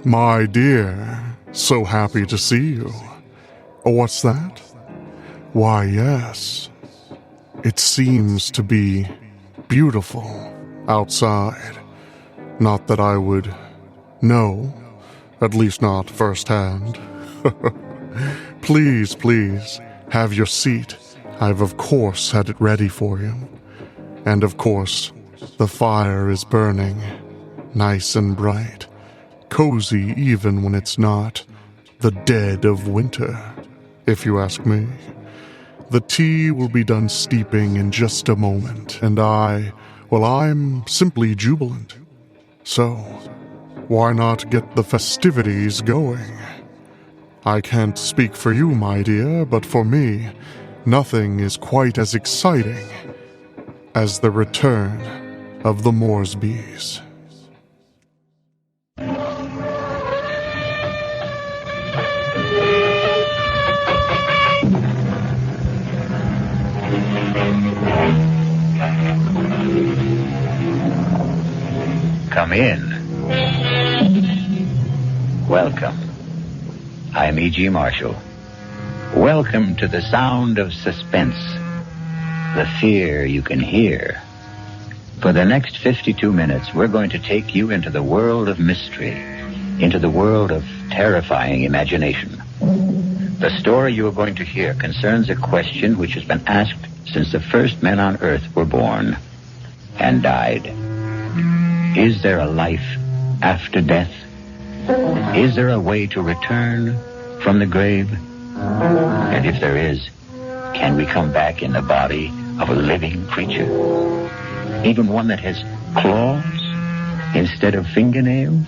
My dear, so happy to see you. What's that? Why, yes. It seems to be beautiful outside. Not that I would know, at least not firsthand. Please, please, have your seat. I've of course had it ready for you. And of course, the fire is burning, nice and bright, cozy even when it's not the dead of winter, if you ask me. The tea will be done steeping in just a moment, and I'm simply jubilant. So, why not get the festivities going? I can't speak for you, my dear, but for me, nothing is quite as exciting as the return of the Moresbys. Come in. Welcome. I'm E.G. Marshall. Welcome to the sound of suspense, the fear you can hear. For the next 52 minutes, we're going to take you into the world of mystery, into the world of terrifying imagination. The story you are going to hear concerns a question which has been asked since the first men on Earth were born and died. Is there a life after death? Is there a way to return from the grave? And if there is, can we come back in the body of a living creature? Even one that has claws instead of fingernails?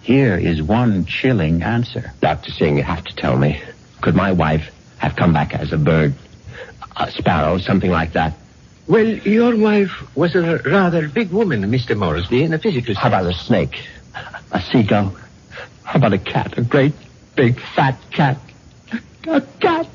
Here is one chilling answer. Dr. Singh, you have to tell me. Could my wife have come back as a bird? A sparrow, something like that? Well, your wife was a rather big woman, Mr. Moresby, in a physical sense. How about a snake? A seagull? How about a cat? A great, big, fat cat? A cat?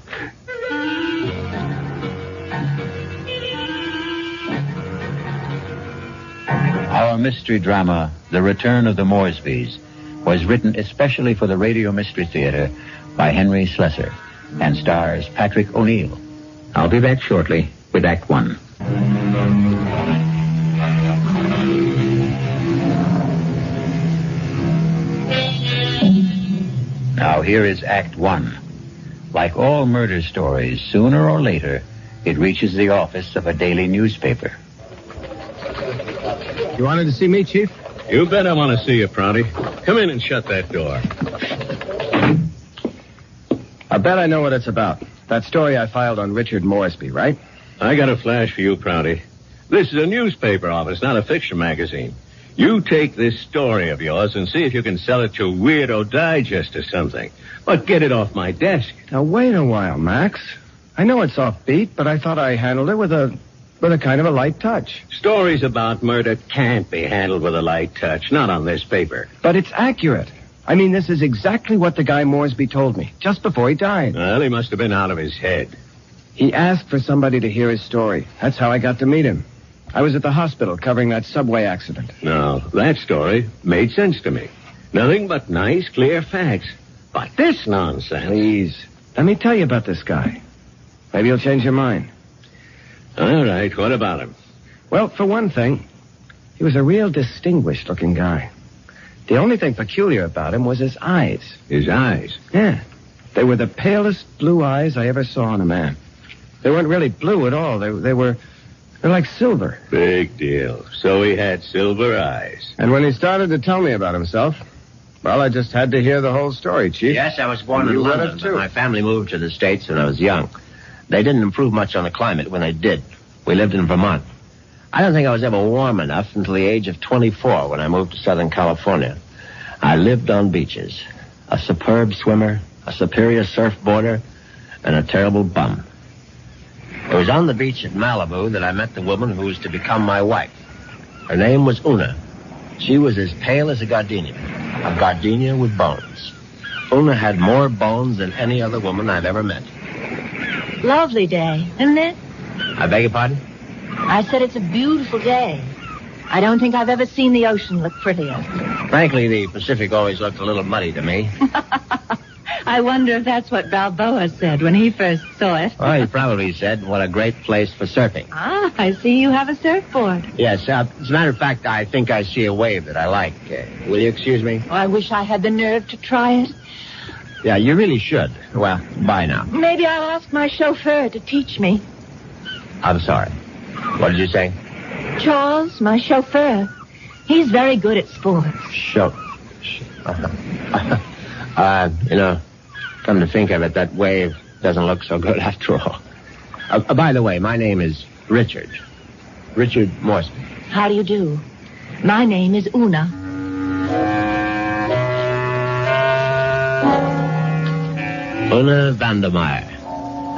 Our mystery drama, The Return of the Moresbys, was written especially for the Radio Mystery Theater by Henry Slesar and stars Patrick O'Neill. I'll be back shortly with Act One. Now here is Act One. Like all murder stories, sooner or later, it reaches the office of a daily newspaper. You wanted to see me, Chief? You bet I want to see you, Prouty. Come in and shut that door. I bet I know what it's about. That story I filed on Richard Moresby, right? I got a flash for you, Prouty. This is a newspaper office, not a fiction magazine. You take this story of yours and see if you can sell it to Weirdo Digest or something. But get it off my desk. Now, wait a while, Max. I know it's offbeat, but I thought I handled it with a kind of a light touch. Stories about murder can't be handled with a light touch, not on this paper. But it's accurate. I mean, this is exactly what the guy Moresby told me, just before he died. Well, he must have been out of his head. He asked for somebody to hear his story. That's how I got to meet him. I was at the hospital covering that subway accident. Now, that story made sense to me. Nothing but nice, clear facts. But this nonsense... Please, let me tell you about this guy. Maybe you'll change your mind. All right, what about him? Well, for one thing, he was a real distinguished-looking guy. The only thing peculiar about him was his eyes. His eyes? Yeah. They were the palest blue eyes I ever saw in a man. They weren't really blue at all. They're like silver. Big deal. So he had silver eyes. And when he started to tell me about himself, well, I just had to hear the whole story, Chief. Yes, I was born in You would London, have, too. but my family moved to the States when I was young. They didn't improve much on the climate when they did. We lived in Vermont. I don't think I was ever warm enough until the age of 24 when I moved to Southern California. I lived on beaches. A superb swimmer, a superior surfboarder, and a terrible bum. It was on the beach at Malibu that I met the woman who was to become my wife. Her name was Una. She was as pale as a gardenia with bones. Una had more bones than any other woman I've ever met. Lovely day, isn't it? I beg your pardon? I said it's a beautiful day. I don't think I've ever seen the ocean look prettier. Frankly, the Pacific always looked a little muddy to me. I wonder if that's what Balboa said when he first saw it. Well, he probably said, what a great place for surfing. Ah, I see you have a surfboard. Yes, as a matter of fact, I think I see a wave that I like. Will you excuse me? Oh, I wish I had the nerve to try it. Yeah, you really should. Well, bye now. Maybe I'll ask my chauffeur to teach me. I'm sorry. What did you say? Charles, my chauffeur. He's very good at sports. Come to think of it, that wave doesn't look so good after all. By the way, my name is Richard. Richard Moresby. How do you do? My name is Una. Una Vandermeyer.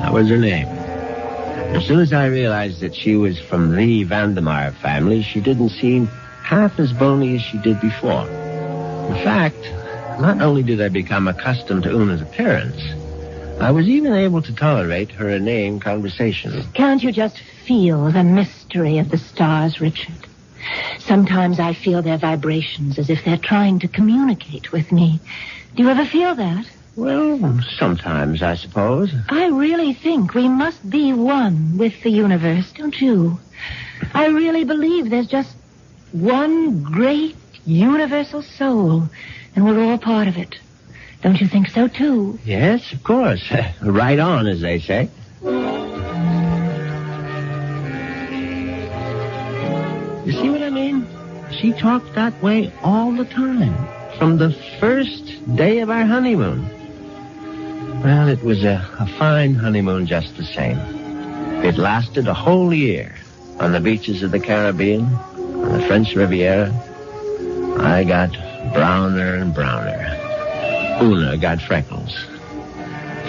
That was her name. As soon as I realized that she was from the Vandermeyer family, she didn't seem half as bony as she did before. In fact, not only did I become accustomed to Una's appearance, I was even able to tolerate her inane conversation. Can't you just feel the mystery of the stars, Richard? Sometimes I feel their vibrations as if they're trying to communicate with me. Do you ever feel that? Well, sometimes, I suppose. I really think we must be one with the universe, don't you? I really believe there's just one great universal soul, and we're all part of it. Don't you think so, too? Yes, of course. Right on, as they say. You see what I mean? She talked that way all the time, from the first day of our honeymoon. Well, it was a fine honeymoon just the same. It lasted a whole year on the beaches of the Caribbean, on the French Riviera. I got browner and browner. Una got freckles.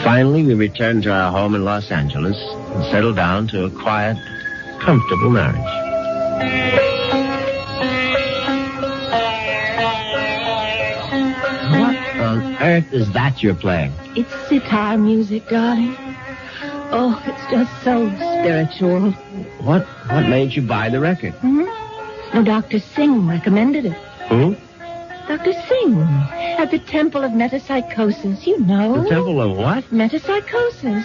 Finally, we returned to our home in Los Angeles and settled down to a quiet, comfortable marriage. What on earth is that you're playing? It's sitar music, darling. Oh, it's just so spiritual. What made you buy the record? No, Dr. Singh recommended it. Who? Dr. Singh, at the Temple of Metapsychosis, you know. The Temple of what? Metapsychosis.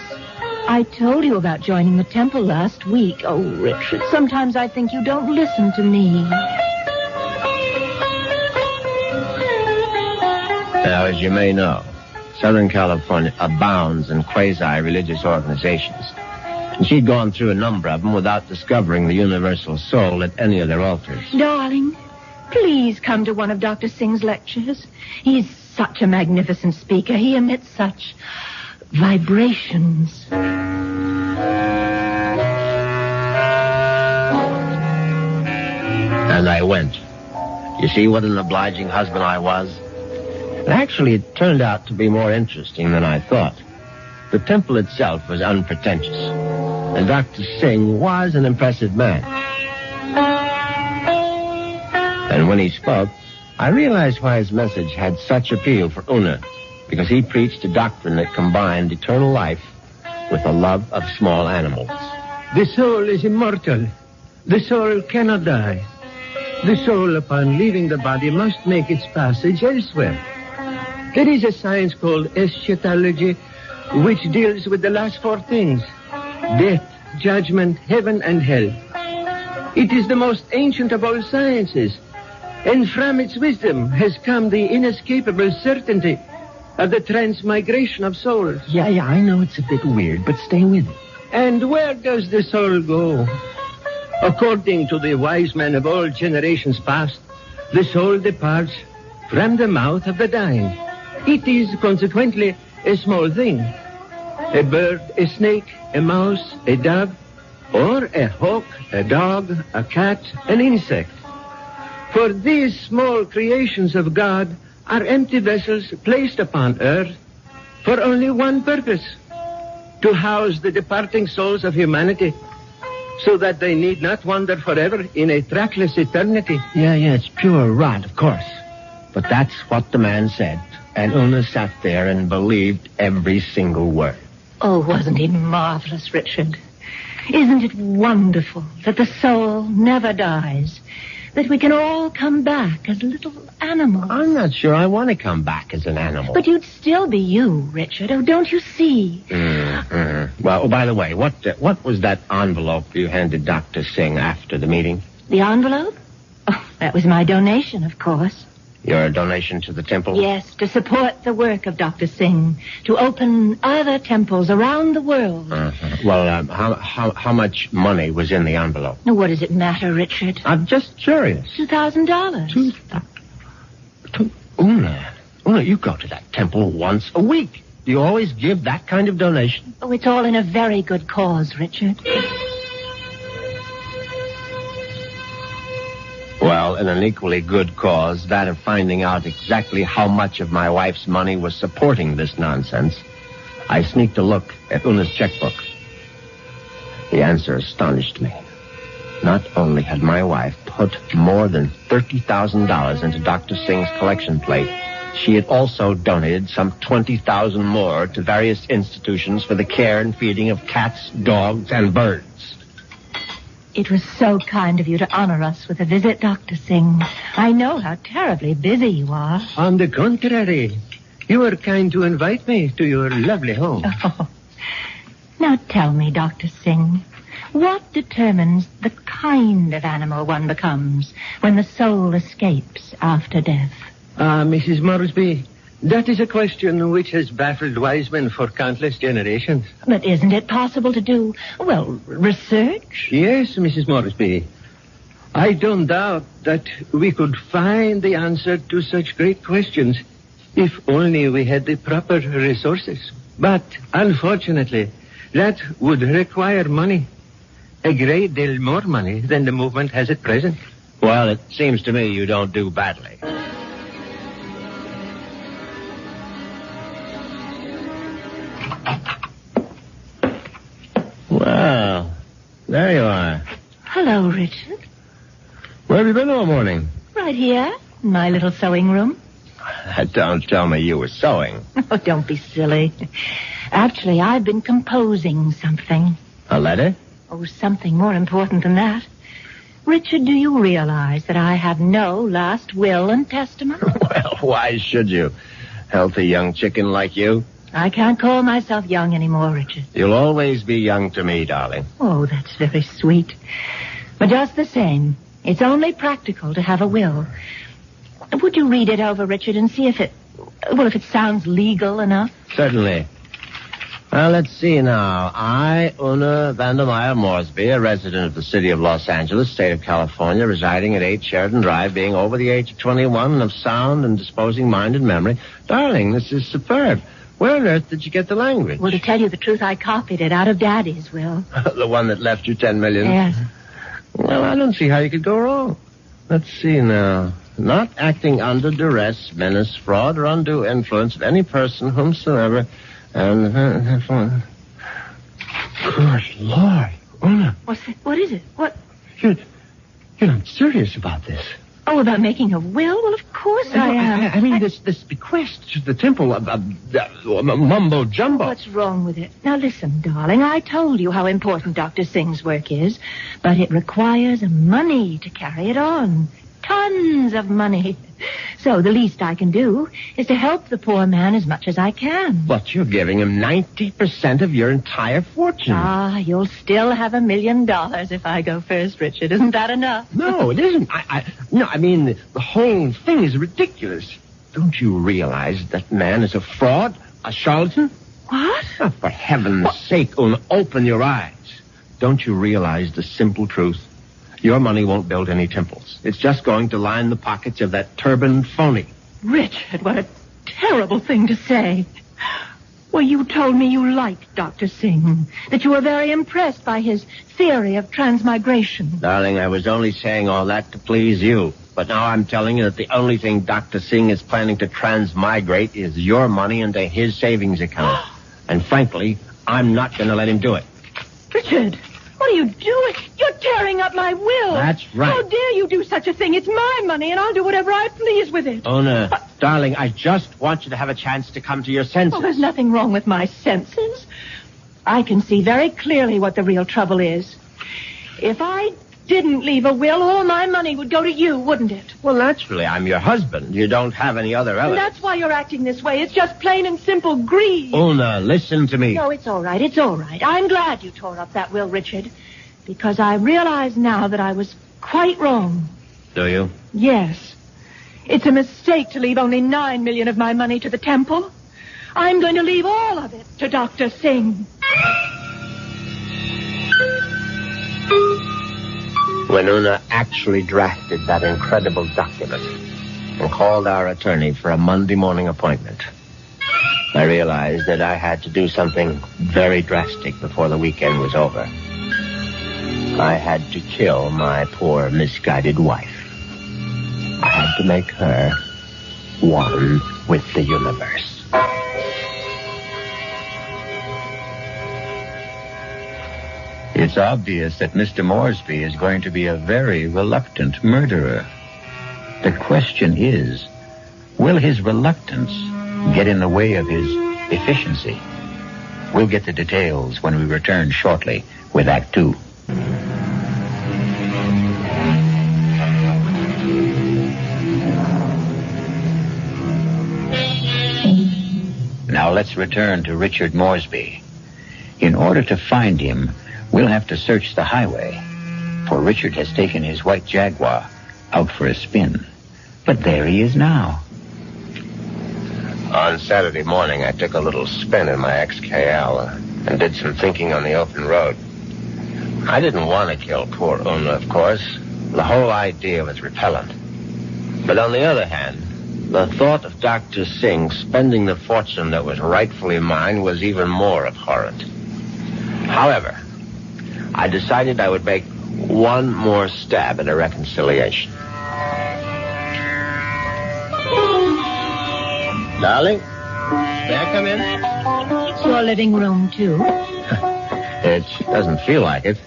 I told you about joining the temple last week. Oh, Richard, sometimes I think you don't listen to me. Now, as you may know, Southern California abounds in quasi-religious organizations. And she'd gone through a number of them without discovering the universal soul at any of their altars. Darling, please come to one of Dr. Singh's lectures. He's such a magnificent speaker. He emits such vibrations. And I went. You see what an obliging husband I was? Actually, it turned out to be more interesting than I thought. The temple itself was unpretentious, and Dr. Singh was an impressive man. And when he spoke, I realized why his message had such appeal for Una, because he preached a doctrine that combined eternal life with a love of small animals. The soul is immortal. The soul cannot die. The soul, upon leaving the body, must make its passage elsewhere. There is a science called eschatology, which deals with the last four things: death, judgment, heaven, and hell. It is the most ancient of all sciences, and from its wisdom has come the inescapable certainty of the transmigration of souls. Yeah, I know it's a bit weird, but stay with it. And where does the soul go? According to the wise men of all generations past, the soul departs from the mouth of the dying. It is consequently a small thing. A bird, a snake, a mouse, a dove, or a hawk, a dog, a cat, an insect. For these small creations of God are empty vessels placed upon earth for only one purpose: to house the departing souls of humanity, so that they need not wander forever in a trackless eternity. Yeah, it's pure rot, of course. But that's what the man said, and Una sat there and believed every single word. Oh, wasn't he marvelous, Richard? Isn't it wonderful that the soul never dies, that we can all come back as little animals. I'm not sure I want to come back as an animal. But you'd still be you, Richard. Oh, don't you see? Well, by the way, what was that envelope you handed Dr. Singh after the meeting? The envelope? Oh, that was my donation, of course. Your donation to the temple? Yes, to support the work of Dr. Singh, to open other temples around the world. Well, how much money was in the envelope? Now, what does it matter, Richard? I'm just curious. $2,000. Una, you go to that temple once a week. Do you always give that kind of donation? Oh, it's all in a very good cause, Richard. Well, in an equally good cause, that of finding out exactly how much of my wife's money was supporting this nonsense, I sneaked a look at Una's checkbook. The answer astonished me. Not only had my wife put more than $30,000 into Dr. Singh's collection plate, she had also donated some $20,000 more to various institutions for the care and feeding of cats, dogs, and birds. It was so kind of you to honor us with a visit, Dr. Singh. I know how terribly busy you are. On the contrary, you were kind to invite me to your lovely home. Oh. Now tell me, Dr. Singh, what determines the kind of animal one becomes when the soul escapes after death? Mrs. Moresby, that is a question which has baffled wise men for countless generations. But isn't it possible to do, research? Yes, Mrs. Moresby. I don't doubt that we could find the answer to such great questions if only we had the proper resources. But, unfortunately, that would require money. A great deal more money than the movement has at present. Well, it seems to me you don't do badly. Well, there you are. Hello, Richard. Where have you been all morning? Right here, in my little sewing room. Don't tell me you were sewing. Oh, don't be silly. Actually, I've been composing something. A letter? Oh, something more important than that. Richard, do you realize that I have no last will and testament? Well, why should you? Healthy young chicken like you. I can't call myself young anymore, Richard. You'll always be young to me, darling. Oh, that's very sweet. But just the same, it's only practical to have a will. Would you read it over, Richard, and see if it sounds legal enough? Certainly. Well, let's see now. I, Una Vandermeyer Moresby, a resident of the city of Los Angeles, state of California, residing at 8 Sheridan Drive, being over the age of 21 and of sound and disposing mind and memory. Darling, this is superb. Where on earth did you get the language? Well, to tell you the truth, I copied it out of Daddy's will. The one that left you $10 million? Yes. Well, I don't see how you could go wrong. Let's see now. Not acting under duress, menace, fraud, or undue influence of any person whomsoever... And, good Lord, Una. What is it? What? You're not serious about this. Oh, about making a will? Well, of course I am. I mean, this bequest to the temple, mumbo jumbo. What's wrong with it? Now, listen, darling, I told you how important Dr. Singh's work is, but it requires money to carry it on. Tons of money. So the least I can do is to help the poor man as much as I can. But you're giving him 90% of your entire fortune. You'll still have $1 million if I go first, Richard. Isn't that enough? No, it isn't. I mean, the whole thing is ridiculous. Don't you realize that man is a fraud, a charlatan? What? Oh, for heaven's sake, Una, open your eyes. Don't you realize the simple truth? Your money won't build any temples. It's just going to line the pockets of that turbaned phony. Richard, what a terrible thing to say. Well, you told me you liked Dr. Singh, that you were very impressed by his theory of transmigration. Darling, I was only saying all that to please you. But now I'm telling you that the only thing Dr. Singh is planning to transmigrate is your money into his savings account. And frankly, I'm not going to let him do it. Richard, what are you doing? You're tearing up my will. That's right. How dare you do such a thing? It's my money, and I'll do whatever I please with it. Una, darling, I just want you to have a chance to come to your senses. Oh, there's nothing wrong with my senses. I can see very clearly what the real trouble is. If I didn't leave a will, all my money would go to you, wouldn't it? Well, naturally, I'm your husband. You don't have any other And evidence. that's why you're acting this way. It's just plain and simple greed. Una, listen to me. No, it's all right. It's all right. I'm glad you tore up that will, Richard, because I realize now that I was quite wrong. Do you? Yes. It's a mistake to leave only $9 million of my money to the temple. I'm going to leave all of it to Dr. Singh. When Una actually drafted that incredible document and called our attorney for a Monday morning appointment, I realized that I had to do something very drastic before the weekend was over. I had to kill my poor, misguided wife. I had to make her one with the universe. It's obvious that Mr. Moresby is going to be a very reluctant murderer. The question is, will his reluctance get in the way of his efficiency? We'll get the details when we return shortly with Act 2. Now let's return to Richard Moresby. In order to find him, we'll have to search the highway, for Richard has taken his white Jaguar out for a spin. But there he is now. On Saturday morning, I took a little spin in my XKL and did some thinking on the open road. I didn't want to kill poor Una, of course. The whole idea was repellent. But on the other hand, the thought of Dr. Singh spending the fortune that was rightfully mine was even more abhorrent. However, I decided I would make one more stab at a reconciliation. Darling, may I come in? It's your living room, too. It doesn't feel like it.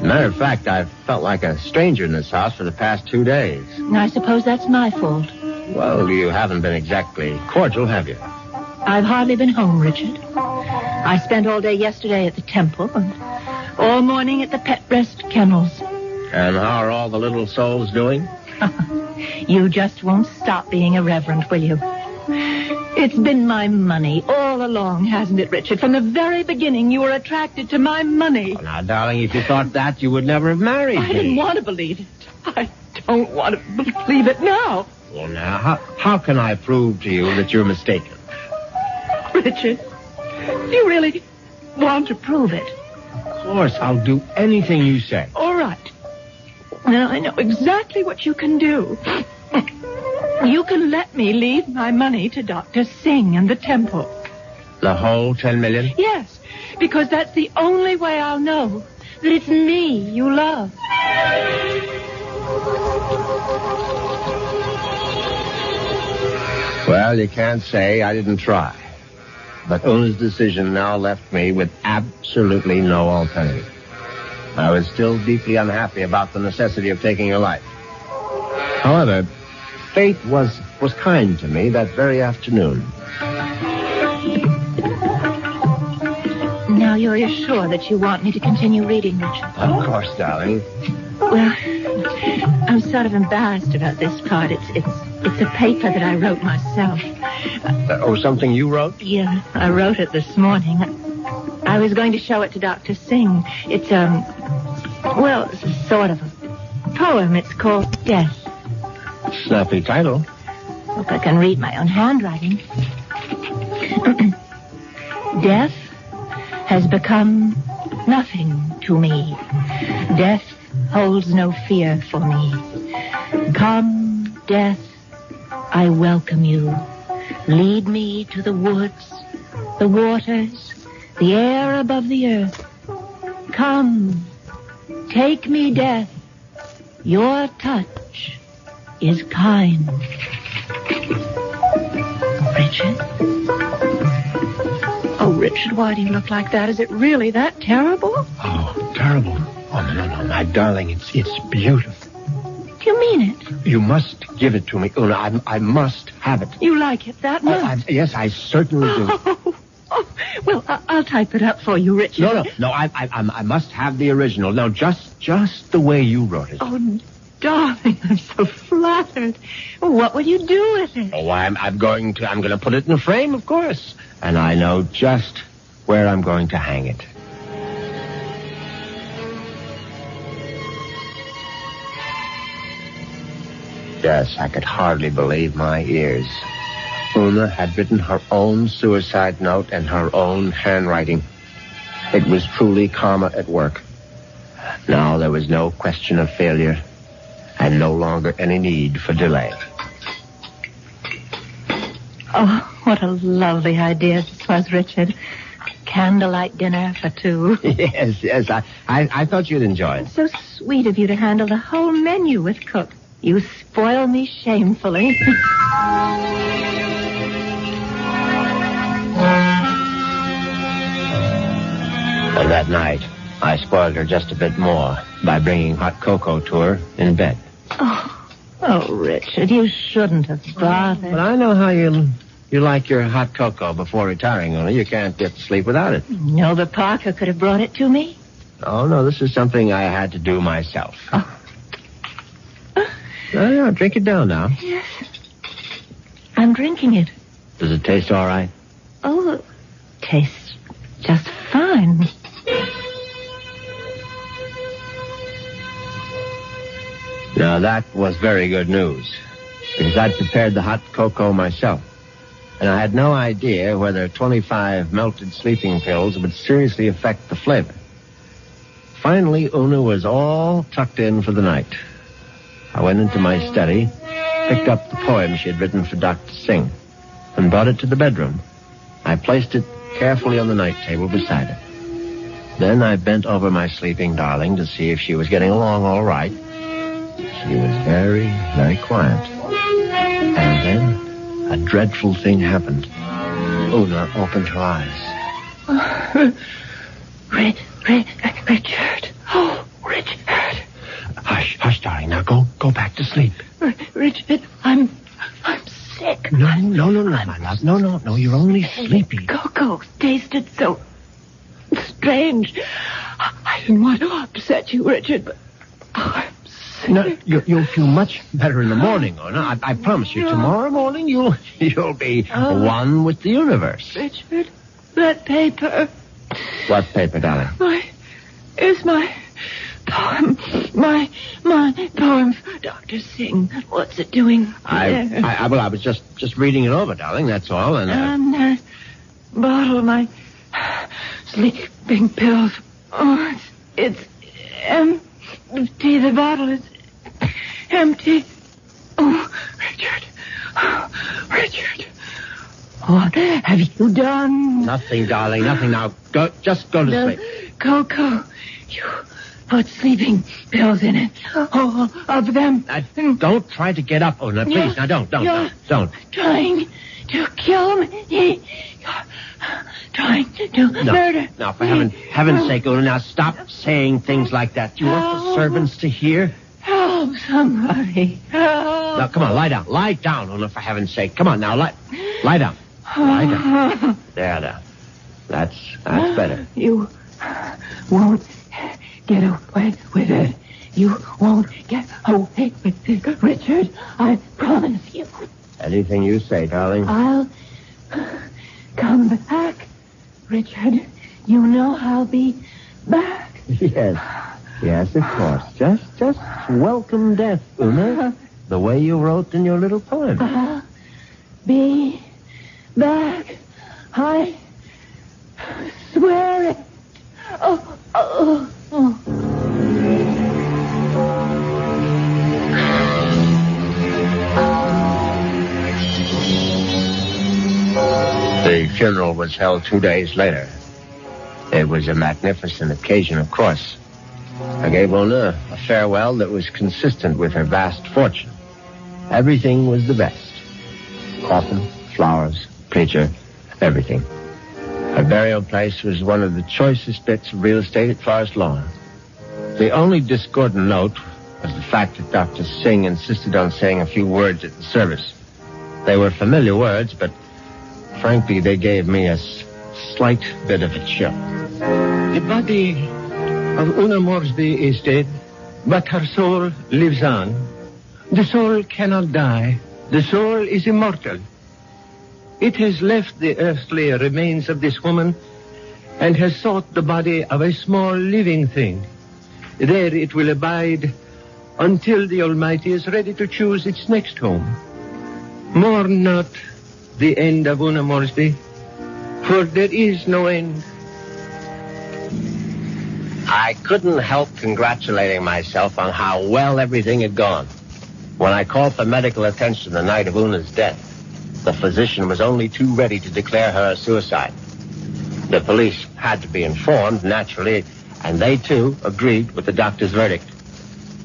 Matter of fact, I've felt like a stranger in this house for the past 2 days. I suppose that's my fault. Well, you haven't been exactly cordial, have you? I've hardly been home, Richard. I spent all day yesterday at the temple and all morning at the Pet Rest Kennels. And how are all the little souls doing? You just won't stop being irreverent, will you? It's been my money all along, hasn't it, Richard? From the very beginning, you were attracted to my money. Oh, now, darling, if you thought that, you would never have married me. I didn't want to believe it. I don't want to believe it now. Well, now, how can I prove to you that you're mistaken? Richard, do you really want to prove it? Of course, I'll do anything you say. All right. Now, I know exactly what you can do. You can let me leave my money to Dr. Singh and the temple. The whole $10 million? Yes, because that's the only way I'll know that it's me you love. Well, you can't say I didn't try. But Una's decision now left me with absolutely no alternative. I was still deeply unhappy about the necessity of taking her life. However, fate was kind to me that very afternoon. Now you're sure that you want me to continue reading, Richard? Of course, darling. Well, I'm sort of embarrassed about this part. It's a paper that I wrote myself. Something you wrote? Yeah, I wrote it this morning. I was going to show it to Dr. Singh. It's, it's sort of a poem. It's called Death. Snappy title. Hope I can read my own handwriting. Death has become nothing to me. Death holds no fear for me. Come, death, I welcome you. Lead me to the woods, the waters, the air above the earth. Come, take me, death. Your touch is kind. Richard? Oh, Richard, why do you look like that? Is it really that terrible? Oh, terrible. Oh, no, my darling, it's beautiful. Do you mean it? You must give it to me, Una. I must have it. You like it that much? Yes, I certainly do. Oh, Oh, well, I'll type it up for you, Richard. No, I must have the original. No, just the way you wrote it. Oh, darling, I'm so flattered. What will you do with it? Oh, I'm going to put it in a frame, of course. And I know just where I'm going to hang it. Yes, I could hardly believe my ears. Una had written her own suicide note in her own handwriting. It was truly karma at work. Now there was no question of failure, and no longer any need for delay. Oh, what a lovely idea this was, Richard. Candlelight dinner for two. Yes, I thought you'd enjoy it. It's so sweet of you to handle the whole menu with Cook. You spoil me shamefully. And that night, I spoiled her just a bit more by bringing hot cocoa to her in bed. Oh, Richard, you shouldn't have bothered. But I know how you like your hot cocoa before retiring, Una. You can't get to sleep without it. No, but Parker could have brought it to me. Oh, no, this is something I had to do myself. Oh. No, drink it down now. Yes. I'm drinking it. Does it taste all right? Oh, it tastes just fine. Now, that was very good news, because I'd prepared the hot cocoa myself, and I had no idea whether 25 melted sleeping pills would seriously affect the flavor. Finally, Una was all tucked in for the night. I went into my study, picked up the poem she had written for Dr. Singh, and brought it to the bedroom. I placed it carefully on the night table beside her. Then I bent over my sleeping darling to see if she was getting along all right. She was very, very quiet. And then a dreadful thing happened. Una opened her eyes. Richard. Oh, Richard. Hush, darling. Now go back to sleep. Richard, I'm sick. No, my love. No, you're only sleepy. Cocoa tasted so strange. I didn't want to upset you, Richard, but I'm sick. No, you'll feel much better in the morning, Una. I promise you. Tomorrow morning, you'll be one with the universe. Richard, that paper. What paper, darling? It's my poem. My poem for Dr. Singh. What's it doing there? I was just reading it over, darling, that's all. And that bottle of my sleeping pills. Oh, it's empty. The bottle is empty. Oh, Richard. What have you done? Nothing, darling, nothing. Now, just go to sleep. Cocoa. You put sleeping pills in it. All of them. Don't try to get up, Una, please. Now, don't. Trying to kill me. You're trying to murder. No, for heaven's sake, Una, now stop saying things like that. Do you want the servants to hear? Help somebody. Help. Now, come on, lie down. Lie down, Una, for heaven's sake. Come on, now, lie down. Lie down. There. That's better. You won't get away with it. You won't get away with it, Richard. I promise you. Anything you say, darling. I'll come back, Richard. You know I'll be back. Yes, of course. Just welcome death, Una. The way you wrote in your little poem. I'll be back. I swear it. Oh. The funeral was held 2 days later. It was a magnificent occasion, of course. I gave Una a farewell that was consistent with her vast fortune. Everything was the best. Coffin, flowers, preacher, everything. Her burial place was one of the choicest bits of real estate at Forest Lawn. The only discordant note was the fact that Dr. Singh insisted on saying a few words at the service. They were familiar words, but frankly, they gave me a slight bit of a chill. The body of Una Moresby is dead, but her soul lives on. The soul cannot die. The soul is immortal. It has left the earthly remains of this woman and has sought the body of a small living thing. There it will abide until the Almighty is ready to choose its next home. Mourn not the end of Una Moresby, for there is no end. I couldn't help congratulating myself on how well everything had gone. When I called for medical attention the night of Una's death, the physician was only too ready to declare her a suicide. The police had to be informed, naturally, and they, too, agreed with the doctor's verdict.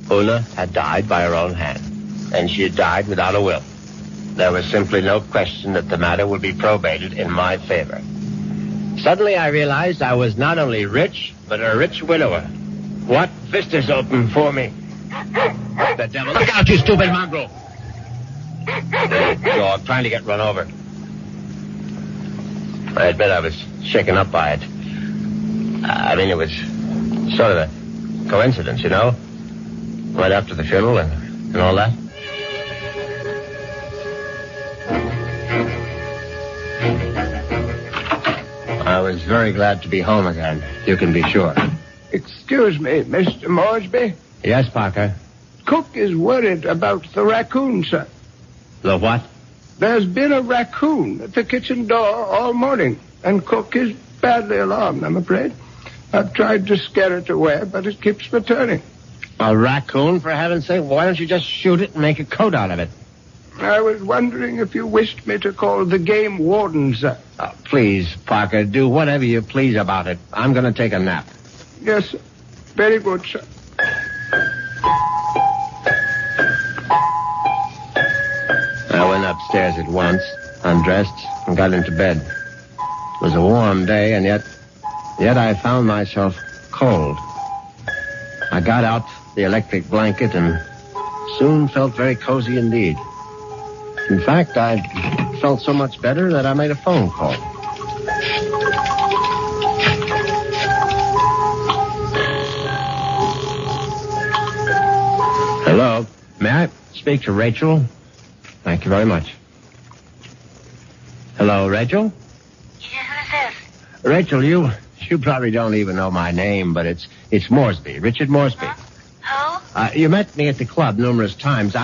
Una had died by her own hand, and she had died without a will. There was simply no question that the matter would be probated in my favor. Suddenly I realized I was not only rich, but a rich widower. What vistas opened for me? The devil. Look out, you stupid mongrel! The dog trying to get run over. I admit I was shaken up by it. It was sort of a coincidence, you know? Right after the funeral and all that. I was very glad to be home again, you can be sure. Excuse me, Mr. Moresby. Yes, Parker? Cook is worried about the raccoon, sir. The what? There's been a raccoon at the kitchen door all morning, and Cook is badly alarmed, I'm afraid. I've tried to scare it away, but it keeps returning. A raccoon, for heaven's sake? Why don't you just shoot it and make a coat out of it? I was wondering if you wished me to call the game warden, sir. Oh, please, Parker, do whatever you please about it. I'm going to take a nap. Yes, sir. Very good, sir. I went upstairs at once, undressed, and got into bed. It was a warm day, and yet I found myself cold. I got out the electric blanket and soon felt very cozy indeed. In fact, I felt so much better that I made a phone call. Hello. May I speak to Rachel? Thank you very much. Hello, Rachel? Yeah, who's this? Rachel, you probably don't even know my name, but it's Moresby, Richard Moresby. Who? You met me at the club numerous times.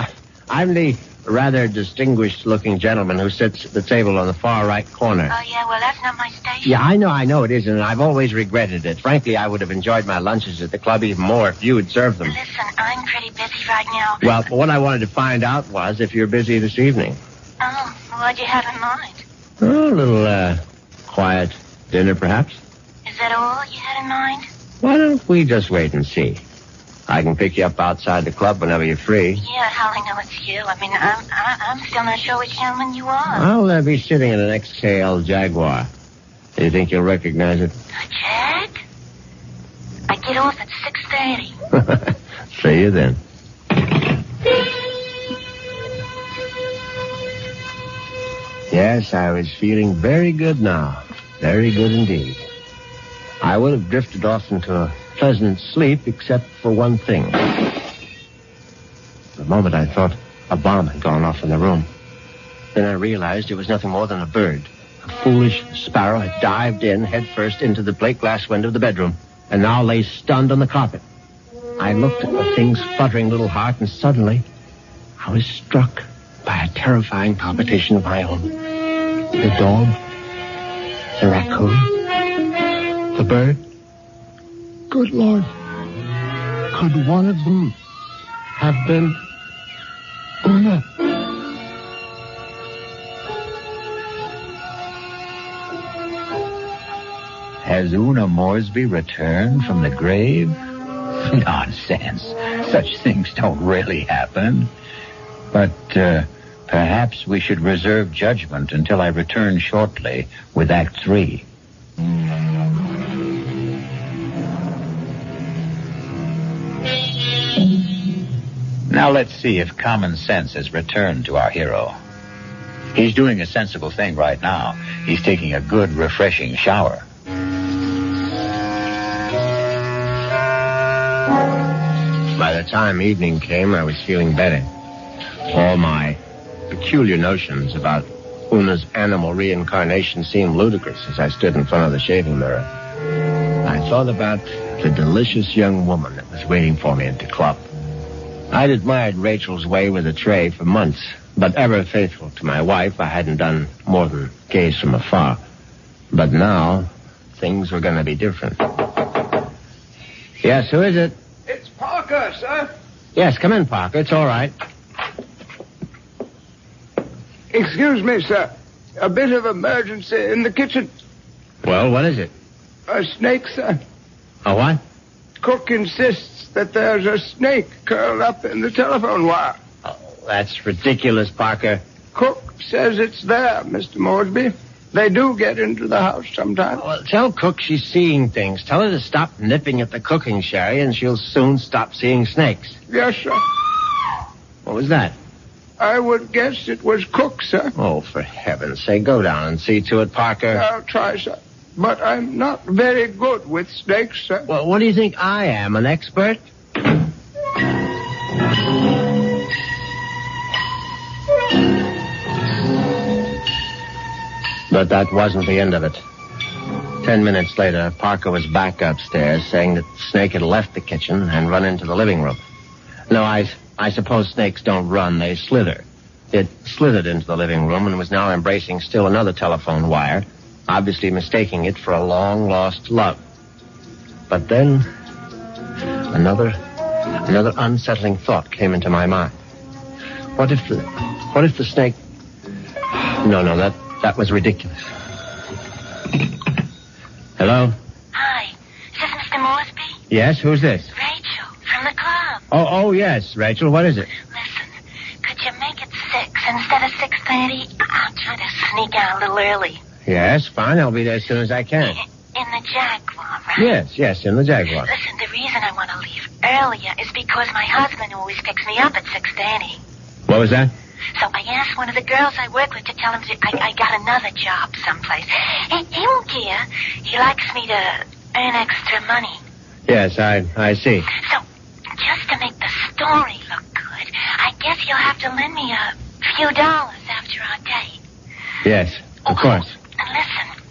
I'm the rather distinguished-looking gentleman who sits at the table on the far right corner. Oh, yeah, well, that's not my station. Yeah, I know it isn't, and I've always regretted it. Frankly, I would have enjoyed my lunches at the club even more if you had served them. Listen, I'm pretty busy right now. Well, what I wanted to find out was if you're busy this evening. Oh, what'd you have in mind? Oh, a little, quiet dinner, perhaps. Is that all you had in mind? Why don't we just wait and see? I can pick you up outside the club whenever you're free. Yeah, how I know it's you. I mean, I'm still not sure which gentleman you are. I'll be sitting in an XKL Jaguar. Do you think you'll recognize it? A Jag? I get off at 6:30. See you then. Yes, I was feeling very good now. Very good indeed. I would have drifted off into a pleasant sleep except for one thing. For a moment I thought a bomb had gone off in the room. Then I realized it was nothing more than a bird. A foolish sparrow had dived in headfirst into the plate glass window of the bedroom and now lay stunned on the carpet. I looked at the thing's fluttering little heart, and suddenly I was struck by a terrifying palpitation of my own. The dog, the raccoon, the bird. Good Lord. Could one of them have been Una? Has Una Moresby returned from the grave? Nonsense. Such things don't really happen. But perhaps we should reserve judgment until I return shortly with Act 3. Now let's see if common sense has returned to our hero. He's doing a sensible thing right now. He's taking a good, refreshing shower. By the time evening came, I was feeling better. All my peculiar notions about Una's animal reincarnation seemed ludicrous as I stood in front of the shaving mirror. I thought about the delicious young woman that was waiting for me at the club. I'd admired Rachel's way with a tray for months, but ever faithful to my wife, I hadn't done more than gaze from afar. But now, things were going to be different. Yes, who is it? It's Parker, sir. Yes, come in, Parker. It's all right. Excuse me, sir. A bit of emergency in the kitchen. Well, what is it? A snake, sir. A what? Cook insists that there's a snake curled up in the telephone wire. Oh, that's ridiculous, Parker. Cook says it's there, Mr. Moresby. They do get into the house sometimes. Well, tell Cook she's seeing things. Tell her to stop nipping at the cooking sherry, and she'll soon stop seeing snakes. Yes, sir. What was that? I would guess it was Cook, sir. Oh, for heaven's sake, go down and see to it, Parker. I'll try, sir. But I'm not very good with snakes, sir. Well, what do you think I am, an expert? But that wasn't the end of it. 10 minutes later, Parker was back upstairs saying that the snake had left the kitchen and run into the living room. No, I suppose snakes don't run, they slither. It slithered into the living room and was now embracing still another telephone wire, obviously mistaking it for a long-lost love. But then, another unsettling thought came into my mind. What if the snake... No, that was ridiculous. Hello? Hi. Is this Mr. Moresby? Yes, who's this? Rachel, from the club. Oh, yes, Rachel, what is it? Listen, could you make it 6 instead of 6:30? I'm trying to sneak out a little early. Yes, fine, I'll be there as soon as I can. In the Jaguar, right? Yes, in the Jaguar. Listen, the reason I want to leave earlier is because my husband always picks me up at 6:30. What was that? So I asked one of the girls I work with to tell him I got another job someplace. He won't care. He likes me to earn extra money. Yes, I see. So, just to make the story look good, I guess you'll have to lend me a few dollars after our date. Yes, of course. And listen,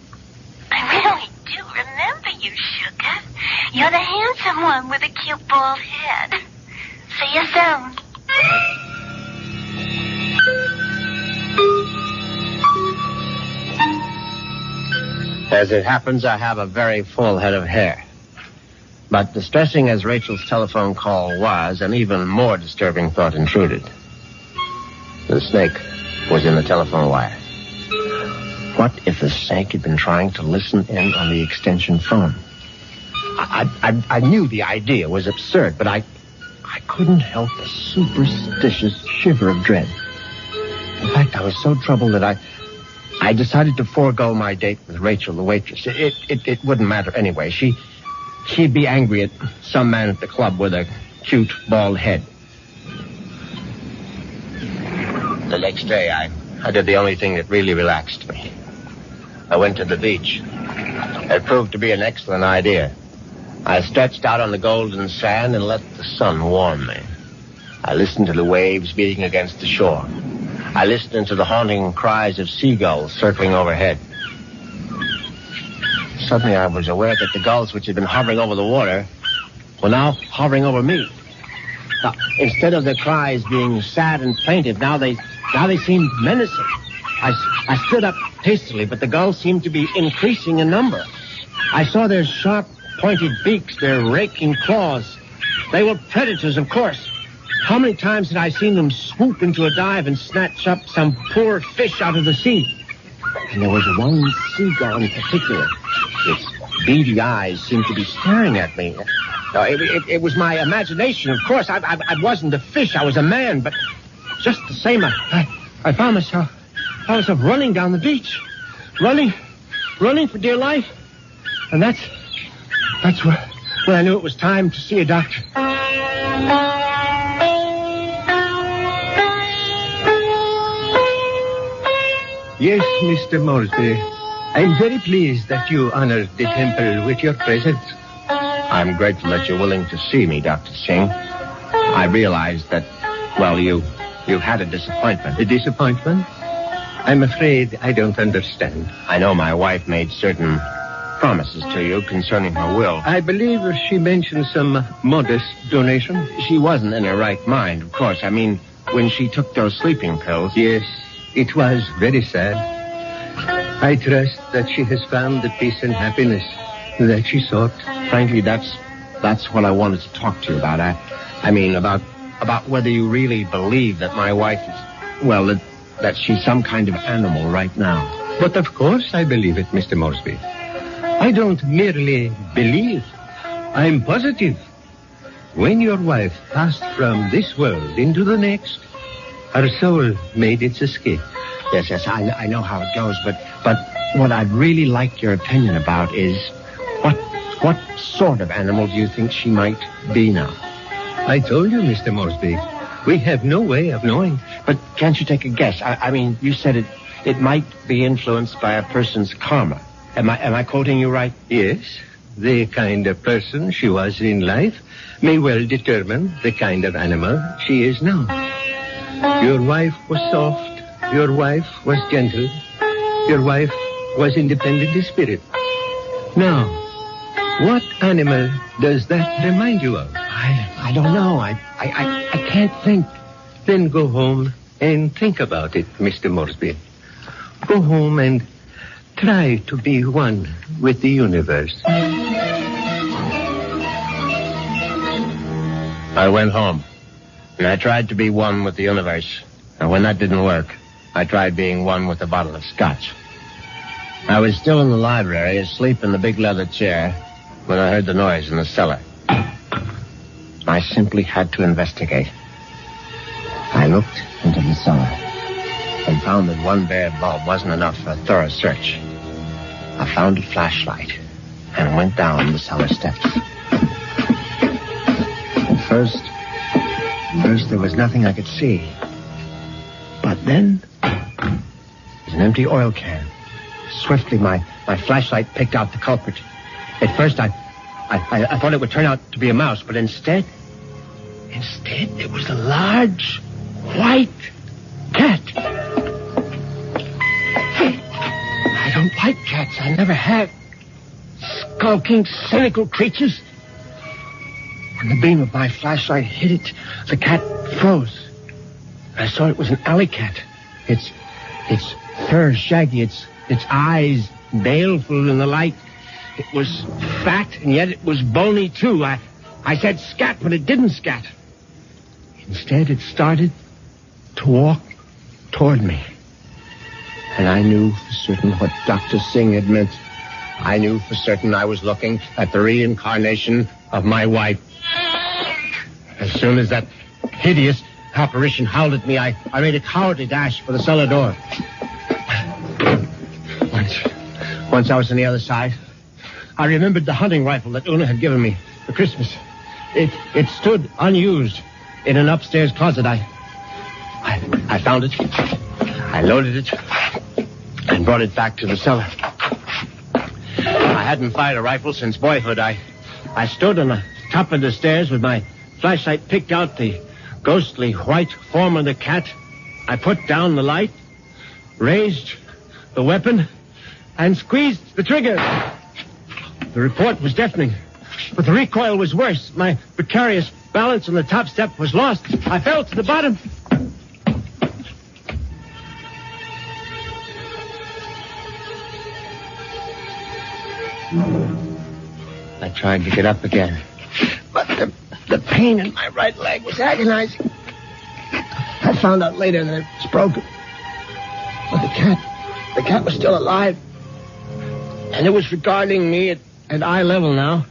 I really do remember you, sugar. You're the handsome one with a cute bald head. See you soon. As it happens, I have a very full head of hair. But distressing as Rachel's telephone call was, an even more disturbing thought intruded. The snake was in the telephone wire. What if the snake had been trying to listen in on the extension phone? I knew the idea was absurd, but I couldn't help a superstitious shiver of dread. In fact, I was so troubled that I decided to forego my date with Rachel, the waitress. It wouldn't matter anyway. She'd be angry at some man at the club with a cute, bald head. The next day, I did the only thing that really relaxed me. I went to the beach. It proved to be an excellent idea. I stretched out on the golden sand and let the sun warm me. I listened to the waves beating against the shore. I listened to the haunting cries of seagulls circling overhead. Suddenly I was aware that the gulls which had been hovering over the water were now hovering over me. Now, instead of their cries being sad and plaintive, now they seemed menacing. I stood up hastily, but the gulls seemed to be increasing in number. I saw their sharp, pointed beaks, their raking claws. They were predators, of course. How many times had I seen them swoop into a dive and snatch up some poor fish out of the sea? And there was one seagull in particular. Its beady eyes seemed to be staring at me. It was my imagination, of course. I wasn't a fish. I was a man, but just the same, I found myself running down the beach. Running for dear life. And that's when I knew it was time to see a doctor. Yes, Mr. Moresby. I'm very pleased that you honored the temple with your presence. I'm grateful that you're willing to see me, Dr. Singh. I realize that, well, you had a disappointment. A disappointment? I'm afraid I don't understand. I know my wife made certain promises to you concerning her will. I believe she mentioned some modest donation. She wasn't in her right mind, of course. I mean, when she took those sleeping pills. Yes, it was very sad. I trust that she has found the peace and happiness that she sought. Frankly, that's what I wanted to talk to you about. I mean, about whether you really believe that my wife is, well, that she's some kind of animal right now. But of course I believe it, Mr. Moresby. I don't merely believe. I'm positive. When your wife passed from this world into the next, her soul made its escape. Yes, I know how it goes, but what I'd really like your opinion about is what sort of animal do you think she might be now? I told you, Mr. Moresby, we have no way of knowing. But can't you take a guess? I mean, you said it might be influenced by a person's karma. Am I quoting you right? Yes, the kind of person she was in life may well determine the kind of animal she is now. Your wife was soft. Your wife was gentle. Your wife was independent in spirit. Now, what animal does that remind you of? I don't know. I can't think. Then go home and think about it, Mr. Moresby. Go home and try to be one with the universe. I went home, and I tried to be one with the universe. And when that didn't work, I tried being one with a bottle of scotch. I was still in the library, asleep in the big leather chair, when I heard the noise in the cellar. I simply had to investigate. I looked into the cellar and found that one bare bulb wasn't enough for a thorough search. I found a flashlight and went down the cellar steps. At first there was nothing I could see. But then, there's an empty oil can. Swiftly, my flashlight picked out the culprit. At first, I thought it would turn out to be a mouse, but instead, it was a large, white cat. I don't like cats. I never have. Skulking, cynical creatures. When the beam of my flashlight hit it, the cat froze. I saw it was an alley cat. Its fur shaggy, its eyes baleful in the light. It was fat, and yet it was bony, too. I said scat, but it didn't scat. Instead, it started to walk toward me. And I knew for certain what Dr. Singh had meant. I knew for certain I was looking at the reincarnation of my wife. As soon as that hideous apparition howled at me, I made a cowardly dash for the cellar door. Once I was on the other side, I remembered the hunting rifle that Una had given me for Christmas. It stood unused in an upstairs closet. I found it. I loaded it and brought it back to the cellar. I hadn't fired a rifle since boyhood. I stood on the top of the stairs with my flashlight, picked out the ghostly white form of the cat. I put down the light, raised the weapon, and squeezed the trigger. The report was deafening, but the recoil was worse. My precarious balance on the top step was lost. I fell to the bottom. I tried to get up again, but the pain in my right leg was agonizing. I found out later that it was broken. But the cat was still alive. And it was regarding me at eye level now.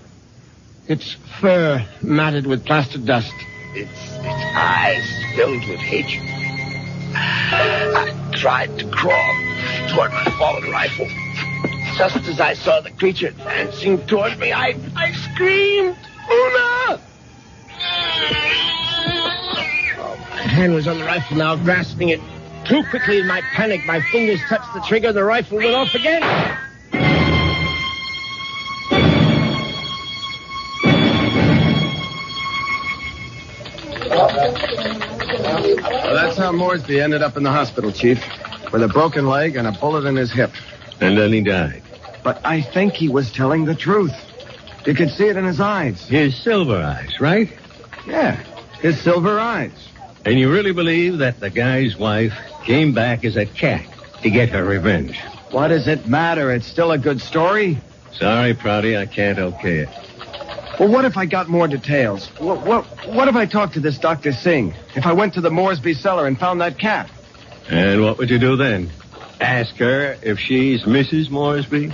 Its fur matted with plaster dust. Its eyes filled with hatred. I tried to crawl toward my fallen rifle. Just as I saw the creature advancing toward me, I screamed, "Una!" Oh, my hand was on the rifle now, grasping it Too quickly in my panic, my fingers touched the trigger and the rifle went off again. Well, that's how Moresby ended up in the hospital, Chief, with a broken leg and a bullet in his hip. And then he died. But I think he was telling the truth. You could see it in his eyes. His silver eyes, right? Yeah, his silver eyes. And you really believe that the guy's wife came back as a cat to get her revenge? What does it matter? It's still a good story. Sorry, Prouty, I can't okay it. Well, what if I got more details? What if I talked to this Dr. Singh? If I went to the Moresby cellar and found that cat? And what would you do then? Ask her if she's Mrs. Moresby?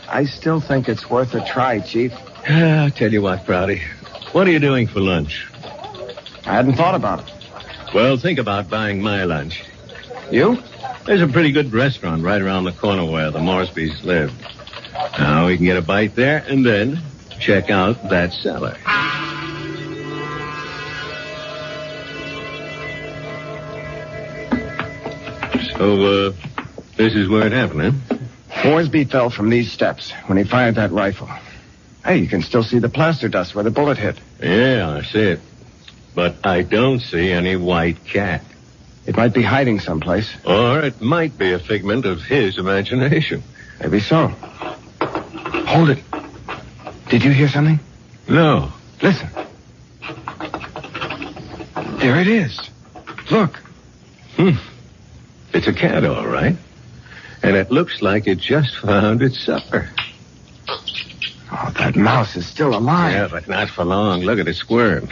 I still think it's worth a try, Chief. I'll tell you what, Prouty. What are you doing for lunch? I hadn't thought about it. Well, think about buying my lunch. You? There's a pretty good restaurant right around the corner where the Moresbys live. Now, we can get a bite there and then check out that cellar. So, this is where it happened, huh? Moresby fell from these steps when he fired that rifle. Hey, you can still see the plaster dust where the bullet hit. Yeah, I see it. But I don't see any white cat. It might be hiding someplace. Or it might be a figment of his imagination. Maybe so. Hold it. Did you hear something? No. Listen. There it is. Look. It's a cat, all right. And it looks like it just found its supper. Oh, that mouse is still alive. Yeah, but not for long. Look at it squirm.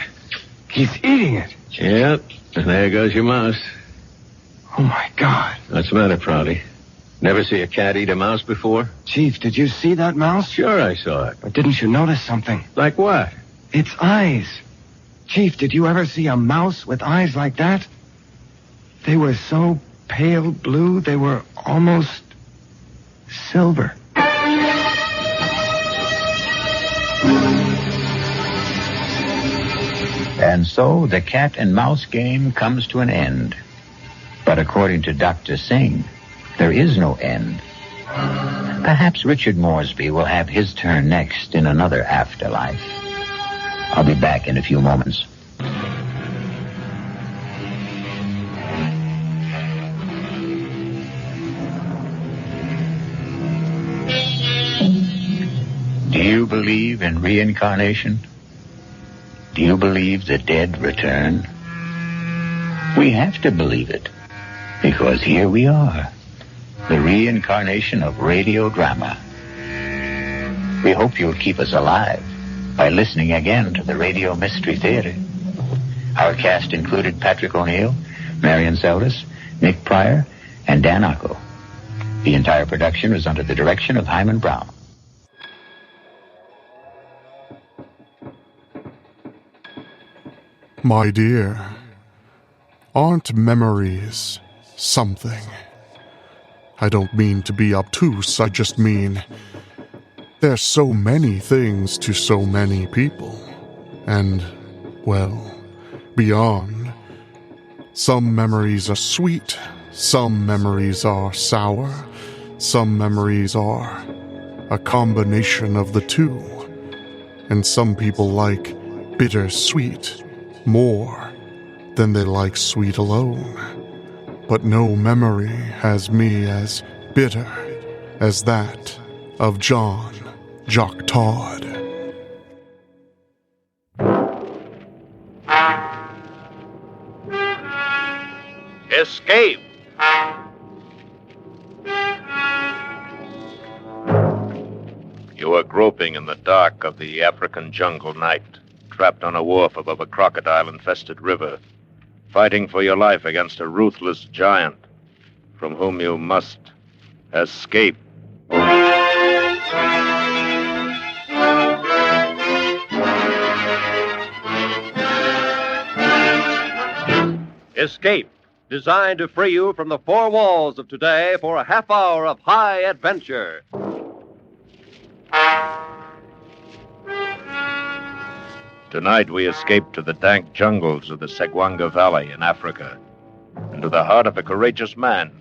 He's eating it. Yep. And there goes your mouse. Oh, my God. What's the matter, Prouty? Never see a cat eat a mouse before? Chief, did you see that mouse? Sure I saw it. But didn't you notice something? Like what? Its eyes. Chief, did you ever see a mouse with eyes like that? They were so pale blue, they were almost silver. And so the cat and mouse game comes to an end. But according to Dr. Singh, there is no end. Perhaps Richard Moresby will have his turn next in another afterlife. I'll be back in a few moments. Do you believe in reincarnation? Do you believe the dead return? We have to believe it, because here we are, the reincarnation of radio drama. We hope you'll keep us alive by listening again to the Radio Mystery Theater. Our cast included Patrick O'Neill, Marion Seldes, Nick Pryor, and Dan Ocko. The entire production was under the direction of Hyman Brown. My dear, aren't memories something? I don't mean to be obtuse, I just mean there's so many things to so many people. And, well, beyond. Some memories are sweet, some memories are sour, some memories are a combination of the two. And some people like bittersweet more than they like sweet alone. But no memory has me as bitter as that of John Jock Todd. Escape! You are groping in the dark of the African jungle night, trapped on a wharf above a crocodile-infested river, fighting for your life against a ruthless giant from whom you must escape. Escape, designed to free you from the four walls of today for a half hour of high adventure. Tonight we escape to the dank jungles of the Segwanga Valley in Africa. into the heart of a courageous man,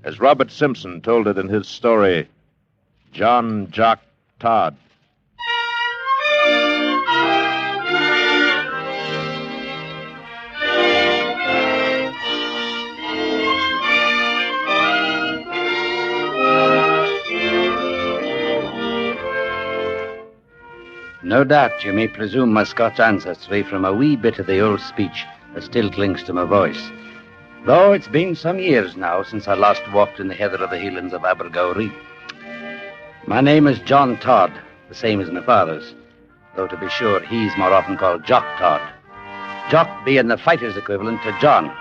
as Robert Simpson told it in his story, Jock Todd. No doubt you may presume my Scotch ancestry from a wee bit of the old speech that still clings to my voice. Though it's been some years now since I last walked in the heather of the Highlands of Abergowrie. My name is John Todd, the same as my father's, though to be sure he's more often called Jock Todd. Jock being the fighter's equivalent to John,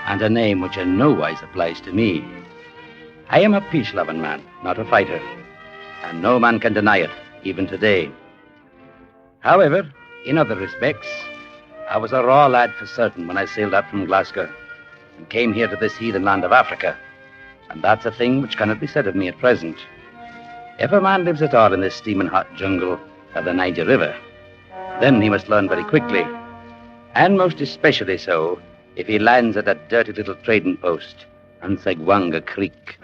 and a name which in no wise applies to me. I am a peace-loving man, not a fighter, and no man can deny it, even today. However, in other respects, I was a raw lad for certain when I sailed out from Glasgow and came here to this heathen land of Africa. And that's a thing which cannot be said of me at present. If a man lives at all in this steaming hot jungle of the Niger River, then he must learn very quickly, and most especially so if he lands at that dirty little trading post on Segwanga Creek.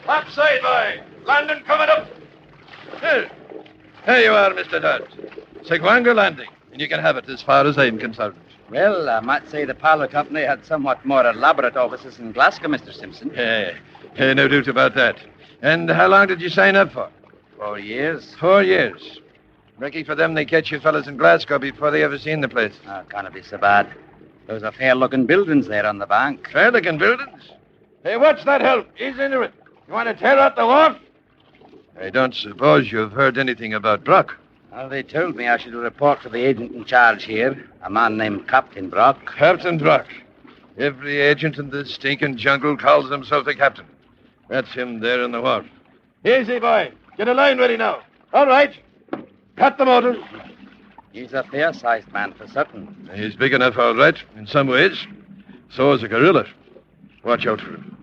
Topside, boy! Landing coming up! Here you are, Mr. Todd. Segwanga Landing, and you can have it as far as I'm concerned. Well, I might say the Parlour Company had somewhat more elaborate offices in Glasgow, Mr. Simpson. No doubt about that. And how long did you sign up for? 4 years. 4 years. Lucky for them they catch you fellas in Glasgow before they ever seen the place. Can't be so bad. Those are fair-looking buildings there on the bank. Fair-looking buildings? Hey, what's that help? Ease into it. You want to tear out the wharf? I don't suppose you've heard anything about Brock. Well, they told me I should report to the agent in charge here, a man named Captain Brock. Captain Brock. Every agent in this stinking jungle calls himself a captain. That's him there in the wharf. Easy, boy. Get a line ready now. All right. Cut the motors. He's a fair-sized man for certain. He's big enough, all right, in some ways. So is a gorilla. Watch out for him.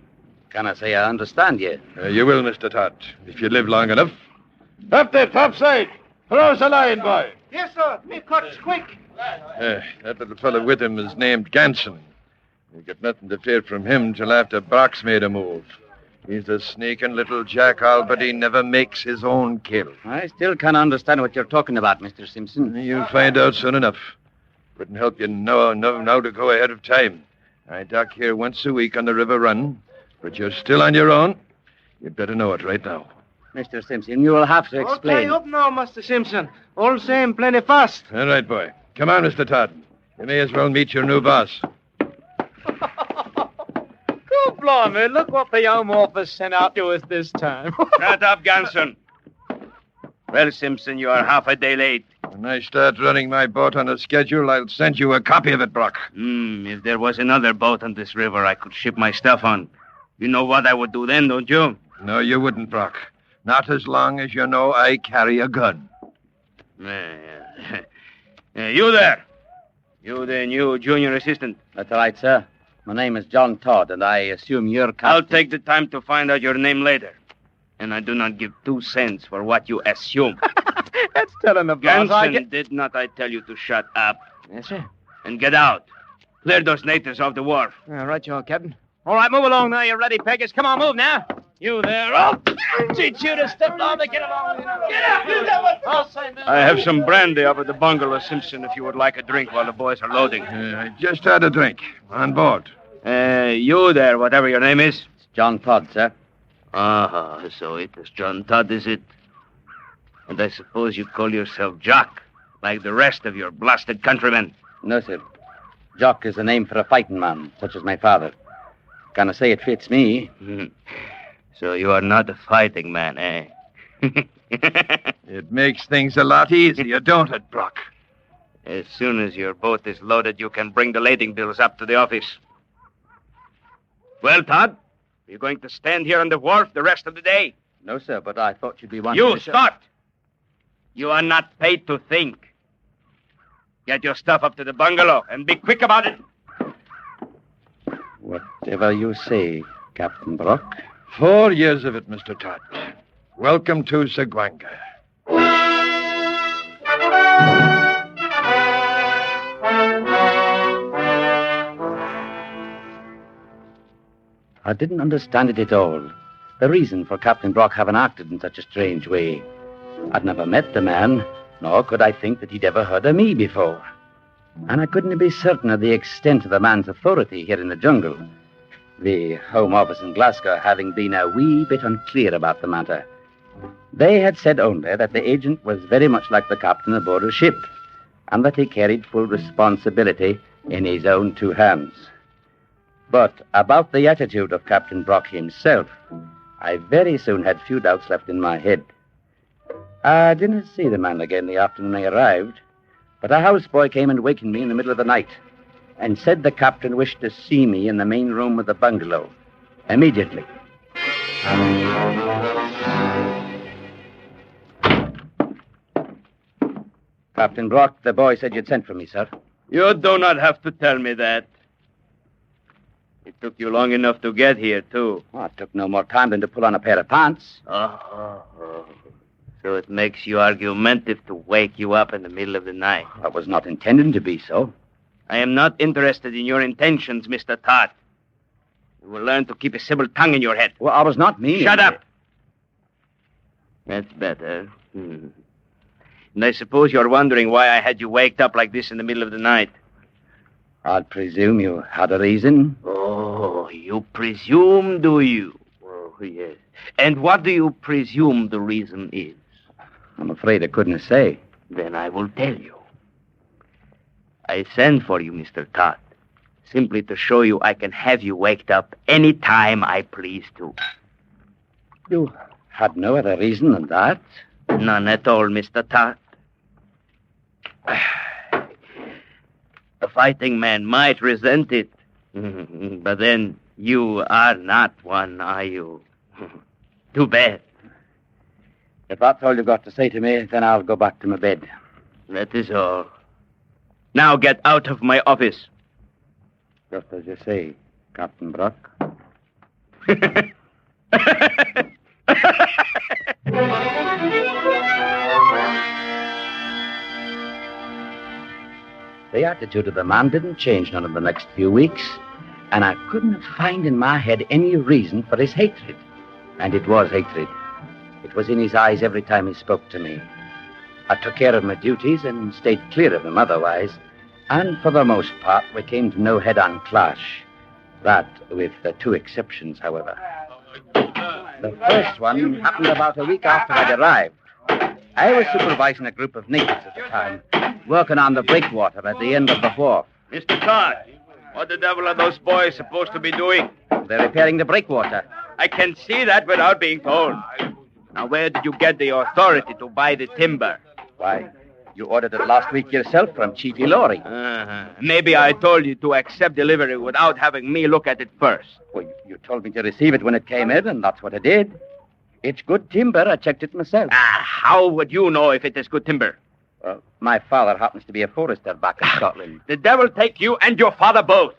Can I say I understand you? You will, Mr. Todd, if you live long enough. Up there, topside. Throw us a line, boy. Yes, sir. Me cuts quick. That little fellow with him is named Ganson. You get nothing to fear from him till after Brock's made a move. He's a sneaking little jackal, but he never makes his own kill. I still can't understand what you're talking about, Mr. Simpson. You'll find out soon enough. Wouldn't help you now to go ahead of time. I dock here once a week on the river run, but you're still on your own. You'd better know it right now. Mr. Simpson, you will have to explain. Okay, up now, Mr. Simpson. All same, plenty fast. All right, boy. Come on, Mr. Todd. You may as well meet your new boss. Good blimey, look what the Home Office sent out to us this time. Shut up, Ganson. Well, Simpson, you are half a day late. When I start running my boat on a schedule, I'll send you a copy of it, Brock. If there was another boat on this river I could ship my stuff on, you know what I would do then, don't you? No, you wouldn't, Brock. Not as long as you know I carry a gun. You there. You the new junior assistant. That's right, sir. My name is John Todd, and I assume you're captain. I'll take the time to find out your name later. And I do not give 2 cents for what you assume. That's telling the boss. Ganson, did not I tell you to shut up? Yes, sir. And get out. Clear those natives off the wharf. Right, you are, Captain. All right, move along now, you ready, Peggers. Come on, move now. You there. Oh, teach you to step down to get along. Get up, you devil. I have some brandy up at the bungalow, Simpson, if you would like a drink while the boys are loading. I just had a drink. On board. You there, whatever your name is? It's John Todd, sir. So it is John Todd, is it? And I suppose you call yourself Jock, like the rest of your blasted countrymen. No, sir. Jock is a name for a fighting man, such as my father. Can I say it fits me? So you are not a fighting man, eh? It makes things a lot easier, don't it, Brock? As soon as your boat is loaded, you can bring the lading bills up to the office. Well, Todd, are you going to stand here on the wharf the rest of the day? No, sir, but I thought you'd be wanting You to... start! You are not paid to think. Get your stuff up to the bungalow and be quick about it. Whatever you say, Captain Brock. 4 years of it, Mr. Todd. Welcome to Segwanga. I didn't understand it at all. The reason for Captain Brock having acted in such a strange way. I'd never met the man, nor could I think that he'd ever heard of me before. And I couldn't be certain of the extent of the man's authority here in the jungle. The Home Office in Glasgow having been a wee bit unclear about the matter. They had said only that the agent was very much like the captain aboard a ship, and that he carried full responsibility in his own 2 hands. But about the attitude of Captain Brock himself, I very soon had few doubts left in my head. I didn't see the man again the afternoon I arrived, but a houseboy came and wakened me in the middle of the night and said the captain wished to see me in the main room of the bungalow immediately. Captain Brock, the boy said you'd sent for me, sir. You do not have to tell me that. It took you long enough to get here, too. Oh, it took no more time than to pull on a pair of pants. So it makes you argumentative to wake you up in the middle of the night. I was not intending to be so. I am not interested in your intentions, Mr. Todd. You will learn to keep a civil tongue in your head. Well, I was not meaning... Shut up! That's better. And I suppose you're wondering why I had you waked up like this in the middle of the night. I'll presume you had a reason. Oh, you presume, do you? Oh, yes. And what do you presume the reason is? I'm afraid I couldn't say. Then I will tell you. I sent for you, Mr. Todd, simply to show you I can have you waked up any time I please to. You had no other reason than that? None at all, Mr. Todd. A fighting man might resent it, but then you are not one, are you? Too bad. If that's all you've got to say to me, then I'll go back to my bed. That is all. Now get out of my office. Just as you say, Captain Brock. The attitude of the man didn't change none of the next few weeks, and I couldn't find in my head any reason for his hatred. And it was hatred. It was in his eyes every time he spoke to me. I took care of my duties and stayed clear of him otherwise, and for the most part we came to no head-on clash. That with 2 exceptions, however. The first one happened about a week after I'd arrived. I was supervising a group of natives at the time, working on the breakwater at the end of the wharf. Mr. Todd, what the devil are those boys supposed to be doing? They're repairing the breakwater. I can see that without being told. Now, where did you get the authority to buy the timber? Why, you ordered it last week yourself from Chief Ilori. Maybe I told you to accept delivery without having me look at it first. Well, you told me to receive it when it came in, and that's what I did. It's good timber. I checked it myself. How would you know if it is good timber? Well, my father happens to be a forester back in Scotland. The devil take you and your father both.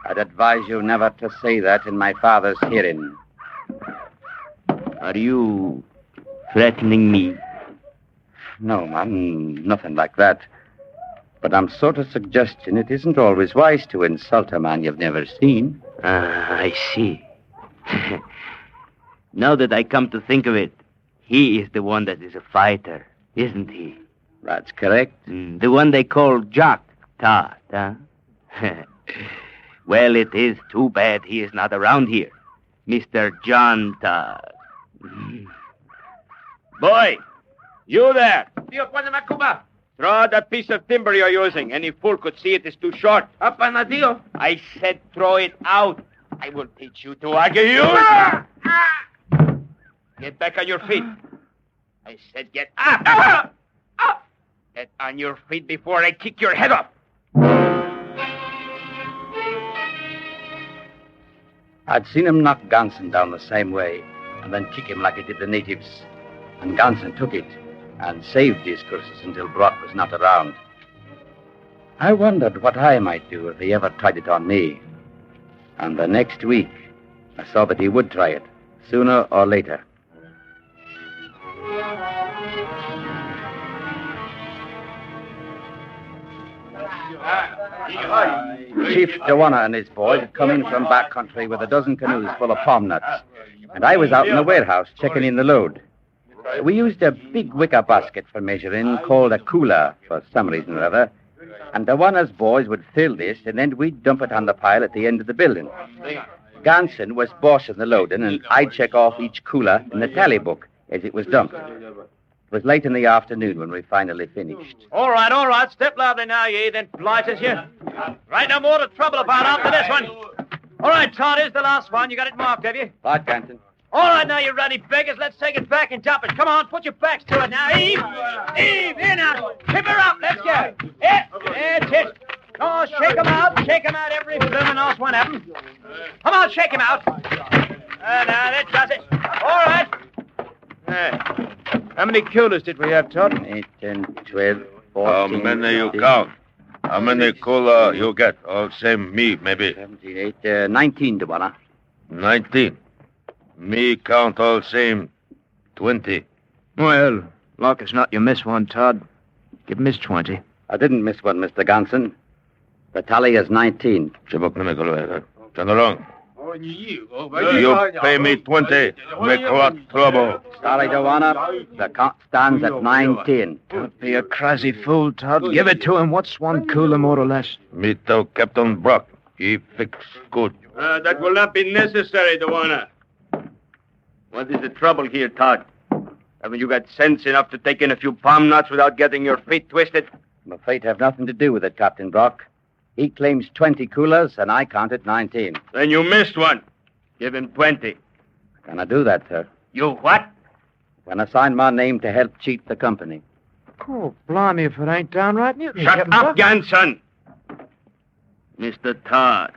I'd advise you never to say that in my father's hearing. Are you threatening me? No, man, nothing like that. But I'm sort of suggesting it isn't always wise to insult a man you've never seen. I see. Now that I come to think of it, he is the one that is a fighter, isn't he? That's correct. The one they call Jock Todd, huh? Well, it is too bad he is not around here. Mr. John Todd. Boy, you there. Throw out that piece of timber you're using. Any fool could see it is too short. I said throw it out. I will teach you to argue. Get back on your feet. I said get up. Get on your feet before I kick your head off. I'd seen him knock Ganson down the same way and then kick him like he did the natives. And Ganson took it and saved his curses until Brock was not around. I wondered what I might do if he ever tried it on me. And the next week, I saw that he would try it, sooner or later. Chief Joanna and his boys had come in from back country with a dozen canoes full of palm nuts. And I was out in the warehouse checking in the load. We used a big wicker basket for measuring called a cooler for some reason or other. And Joanna's boys would fill this, and then we'd dump it on the pile at the end of the building. Ganson was bossing the loading, and I'd check off each cooler in the tally book as it was dumped. It was late in the afternoon when we finally finished. All right. Step lively now, ye, then polite as you. Right, no more to trouble about after this one. All right, Todd, here's the last one. You got it marked, have you? Right, Ganson. All right, now, you ruddy beggars. Let's take it back and dump it. Come on, put your backs to it now. Eve, here now. Tip her up. Let's go. Yeah, that's it. Oh, shake 'em out, every bloomin' last one of 'em. Come on, shake 'em out. Now, that does it. All right. How many coolers did we have, Todd? 8, 10, 12, 14... How many you count? How many cooler you get? All same me, maybe. 17, 8, 19, Joanna. 19. Me count all same 20. Well, like as not you miss one, Todd. Give miss 20. I didn't miss one, Mr. Ganson. The tally is 19. Turn around. You pay me 20. Make what trouble. Sorry, Joanna. The count stands at 19. Don't be a crazy fool, Todd. Give it to him. What's one cooler, more or less? Me tell Captain Brock. He fix good. That will not be necessary, Joanna. What is the trouble here, Todd? Haven't you got sense enough to take in a few palm nuts without getting your feet twisted? My fate have nothing to do with it, Captain Brock. He claims 20 coolers, and I counted 19. Then you missed one. Give him 20. Can I do that, sir? You what? Can I sign my name to help cheat the company? Oh, blimey, if it ain't downright new. Shut up, Ganson. Mr. Todd,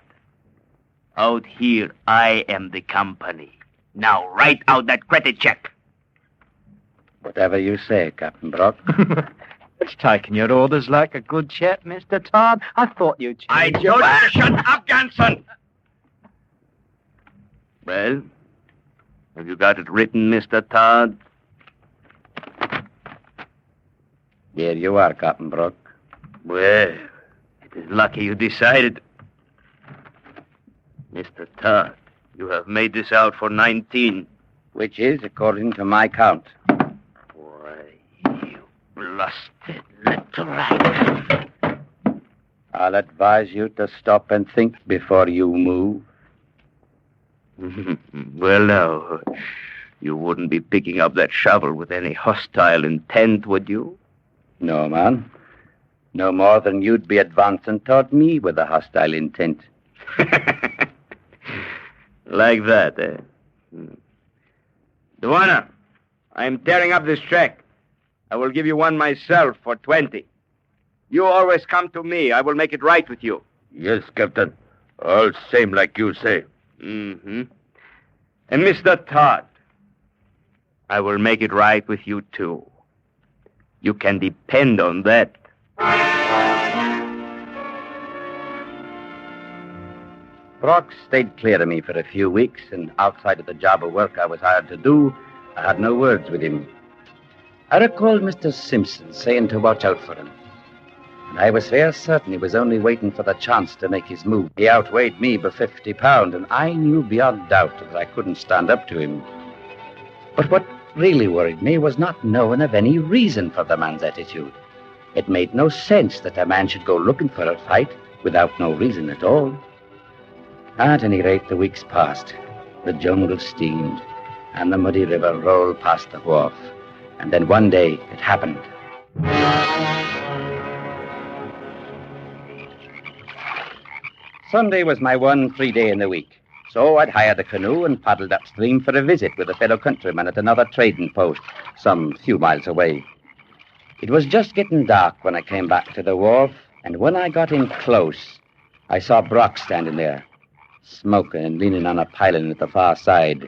out here, I am the company. Now, write out that credit check. Whatever you say, Captain Brock. It's taking your orders like a good chap, Mr. Todd. I thought you'd change I told you to shut up, Ganson. Well, have you got it written, Mr. Todd? There you are, Captain Brock. Well, it is lucky you decided. Mr. Todd, you have made this out for 19. Which is, according to my count. Blasted little rat. I'll advise you to stop and think before you move. Well, now, you wouldn't be picking up that shovel with any hostile intent, would you? No, man. No more than you'd be advancing toward me with a hostile intent. Like that, eh? Joanna, I'm tearing up this check. I will give you one myself for 20. You always come to me. I will make it right with you. Yes, Captain. All same like you say. Mm-hmm. And Mr. Todd, I will make it right with you, too. You can depend on that. Brock stayed clear of me for a few weeks, and outside of the job of work I was hired to do, I had no words with him. I recalled Mr. Simpson saying to watch out for him. And I was fair certain he was only waiting for the chance to make his move. He outweighed me by 50 pounds, and I knew beyond doubt that I couldn't stand up to him. But what really worried me was not knowing of any reason for the man's attitude. It made no sense that a man should go looking for a fight without no reason at all. At any rate, the weeks passed. The jungle steamed, and the muddy river rolled past the wharf. And then one day, it happened. Sunday was my one free day in the week. So I'd hired a canoe and paddled upstream for a visit with a fellow countryman at another trading post, some few miles away. It was just getting dark when I came back to the wharf, and when I got in close, I saw Brock standing there, smoking and leaning on a piling at the far side.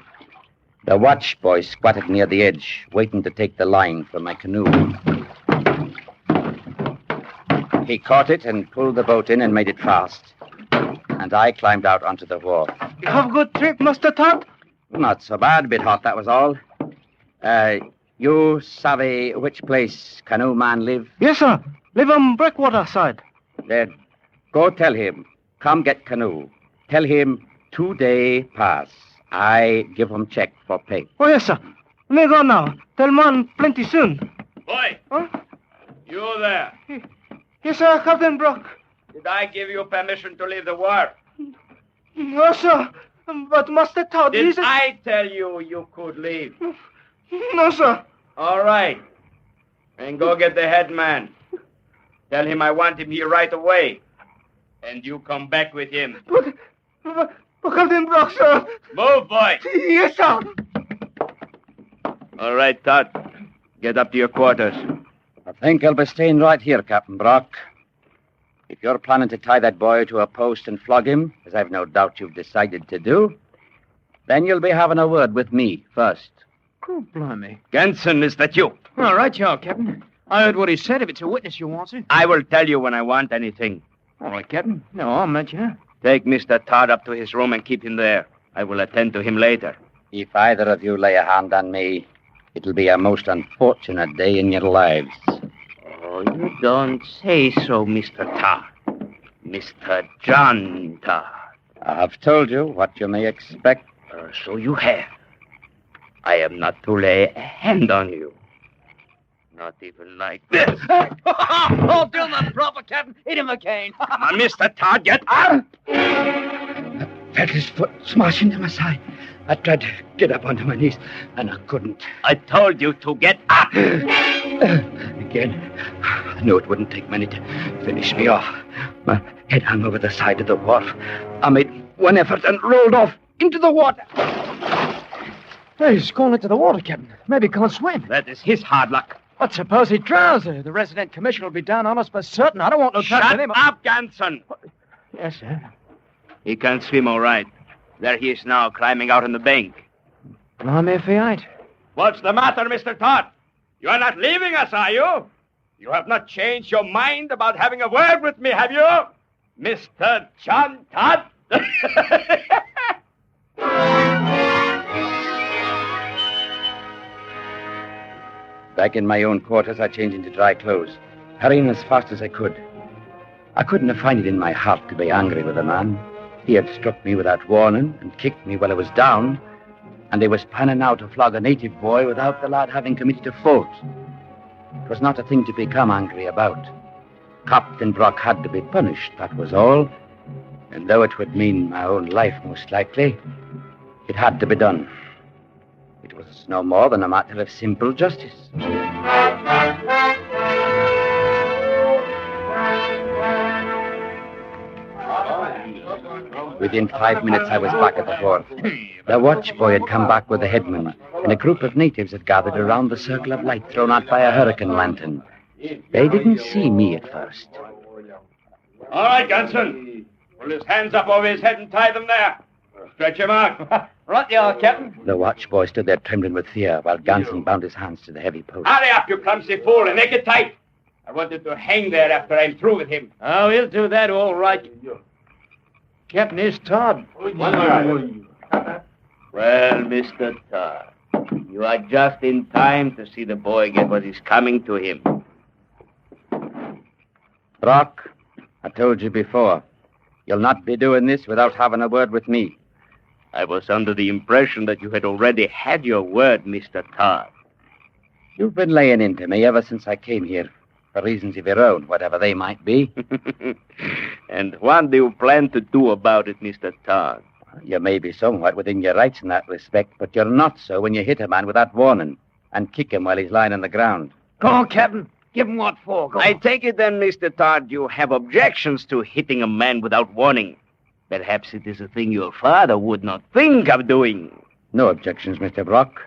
The watch boy squatted near the edge, waiting to take the line from my canoe. He caught it and pulled the boat in and made it fast. And I climbed out onto the wharf. You have a good trip, Mr. Todd? Not so bad, a bit hot, that was all. You savvy which place canoe man live? Yes, sir. Live on Breakwater side. Then go tell him come get canoe. Tell him 2 day pass. I give him check for pay. Oh, yes, sir. Me go now. Tell man plenty soon. Boy! Huh? You there. Yes, sir, Captain Brock. Did I give you permission to leave the war? No, sir. But Master Todd... Did I tell you you could leave? No, sir. All right. And go get the head man. Tell him I want him here right away. And you come back with him. But Captain Brock, sir. Move, boy. Yes, sir. All right, Todd. Get up to your quarters. I think I'll be staying right here, Captain Brock. If you're planning to tie that boy to a post and flog him, as I've no doubt you've decided to do, then you'll be having a word with me first. Oh, blimey. Ganson, is that you? All right, you are, Captain. I heard what he said. If it's a witness you want, sir. I will tell you when I want anything. All right, Captain. No, I'll let you know. Take Mr. Todd up to his room and keep him there. I will attend to him later. If either of you lay a hand on me, it'll be a most unfortunate day in your lives. Oh, you don't say so, Mr. Todd. Mr. John Todd. I've told you what you may expect. So you have. I am not to lay a hand on you. Not even like this. Oh, do the proper, Captain. Hit him again. Come on, Mr. Todd, get up! I felt his foot smash into my side. I tried to get up onto my knees, and I couldn't. I told you to get up! Again, I knew it wouldn't take many to finish me off. My head hung over the side of the wharf. I made one effort and rolled off into the water. Hey, he's going into the water, Captain. Maybe he can't swim. That is his hard luck. But suppose he drowns. The resident commissioner will be down on us for certain. I don't want no trouble with him. Shut up, Ganson. Yes, sir. He can't swim all right. There he is now, climbing out on the bank. Blimey if he ain't. What's the matter, Mr. Todd? You are not leaving us, are you? You have not changed your mind about having a word with me, have you? Mr. John Todd? Back in my own quarters, I changed into dry clothes, hurrying as fast as I could. I couldn't have found it in my heart to be angry with the man. He had struck me without warning and kicked me while I was down, and he was planning now to flog a native boy without the lad having committed a fault. It was not a thing to become angry about. Captain Brock had to be punished, that was all. And though it would mean my own life, most likely, it had to be done. It was no more than a matter of simple justice. Within 5 minutes, I was back at the wharf. The watch boy had come back with the headman, and a group of natives had gathered around the circle of light thrown out by a hurricane lantern. They didn't see me at first. All right, Ganson. Pull his hands up over his head and tie them there. Stretch him out. Right you are, Captain. The watch boy stood there trembling with fear while Ganson bound his hands to the heavy post. Hurry up, you clumsy fool, and make it tight. I wanted to hang there after I'm through with him. Oh, he'll do that all right. Captain is Todd. Well, Mr. Todd, you are just in time to see the boy get what is coming to him. Brock, I told you before, you'll not be doing this without having a word with me. I was under the impression that you had already had your word, Mr. Todd. You've been laying into me ever since I came here, for reasons of your own, whatever they might be. And what do you plan to do about it, Mr. Todd? You may be somewhat within your rights in that respect, but you're not so when you hit a man without warning and kick him while he's lying on the ground. Go on, Captain. Give him what for. Go I on. take it then, Mr. Todd, you have objections to hitting a man without warning. Perhaps it is a thing your father would not think of doing. No objections, Mr. Brock,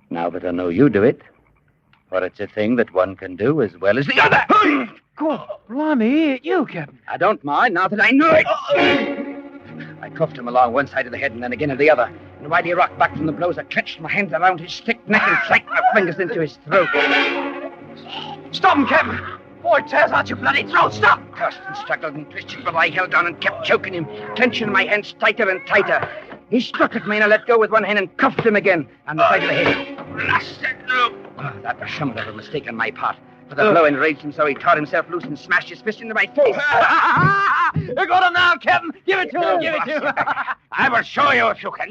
now that I know you do it. For it's a thing that one can do as well as the other. God, blimey, he hit you, Captain. I don't mind now that I know it. I cuffed him along one side of the head and then again at the other. And while he rocked back from the blows, I clutched my hands around his thick neck and sank my fingers into his throat. Stop him, Captain. Boy, tears out your bloody throat. Stop. Cursed and struggled and twisted, but I held on and kept choking him, clenching my hands tighter and tighter. He struck at me and I let go with one hand and cuffed him again on the side of the head. Blasted no! Oh, that was somewhat of a mistake on my part. But the blow enraged him, so he tore himself loose and smashed his fist into my face. You got him now, Captain. Give it to him. Give it to him. I will show you if you can.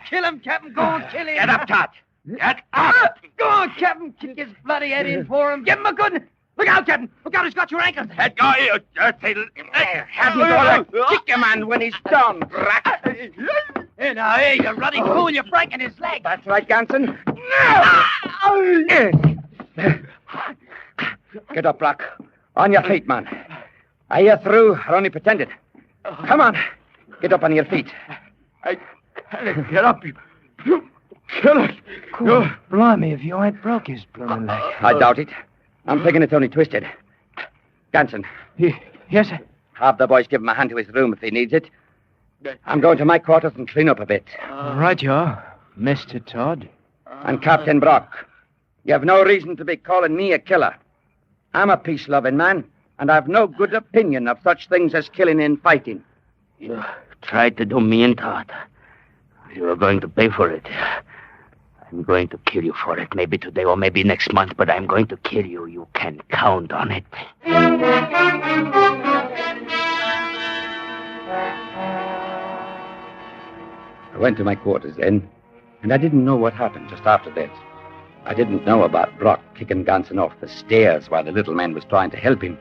Kill him, Captain. Go on, kill him. Get up, Todd. Get up. Go on, Captain. Kick his bloody head in for him. Give him a good... Look out, Captain. Look out, he's got your ankles. Let go, you dirty... Have you got to kick him, man, when he's done, rat. Hey, now, hey, you bloody fool. You're breaking his leg. That's right, Ganson. Get up, Brock. On your feet, man. Are you through or only pretended? Come on. Get up on your feet. I can't get up. You kill it. Cool. Blimey, if you ain't broke his blooming leg. I doubt it. I'm thinking it's only twisted. Ganson. Yes, sir. Have the boys give him a hand to his room if he needs it. I'm going to my quarters and clean up a bit. Right you are, Mr. Todd. And Captain Brock, you have no reason to be calling me a killer. I'm a peace-loving man, and I've no good opinion of such things as killing and fighting. You tried to do me in, Todd. You are going to pay for it. I'm going to kill you for it, maybe today or maybe next month, but I'm going to kill you. You can count on it. I went to my quarters then, and I didn't know what happened just after that. I didn't know about Brock kicking Ganson off the stairs while the little man was trying to help him,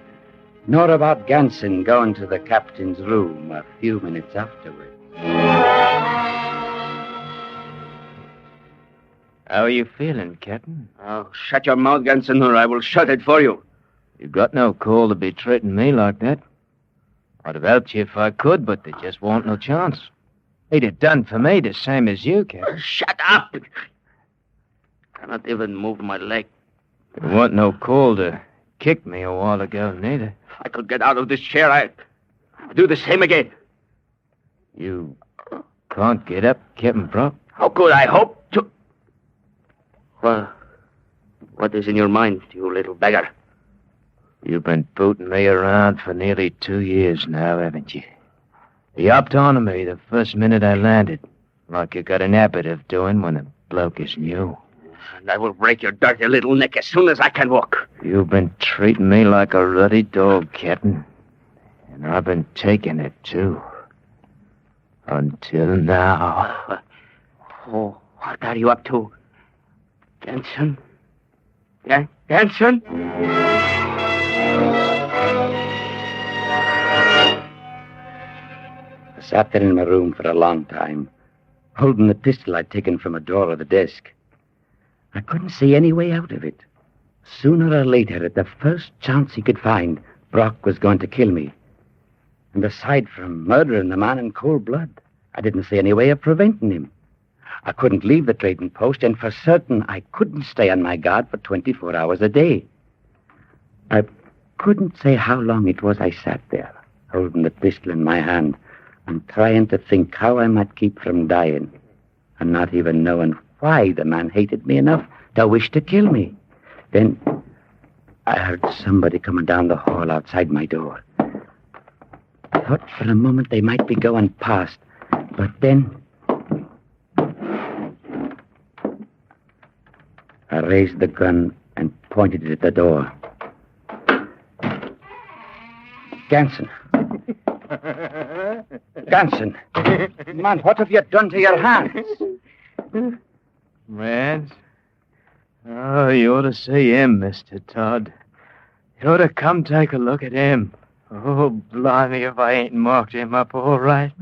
nor about Ganson going to the captain's room a few minutes afterwards. How are you feeling, Captain? Oh, shut your mouth, Ganson, or I will shut it for you. You got no call to be treating me like that. I'd have helped you if I could, but there just won't no chance. He'd have done for me the same as you, Captain. Shut up! Cannot even move my leg. There wasn't no call to kick me a while ago, neither. If I could get out of this chair, I'd do the same again. You can't get up, Captain Brock? How could I hope to... Well, what is in your mind, you little beggar? You've been booting me around for nearly 2 years now, haven't you? You hopped onto me the first minute I landed, like you got an habit of doing when a bloke is new. And I will break your dirty little neck as soon as I can walk. You've been treating me like a ruddy dog, Captain. And I've been taking it, too. Until now. Oh, what are you up to? Ganson? Ganson? I sat there in my room for a long time, holding the pistol I'd taken from a drawer of the desk. I couldn't see any way out of it. Sooner or later, at the first chance he could find, Brock was going to kill me. And aside from murdering the man in cold blood, I didn't see any way of preventing him. I couldn't leave the trading post, and for certain I couldn't stay on my guard for 24 hours a day. I couldn't say how long it was I sat there, holding the pistol in my hand, and trying to think how I might keep from dying, and not even knowing why the man hated me enough to wish to kill me. Then I heard somebody coming down the hall outside my door. I thought for a moment they might be going past, but then I raised the gun and pointed it at the door. Ganson. Ganson. Man, what have you done to your hands? Rance? Oh, you ought to see him, Mr. Todd. You ought to come take a look at him. Oh, blimey, if I ain't marked him up all right.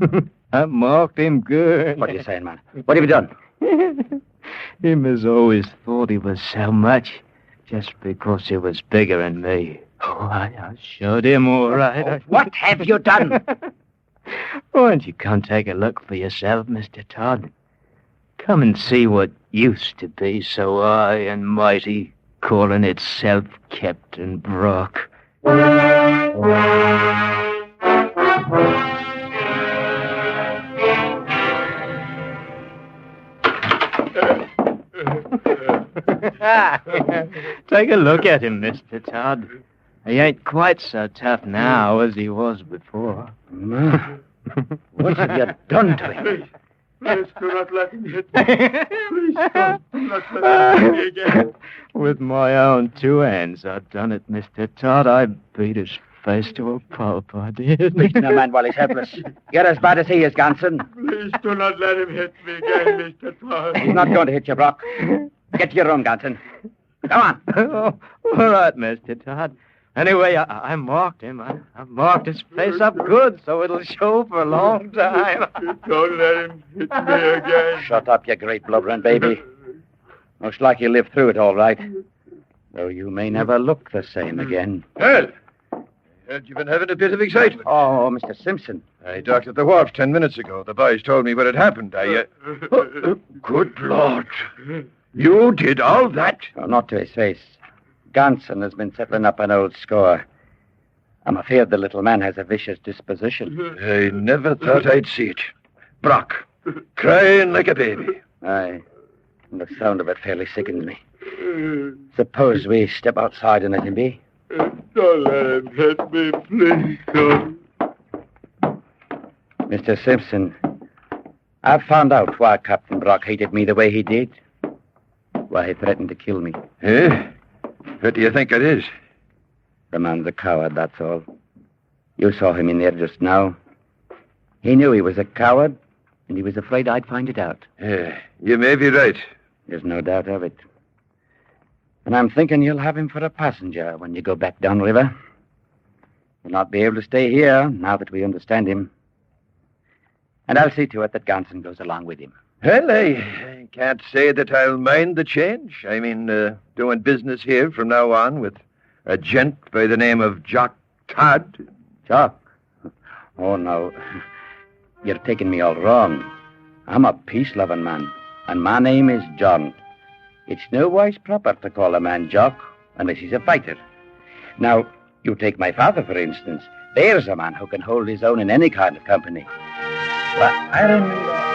I marked him good. What are you saying, man? What have you done? Him has always thought he was so much, just because he was bigger than me. Oh, I showed him all right. What have you done? Why don't you come take a look for yourself, Mr. Todd? Come and see what used to be so high and mighty, calling itself Captain Brock. Take a look at him, Mr. Todd. He ain't quite so tough now as he was before. Man, what have you done to him? Please do not let him hit me. Please do not let him hit me again. With my own 2 hands, I done it, Mr. Todd. I beat his face to a pulp, I did. Beating a man while he's helpless. You're as bad as he is, Ganson. Please do not let him hit me again, Mr. Todd. He's not going to hit you, Brock. Get to your room, Ganson. Come on. Oh, all right, Mr. Todd. Anyway, I marked him. I marked his face up good so it'll show for a long time. Don't let him hit me again. Shut up, you great blubbering baby. Most like you lived through it all right. Though you may never look the same again. Well, I heard you've been having a bit of excitement. Oh, Mr. Simpson. I docked at the wharf 10 minutes ago. The boys told me what had happened. Good Lord. You did all that? Oh, not to his face. Ganson has been settling up an old score. I'm afraid the little man has a vicious disposition. I never thought I'd see it. Brock, crying like a baby. Aye. And the sound of it fairly sickens me. Suppose we step outside and let him be? Don't let him hit me, please. Don't. Mr. Simpson, I've found out why Captain Brock hated me the way he did. Why he threatened to kill me. Eh? What do you think it is? The man's a coward, that's all. You saw him in there just now. He knew he was a coward, and he was afraid I'd find it out. You may be right. There's no doubt of it. And I'm thinking you'll have him for a passenger when you go back downriver. He'll not be able to stay here now that we understand him. And I'll see to it that Ganson goes along with him. Well, I can't say that I'll mind the change. I mean, doing business here from now on with a gent by the name of Jock Todd. Jock? Oh, no. You're taking me all wrong. I'm a peace-loving man, and my name is John. It's no wise proper to call a man Jock unless he's a fighter. Now, you take my father, for instance. There's a man who can hold his own in any kind of company. But I remember...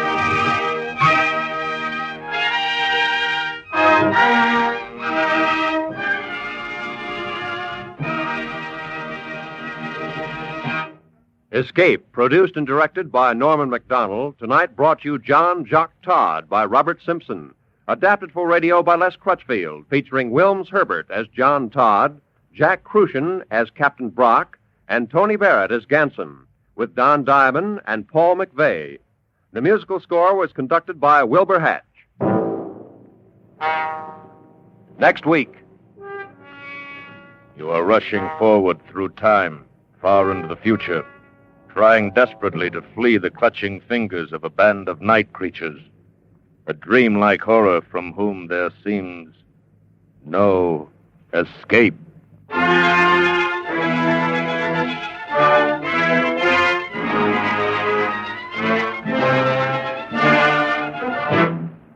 Escape, produced and directed by Norman MacDonald, tonight brought you Jock Todd by Robert Simpson. Adapted for radio by Les Crutchfield, featuring Wilms Herbert as John Todd, Jack Crucian as Captain Brock, and Tony Barrett as Ganson, with Don Diamond and Paul McVeigh. The musical score was conducted by Wilbur Hatch. Next week. You are rushing forward through time, far into the future, trying desperately to flee the clutching fingers of a band of night creatures, a dreamlike horror from whom there seems no escape.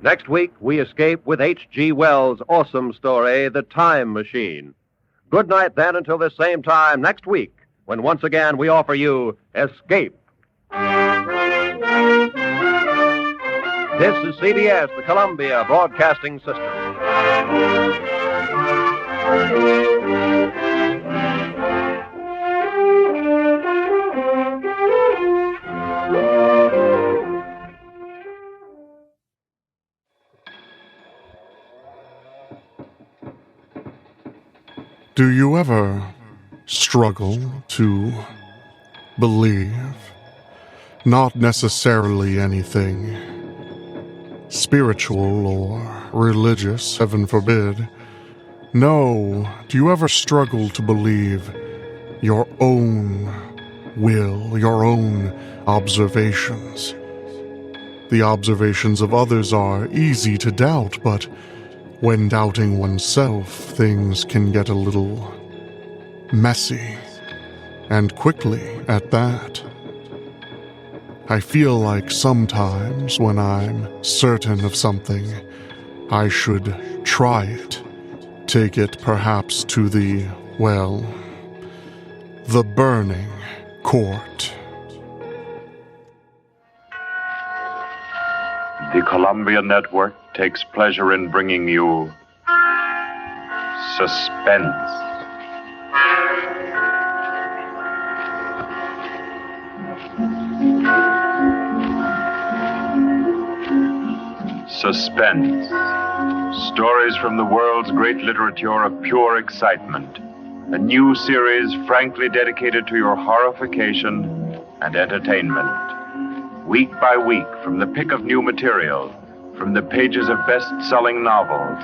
Next week, we escape with H.G. Wells' awesome story, The Time Machine. Good night, then, until this same time next week, when once again we offer you Escape. This is CBS, the Columbia Broadcasting System. Do you ever struggle to believe? Not necessarily anything spiritual or religious, heaven forbid. No, do you ever struggle to believe your own will, your own observations? The observations of others are easy to doubt, but when doubting oneself, things can get a little messy, and quickly at that. I feel like sometimes when I'm certain of something, I should try it, take it perhaps to the burning court. The Columbia Network takes pleasure in bringing you Suspense. Suspense. Stories from the world's great literature of pure excitement. A new series frankly dedicated to your horrification and entertainment. Week by week, from the pick of new material, from the pages of best-selling novels,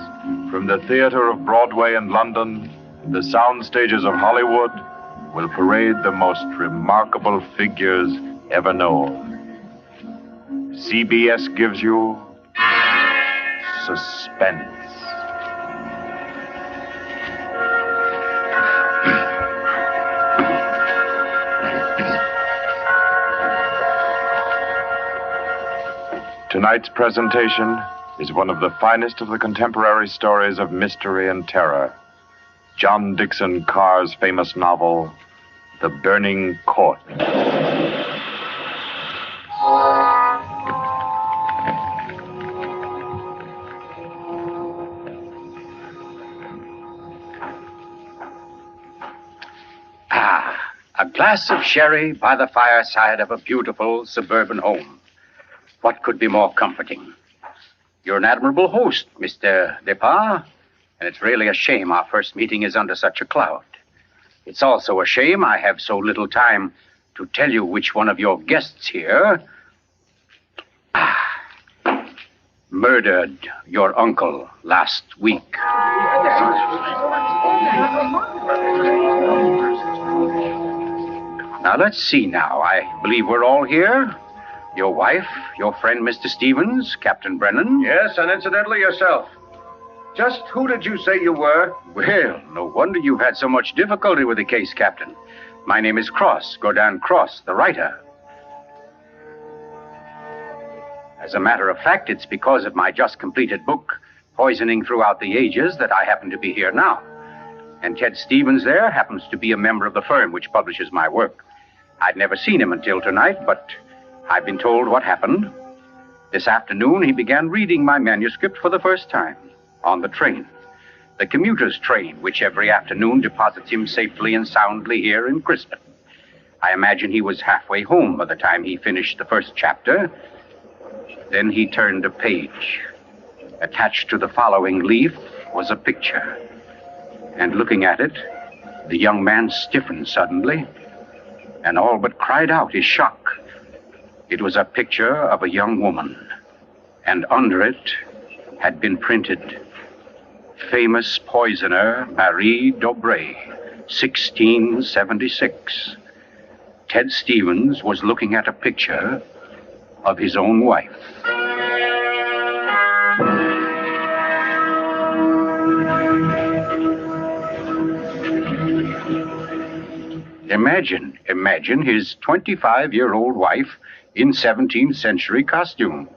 from the theater of Broadway and London, the sound stages of Hollywood, will parade the most remarkable figures ever known. CBS gives you Suspense. Tonight's presentation is one of the finest of the contemporary stories of mystery and terror. John Dickson Carr's famous novel, The Burning Court. A glass of sherry by the fireside of a beautiful suburban home. What could be more comforting? You're an admirable host, Mr. Depard, and it's really a shame our first meeting is under such a cloud. It's also a shame I have so little time to tell you which one of your guests here murdered your uncle last week. Now, let's see now. I believe we're all here. Your wife, your friend, Mr. Stevens, Captain Brennan. Yes, and incidentally yourself. Just who did you say you were? Well, no wonder you've had so much difficulty with the case, Captain. My name is Cross, Gordon Cross, the writer. As a matter of fact, it's because of my just completed book, Poisoning Throughout the Ages, that I happen to be here now. And Ted Stevens there happens to be a member of the firm which publishes my work. I'd never seen him until tonight, but I've been told what happened. This afternoon, he began reading my manuscript for the first time on the train. The commuter's train, which every afternoon deposits him safely and soundly here in Crispin. I imagine he was halfway home by the time he finished the first chapter. Then he turned a page. Attached to the following leaf was a picture. And looking at it, the young man stiffened suddenly and all but cried out his shock. It was a picture of a young woman, and under it had been printed, famous poisoner Marie Dobré, 1676. Ted Stevens was looking at a picture of his own wife. Imagine his 25-year-old wife in 17th century costume.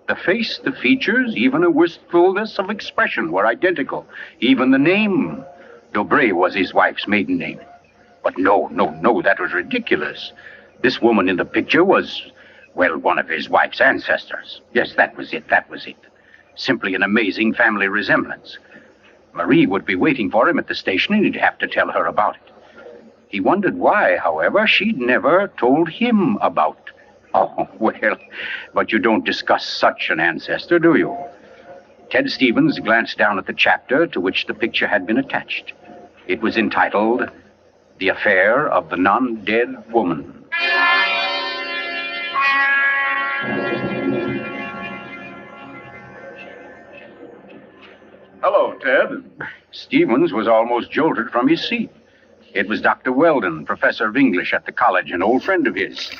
The face, the features, even a wistfulness of expression were identical. Even the name, Dobré, was his wife's maiden name. But no, that was ridiculous. This woman in the picture was, well, one of his wife's ancestors. Yes, that was it. Simply an amazing family resemblance. Marie would be waiting for him at the station, and he'd have to tell her about it. He wondered why, however, she'd never told him about. Oh, well, but you don't discuss such an ancestor, do you? Ted Stevens glanced down at the chapter to which the picture had been attached. It was entitled, The Affair of the Non-Dead Woman. Hello, Ted. Stevens was almost jolted from his seat. It was Dr. Weldon, professor of English at the college, an old friend of his.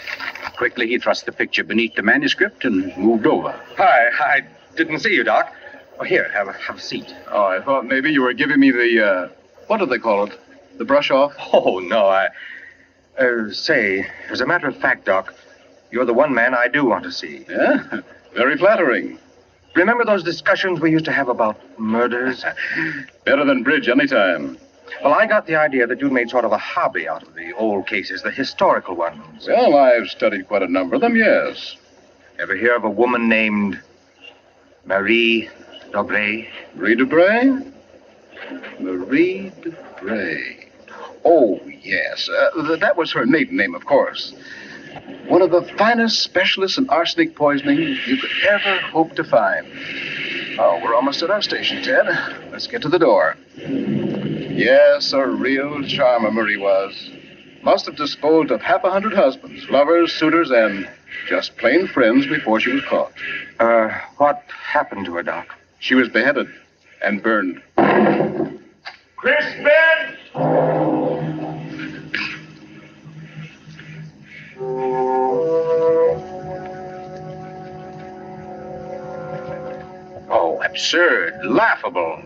Quickly, he thrust the picture beneath the manuscript and moved over. Hi, I didn't see you, Doc. Oh, here, have a seat. Oh, I thought maybe you were giving me the, what do they call it? The brush off? Oh, no, say, as a matter of fact, Doc, you're the one man I do want to see. Yeah? Very flattering. Remember those discussions we used to have about murders? Better than bridge anytime. Well, I got the idea that you'd made sort of a hobby out of the old cases, the historical ones. Well, I've studied quite a number of them, yes. Ever hear of a woman named Marie Dobré? Marie Dobré? Marie Dobré. Oh, yes. That was her maiden name, of course. One of the finest specialists in arsenic poisoning you could ever hope to find. Oh, we're almost at our station, Ted. Let's get to the door. Yes, a real charmer Marie was. Must have disposed of 100 husbands, lovers, suitors, and just plain friends before she was caught. What happened to her, Doc? She was beheaded and burned. Crispin! Oh, absurd, laughable.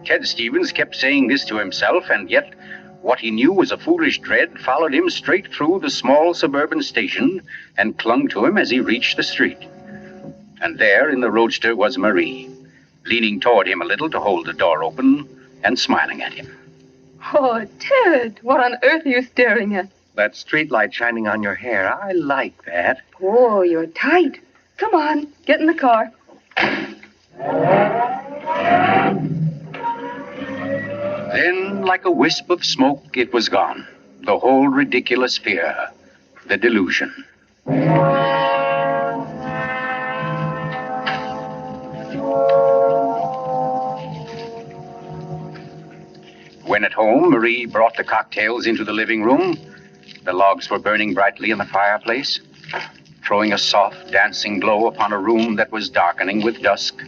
Ted Stevens kept saying this to himself, and yet what he knew was a foolish dread followed him straight through the small suburban station and clung to him as he reached the street. And there in the roadster was Marie, leaning toward him a little to hold the door open and smiling at him. Oh, Ted, what on earth are you staring at? That streetlight shining on your hair. I like that. Oh, you're tight. Come on, get in the car. Then, like a wisp of smoke, it was gone. The whole ridiculous fear, the delusion. When at home, Marie brought the cocktails into the living room. The logs were burning brightly in the fireplace, throwing a soft, dancing glow upon a room that was darkening with dusk.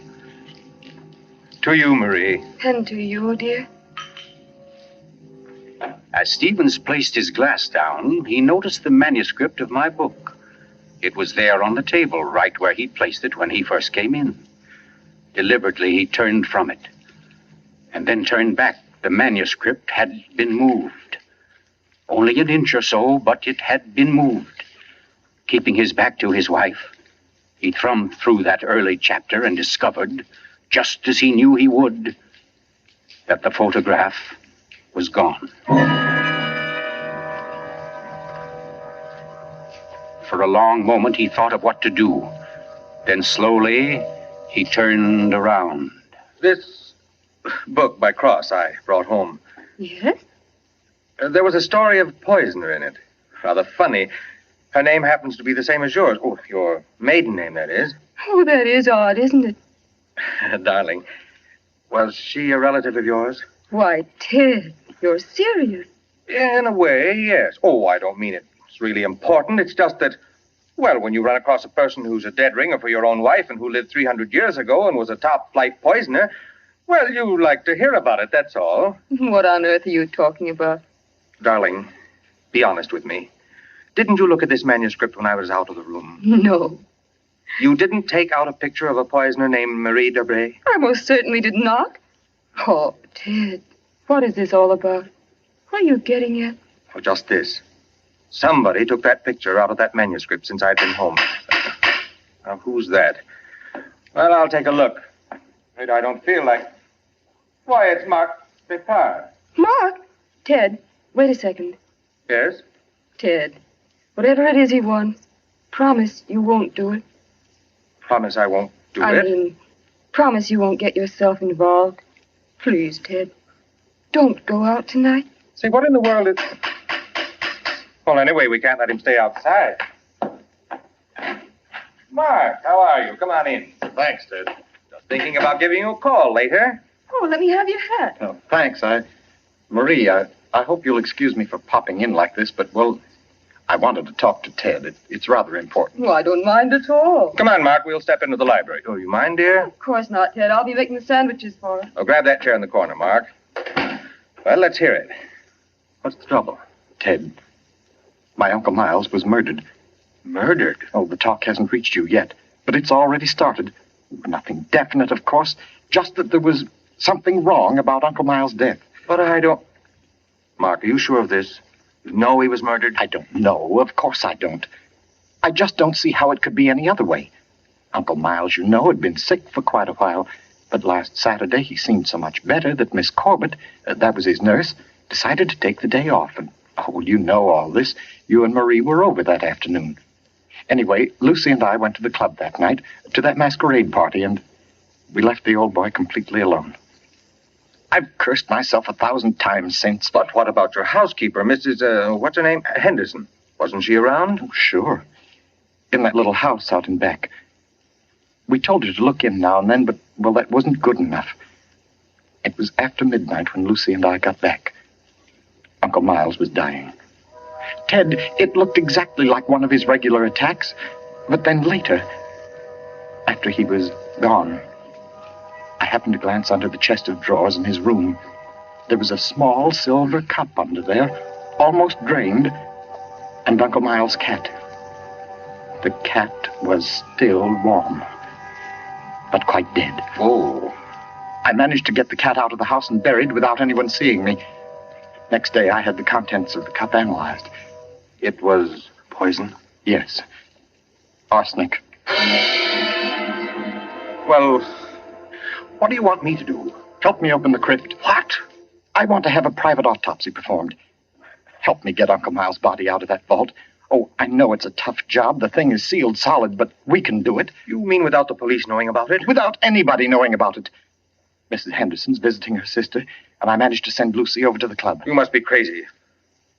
To you, Marie. And to you, dear. As Stevens placed his glass down, he noticed the manuscript of my book. It was there on the table, right where he'd placed it when he first came in. Deliberately, he turned from it, and then turned back. The manuscript had been moved. Only an inch or so, but it had been moved. Keeping his back to his wife, he thumbed through that early chapter and discovered, just as he knew he would, that the photograph was gone. For a long moment, he thought of what to do. Then slowly, he turned around. This book by Cross I brought home. Yes? There was a story of a poisoner in it. Rather funny. Her name happens to be the same as yours. Oh, your maiden name, that is. Oh, that is odd, isn't it? Darling, was she a relative of yours? Why, Ted, you're serious. In a way, yes. Oh, I don't mean it's really important. It's just that, well, when you run across a person who's a dead ringer for your own wife and who lived 300 years ago and was a top-flight poisoner, well, you like to hear about it, that's all. What on earth are you talking about? Darling, be honest with me. Didn't you look at this manuscript when I was out of the room? No. You didn't take out a picture of a poisoner named Marie Debray? I most certainly did not. Oh, Ted, what is this all about? What are you getting at? Oh, just this. Somebody took that picture out of that manuscript since I'd been home. Now, who's that? Well, I'll take a look. Wait, I don't feel like... Why, it's Mark Depard. Mark? Ted, wait a second. Yes? Ted, whatever it is he wants, promise you won't do it. Promise I won't do it? I mean, promise you won't get yourself involved. Please, Ted, don't go out tonight. See, what in the world is... Well, anyway, we can't let him stay outside. Mark, how are you? Come on in. Thanks, Ted. Just thinking about giving you a call later. Oh, let me have your hat. Oh, thanks. Marie, I hope you'll excuse me for popping in like this, but, well, I wanted to talk to Ted. It's rather important. Oh, I don't mind at all. Come on, Mark. We'll step into the library. Oh, you mind, dear? Of course not, Ted. I'll be making the sandwiches for her. Oh, grab that chair in the corner, Mark. Well, let's hear it. What's the trouble? Ted, my Uncle Miles was murdered. Murdered? Oh, the talk hasn't reached you yet, but it's already started. Nothing definite, of course, just that there was something wrong about Uncle Miles' death. But I don't... Mark, are you sure of this? You know he was murdered? I don't know. Of course I don't. I just don't see how it could be any other way. Uncle Miles, you know, had been sick for quite a while, but last Saturday he seemed so much better that Miss Corbett, that was his nurse, decided to take the day off. And, oh, you know all this. You and Marie were over that afternoon. Anyway, Lucy and I went to the club that night, to that masquerade party, and we left the old boy completely alone. I've cursed myself 1,000 times since. But what about your housekeeper, Mrs., what's her name? Henderson. Wasn't she around? Oh, sure. In that little house out in back. We told her to look in now and then, but, well, that wasn't good enough. It was after midnight when Lucy and I got back. Uncle Miles was dying. Ted, it looked exactly like one of his regular attacks, but then later, after he was gone, I happened to glance under the chest of drawers in his room. There was a small silver cup under there, almost drained, and Uncle Miles' cat. The cat was still warm, but quite dead. Oh. I managed to get the cat out of the house and buried without anyone seeing me. Next day, I had the contents of the cup analyzed. It was poison? Yes. Arsenic. Well, what do you want me to do? Help me open the crypt. What? I want to have a private autopsy performed. Help me get Uncle Miles' body out of that vault. Oh, I know it's a tough job. The thing is sealed solid, but we can do it. You mean without the police knowing about it? Without anybody knowing about it. Mrs. Henderson's visiting her sister, and I managed to send Lucy over to the club. You must be crazy.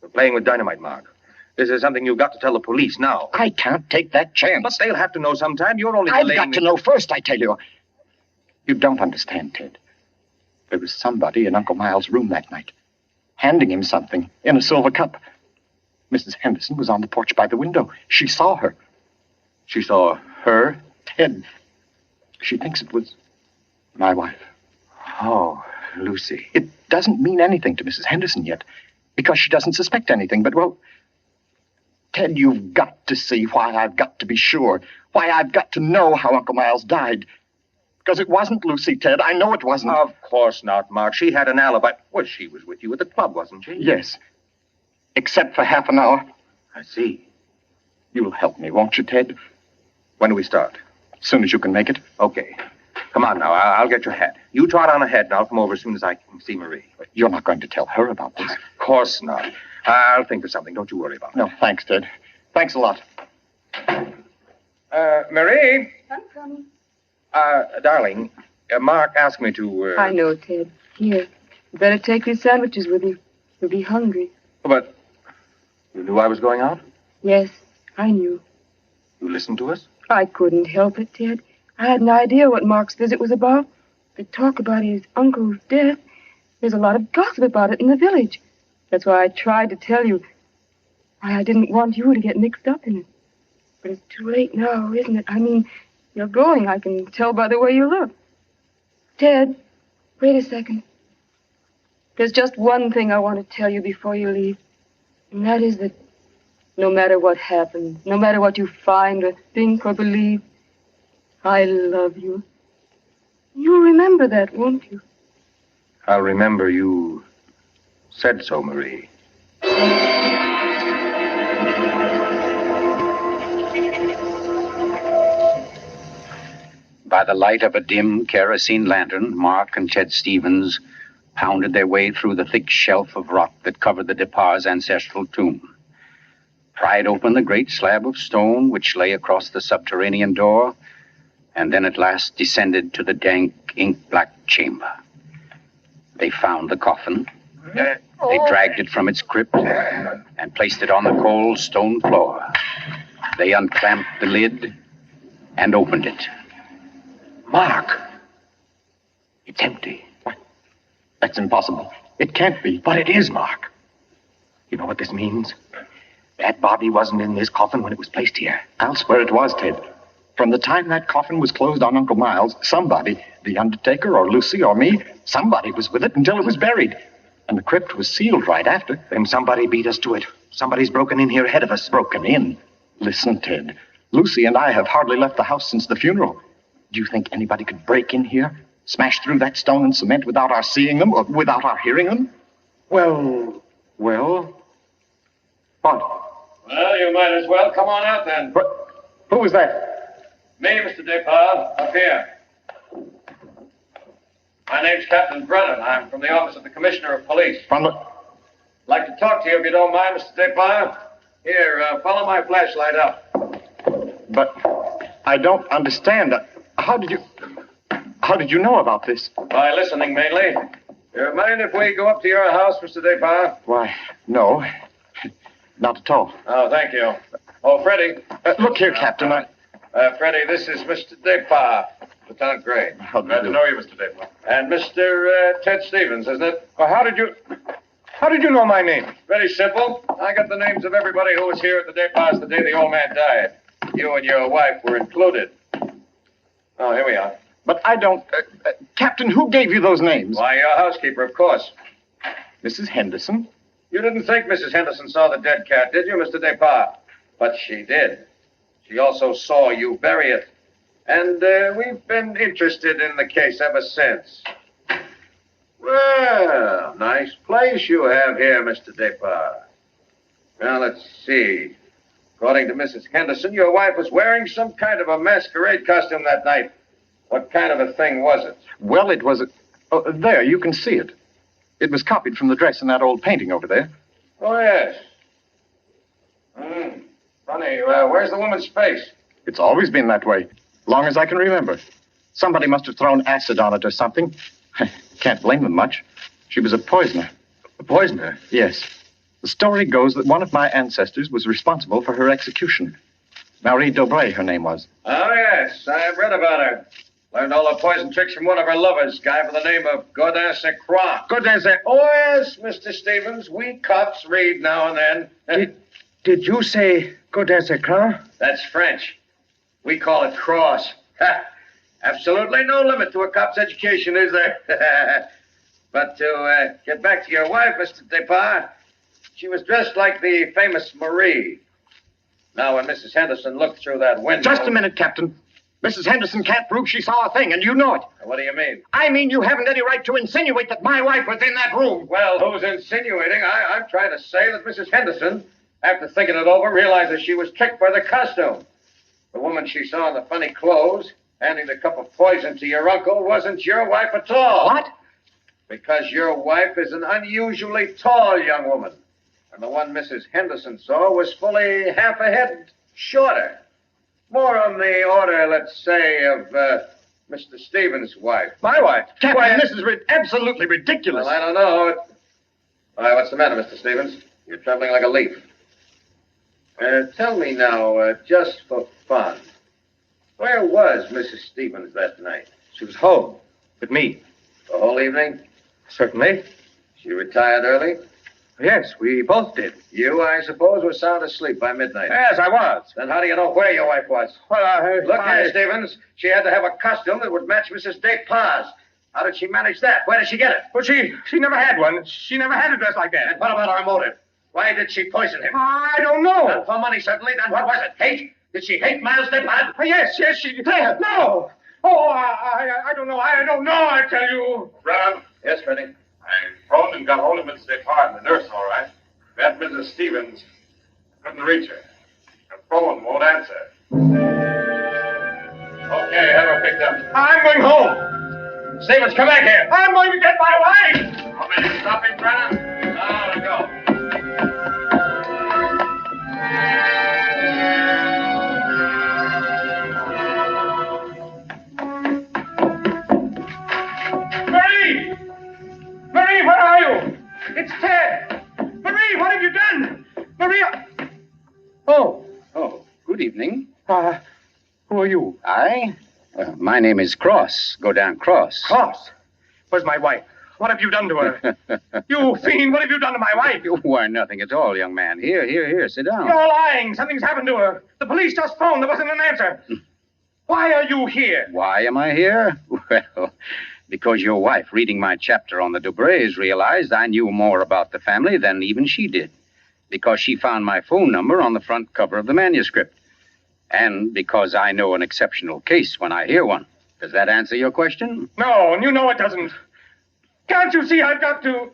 You're playing with dynamite, Mark. This is something you've got to tell the police now. I can't take that chance. But they'll have to know sometime. You're only I've delaying... got to know first, I tell you. You don't understand, Ted. There was somebody in Uncle Miles' room that night, handing him something in a silver cup. Mrs. Henderson was on the porch by the window. She saw her. She saw her? Ted. She thinks it was my wife. Oh, Lucy. It doesn't mean anything to Mrs. Henderson yet, because she doesn't suspect anything, but, well, Ted, you've got to see why I've got to be sure, why I've got to know how Uncle Miles died. Because it wasn't Lucy, Ted. I know it wasn't. Of course not, Mark. She had an alibi. Well, she was with you at the club, wasn't she? Yes. Except for half an hour. I see. You'll help me, won't you, Ted? When do we start? As soon as you can make it. Okay. Come on now. I'll get your hat. You trot on ahead, and I'll come over as soon as I can see Marie. But you're not going to tell her about this. Of course not. I'll think of something. Don't you worry about it. No, thanks, Ted. Thanks a lot. Marie? I'm coming. Darling, Mark asked me to... I know, Ted. Here. You better take these sandwiches with you. You'll be hungry. But you knew I was going out? Yes, I knew. You listened to us? I couldn't help it, Ted. I had no idea what Mark's visit was about. They talk about his uncle's death. There's a lot of gossip about it in the village. That's why I tried to tell you. Why I didn't want you to get mixed up in it. But it's too late now, isn't it? I mean, you're going. I can tell by the way you look. Ted, wait a second. There's just one thing I want to tell you before you leave. And that is that no matter what happens, no matter what you find or think or believe, I love you. You'll remember that, won't you? I'll remember you said so, Marie. By the light of a dim kerosene lantern, Mark and Ted Stevens pounded their way through the thick shelf of rock that covered the Depar's ancestral tomb, pried open the great slab of stone which lay across the subterranean door, and then at last descended to the dank, ink-black chamber. They found the coffin. They dragged it from its crypt and placed it on the cold stone floor. They unclamped the lid and opened it. Mark! It's empty. What? That's impossible. It can't be. But it is, Mark. You know what this means? That body wasn't in this coffin when it was placed here. I'll swear it was, Ted. From the time that coffin was closed on Uncle Miles, somebody, the undertaker or Lucy or me, somebody was with it until it was buried. And the crypt was sealed right after. Then somebody beat us to it. Somebody's broken in here ahead of us. Broken in? Listen, Ted. Lucy and I have hardly left the house since the funeral. Do you think anybody could break in here, smash through that stone and cement without our seeing them or without our hearing them? Well... What? Well, you might as well come on out then. Who was that? Me, Mr. Depard, up here. My name's Captain Brennan. I'm from the office of the Commissioner of Police. Like to talk to you if you don't mind, Mr. Depard. Here, follow my flashlight up. But I don't understand. How did you know about this? By listening, mainly. You mind if we go up to your house, Mr. Depard? Why, no. Not at all. Oh, thank you. Oh, Freddie. Look here, Captain. Freddie, this is Mr. Depar, Lieutenant Gray. Glad to know you, Mr. Depar. And Mr. Ted Stevens, isn't it? Well, how did you know my name? Very simple. I got the names of everybody who was here at the Depars the day the old man died. You and your wife were included. Oh, here we are. But I don't... Captain, who gave you those names? Why, your housekeeper, of course. Mrs. Henderson? You didn't think Mrs. Henderson saw the dead cat, did you, Mr. Depar? But she did. She also saw you bury it. And we've been interested in the case ever since. Well, nice place you have here, Mr. Depar. Now, let's see. According to Mrs. Henderson, your wife was wearing some kind of a masquerade costume that night. What kind of a thing was it? Well, it was a... Oh, there, you can see it. It was copied from the dress in that old painting over there. Oh, yes. Funny, where's the woman's face? It's always been that way, long as I can remember. Somebody must have thrown acid on it or something. Can't blame them much. She was a poisoner. A poisoner? Yes. The story goes that one of my ancestors was responsible for her execution. Marie Dobré, her name was. Oh, yes. I've read about her. Learned all the poison tricks from one of her lovers, guy by the name of Godin Saint-Croix. Godin Saint... Oh, yes, Mr. Stevens. We cops read now and then. Did you say Godin Saint-Croix? That's French. We call it cross. Absolutely no limit to a cop's education, is there? But to get back to your wife, Mr. Depar, she was dressed like the famous Marie. Now, when Mrs. Henderson looked through that window... Just a minute, Captain. Mrs. Henderson can't prove she saw a thing, and you know it. What do you mean? I mean you haven't any right to insinuate that my wife was in that room. Well, who's insinuating? I'm trying to say that Mrs. Henderson, after thinking it over, realized that she was tricked by the costume. The woman she saw in the funny clothes, handing the cup of poison to your uncle, wasn't your wife at all. What? Because your wife is an unusually tall young woman. And the one Mrs. Henderson saw was fully half a head shorter. More on the order, let's say, of Mr. Stevens' wife. My wife? Captain, this is absolutely ridiculous. Well, I don't know. All right, what's the matter, Mr. Stevens? You're trembling like a leaf. Tell me now, just for fun, where was Mrs. Stevens that night? She was home with me. The whole evening? Certainly. She retired early? Yes, we both did. You, I suppose, were sound asleep by midnight. Yes, I was. Then how do you know where your wife was? Well, Look here, Stevens. She had to have a costume that would match Mrs. Depar's. How did she manage that? Where did she get it? Well, she never had one. She never had a dress like that. And what about her motive? Why did she poison him? I don't know. Not for money, certainly. Then what was it? Hate? Did she hate Miles Depard? Yes, she did. No. Oh, I don't know. I don't know, I tell you. Brown? Yes, Freddie? I phoned and got hold of Mrs. Depard and the nurse, all right. That Mrs. Stevens couldn't reach her. Her phone won't answer. Okay, have her picked up. I'm going home. Stevens, come back here. I'm going to get my wife. Want me to stop him, Brennan? No, go. Marie! Marie, where are you? It's Ted. Marie, what have you done? Marie... Oh, good evening. Who are you? I? My name is Cross. Godin Cross. Cross? Where's my wife? What have you done to her? You fiend, what have you done to my wife? Why, nothing at all, young man. Here, sit down. You're lying. Something's happened to her. The police just phoned. There wasn't an answer. Why are you here? Why am I here? Well, because your wife, reading my chapter on the Dobrés, realized I knew more about the family than even she did. Because she found my phone number on the front cover of the manuscript. And because I know an exceptional case when I hear one. Does that answer your question? No, and you know it doesn't. Can't you see I've got to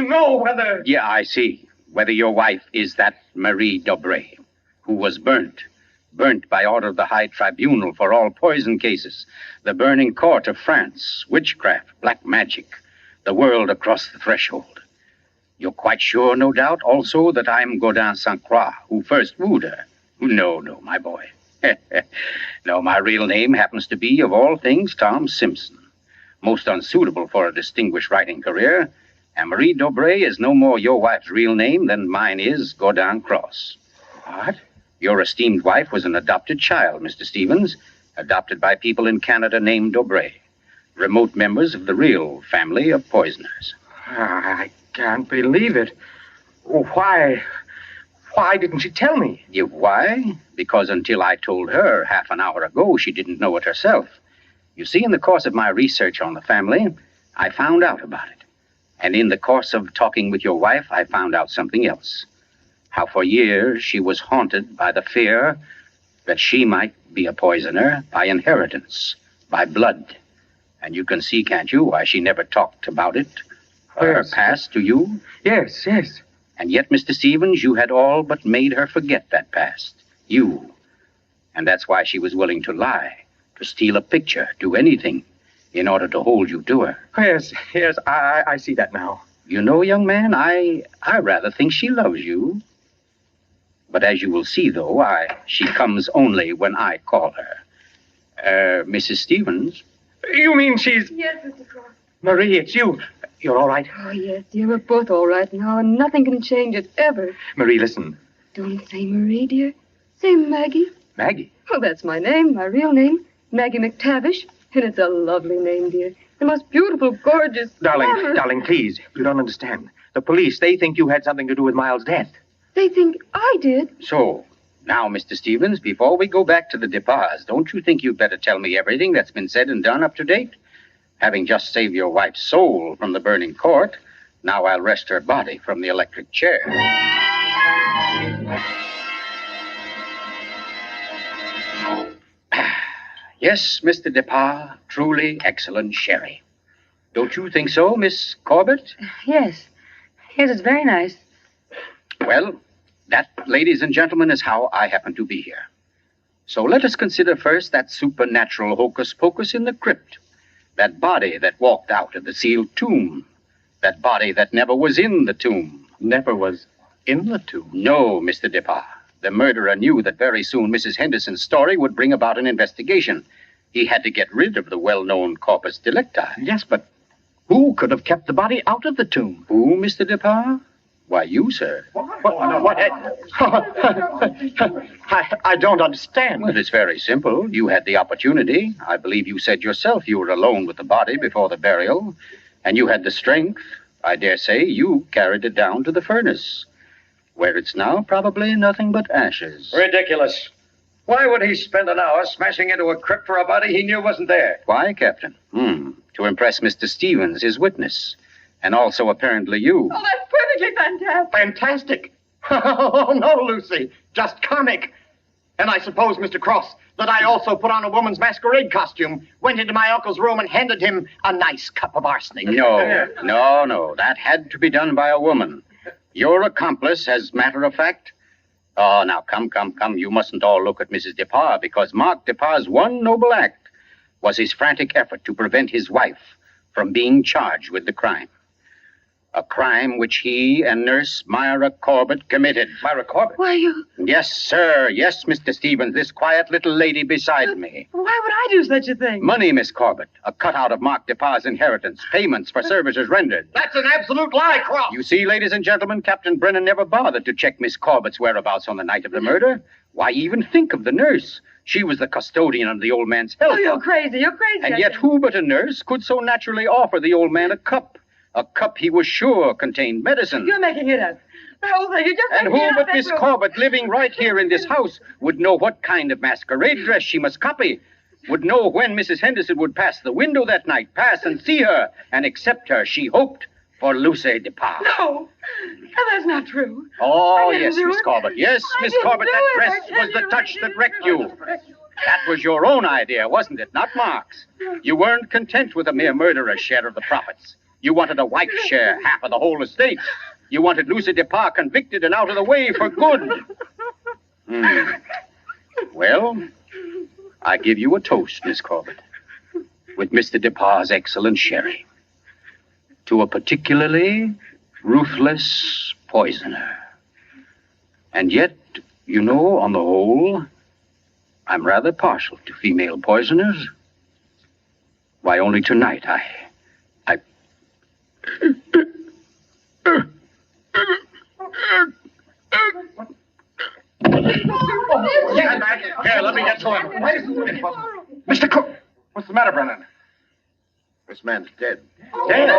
know whether... Yeah, I see. Whether your wife is that Marie Dobré, who was burnt by order of the High Tribunal for all poison cases, the burning court of France, witchcraft, black magic, the world across the threshold. You're quite sure, no doubt, also that I'm Godin Saint-Croix, who first wooed her. No, my boy. No, my real name happens to be, of all things, Tom Simpson. Most unsuitable for a distinguished writing career, And Marie Dobray is no more your wife's real name than mine is Gordon Cross. What? Your esteemed wife was an adopted child, Mr. Stevens, adopted by people in Canada named Dobray, remote members of the real family of poisoners. I can't believe it. Why didn't she tell me? Why? Because until I told her half an hour ago, she didn't know it herself. You see, in the course of my research on the family, I found out about it. And in the course of talking with your wife, I found out something else. How for years she was haunted by the fear that she might be a poisoner by inheritance, by blood. And you can see, can't you, why she never talked about it, her past to you? Yes. And yet, Mr. Stevens, you had all but made her forget that past. You. And that's why she was willing to lie, to steal a picture, do anything, in order to hold you to her. Yes, I see that now. You know, young man, I rather think she loves you. But as you will see, though, she comes only when I call her. Mrs. Stevens? You mean she's... Yes, Mr. Cross. Marie, it's you. You're all right? Oh, yes, dear. We're both all right now, and nothing can change it, ever. Marie, listen. Don't say Marie, dear. Say Maggie. Maggie? Oh, that's my name, my real name. Maggie McTavish. And it's a lovely name, dear. The most beautiful, gorgeous... Darling, please. You don't understand. The police, they think you had something to do with Miles' death. They think I did. So, now, Mr. Stevens, before we go back to the Depas, don't you think you'd better tell me everything that's been said and done up to date? Having just saved your wife's soul from the burning court, now I'll wrest her body from the electric chair. Yes, Mr. Depas, truly excellent sherry. Don't you think so, Miss Corbett? Yes. Yes, it's very nice. Well, that, ladies and gentlemen, is how I happen to be here. So let us consider first that supernatural hocus-pocus in the crypt. That body that walked out of the sealed tomb. That body that never was in the tomb. Never was in the tomb? No, Mr. Depas. The murderer knew that very soon Mrs. Henderson's story would bring about an investigation. He had to get rid of the well-known corpus delicti. Yes, but who could have kept the body out of the tomb? Who, Mr. Depas? Why, you, sir. What? I don't understand. Well, it's very simple. You had the opportunity. I believe you said yourself you were alone with the body before the burial. And you had the strength. I dare say you carried it down to the furnace, where it's now probably nothing but ashes. Ridiculous. Why would he spend an hour smashing into a crypt for a body he knew wasn't there? Why, Captain? To impress Mr. Stevens, his witness. And also, apparently, you. Oh, that's perfectly fantastic. Fantastic? Oh, no, Lucy. Just comic. And I suppose, Mr. Cross, that I also put on a woman's masquerade costume, went into my uncle's room, and handed him a nice cup of arsenic. No. That had to be done by a woman. Your accomplice, as matter of fact. Oh, now, come. You mustn't all look at Mrs. Depas, because Mark Depas' one noble act was his frantic effort to prevent his wife from being charged with the crime. A crime which he and Nurse Myra Corbett committed. Myra Corbett? Why, you... Yes, sir. Yes, Mr. Stevens, this quiet little lady beside me. Why would I do such a thing? Money, Miss Corbett. A cutout of Mark Depas' inheritance. Payments for services rendered. That's an absolute lie, Cross. You see, ladies and gentlemen, Captain Brennan never bothered to check Miss Corbett's whereabouts on the night of the murder. Why even think of the nurse? She was the custodian of the old man's health. Oh, you're crazy. And yet who but a nurse could so naturally offer the old man a cup? A cup he was sure contained medicine. You're making it up. The whole thing, you just And who but Miss Corbett, living right here in this house, would know what kind of masquerade dress she must copy, would know when Mrs. Henderson would pass the window that night, pass and see her, and accept her, she hoped, for Lucy Depas. No, that's not true. Oh, yes, Miss Corbett. Yes, Miss Corbett, that dress was the touch that wrecked you. That was your own idea, wasn't it? Not Mark's. You weren't content with a mere murderer's share of the profits. You wanted a wife's share, half of the whole estate. You wanted Lucy Depas convicted and out of the way for good. Well, I give you a toast, Miss Corbett, with Mr. Depas' excellent sherry, to a particularly ruthless poisoner. And yet, you know, on the whole, I'm rather partial to female poisoners. Why, only tonight we get to him. Mr. Cook, what's the matter, Brennan? This man's dead. Dead?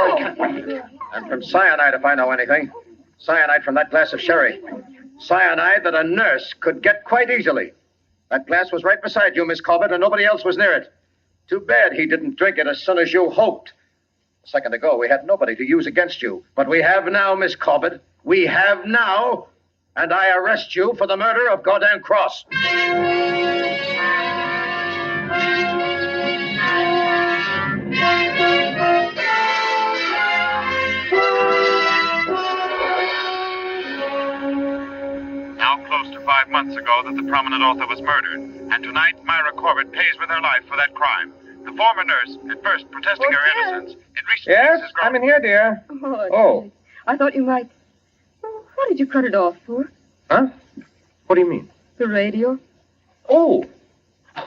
And from cyanide, if I know anything. Cyanide from that glass of sherry. Cyanide that a nurse could get quite easily. That glass was right beside you, Miss Corbett, and nobody else was near it. Too bad he didn't drink it as soon as you hoped. A second ago, we had nobody to use against you. But we have now, Miss Corbett. We have now. And I arrest you for the murder of Gordon Cross. Now close to 5 months ago that the prominent author was murdered. And tonight, Myra Corbett pays with her life for that crime. The former nurse, at first protesting her innocence, in recent Yes, weeks has grown... I'm in here, dear. Oh. I thought you might... Oh, what did you cut it off for? Huh? What do you mean? The radio? Oh,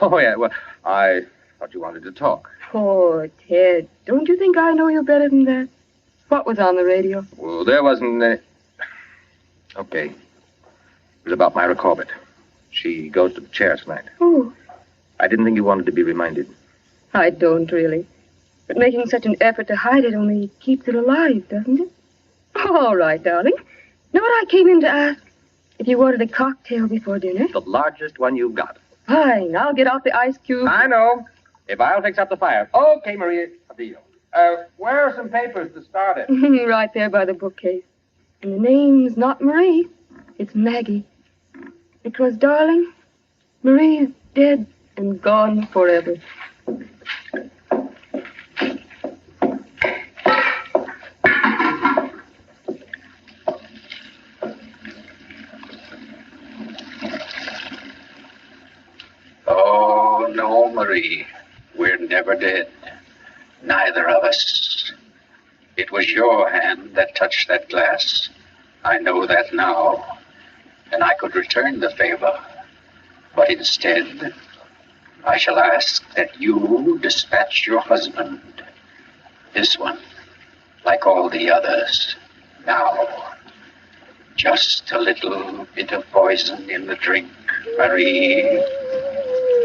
yeah, well, I thought you wanted to talk. Oh, Ted, don't you think I know you better than that? What was on the radio? Well, there wasn't any... Okay. It was about Myra Corbett. She goes to the chair tonight. Oh, I didn't think you wanted to be reminded. I don't really. But making such an effort to hide it only keeps it alive, doesn't it? All right, darling. Know what I came in to ask? If you wanted a cocktail before dinner? The largest one you've got. Fine. I'll get out the ice cube. I know. If I'll fix up the fire. Okay, Maria. A deal. Where are some papers to start it? Right there by the bookcase. And the name's not Marie. It's Maggie. Because, darling, Marie's dead and gone forever. Oh, no, Marie. We're never dead. Neither of us. It was your hand that touched that glass. I know that now. And I could return the favor. But instead, I shall ask that you dispatch your husband. This one, like all the others. Now, just a little bit of poison in the drink, Marie.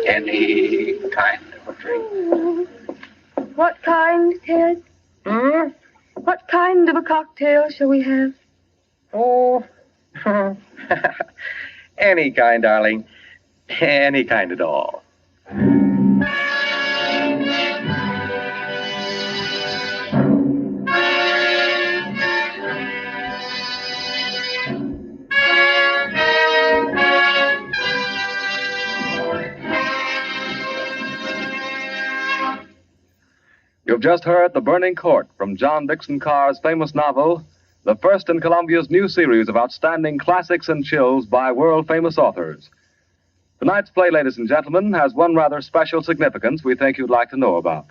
Any kind of a drink. What kind, Ted? What kind of a cocktail shall we have? Oh, any kind, darling. Any kind at all. You've just heard The Burning Court from John Dickson Carr's famous novel, the first in Columbia's new series of outstanding classics and chills by world-famous authors. Tonight's play, ladies and gentlemen, has one rather special significance we think you'd like to know about.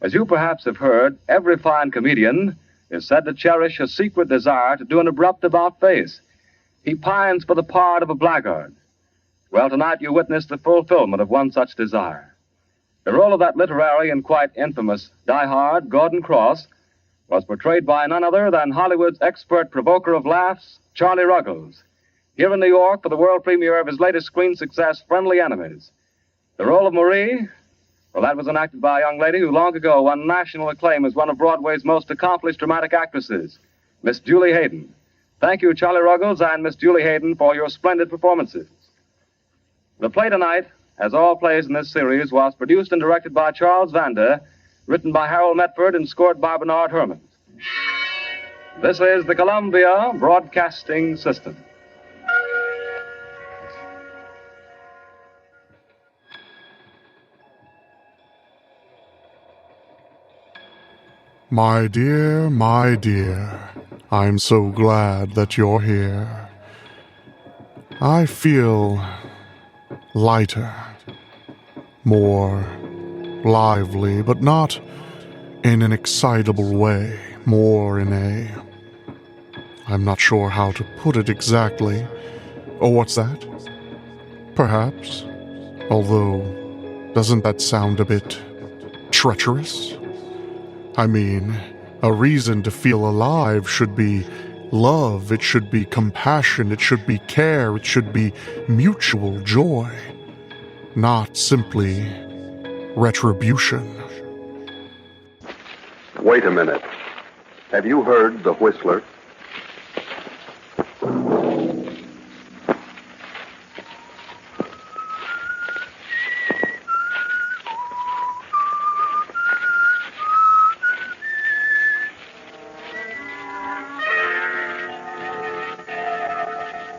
As you perhaps have heard, every fine comedian is said to cherish a secret desire to do an abrupt about-face. He pines for the part of a blackguard. Well, tonight you witness the fulfillment of one such desire. The role of that literary and quite infamous diehard, Gordon Cross, was portrayed by none other than Hollywood's expert provoker of laughs, Charlie Ruggles, here in New York for the world premiere of his latest screen success, Friendly Enemies. The role of Marie, well, that was enacted by a young lady who long ago won national acclaim as one of Broadway's most accomplished dramatic actresses, Miss Julie Hayden. Thank you, Charlie Ruggles and Miss Julie Hayden, for your splendid performances. The play tonight, as all plays in this series, was produced and directed by Charles Vander, written by Harold Metford and scored by Bernard Herrmann. This is the Columbia Broadcasting System. My dear, I'm so glad that you're here. I feel lighter, more lively, but not in an excitable way, more in a... I'm not sure how to put it exactly. Oh, what's that? Perhaps. Although, doesn't that sound a bit treacherous? I mean, a reason to feel alive should be love, it should be compassion, it should be care, it should be mutual joy. not simply retribution. Wait a minute. Have you heard the Whistler?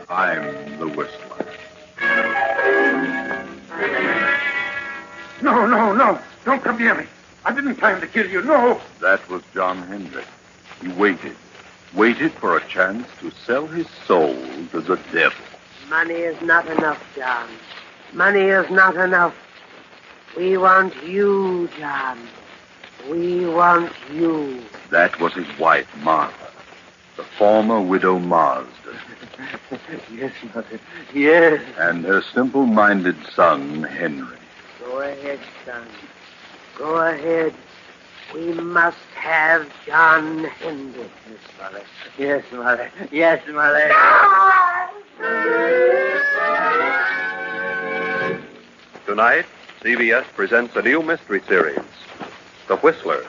I'm the Whistler. No. Don't come near me. I didn't plan to kill you, no. That was John Hendrick. He waited for a chance to sell his soul to the devil. Money is not enough, John. Money is not enough. We want you, John. We want you. That was his wife, Martha, the former widow Marsden. Yes, Mother. Yes. And her simple-minded son, Henry. Go ahead, son. Go ahead. We must have John Hendrick. Yes, Mother. Yes, Mother. Yes, Mother. Tonight, CBS presents a new mystery series, The Whistler.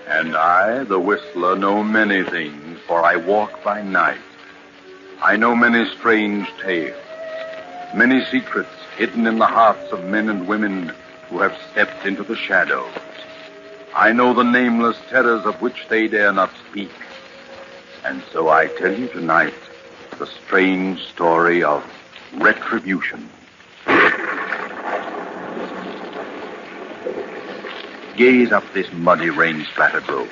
And I, the Whistler, know many things, for I walk by night. I know many strange tales, many secrets hidden in the hearts of men and women who have stepped into the shadows. I know the nameless terrors of which they dare not speak. And so I tell you tonight the strange story of Retribution. Gaze up this muddy, rain-splattered road.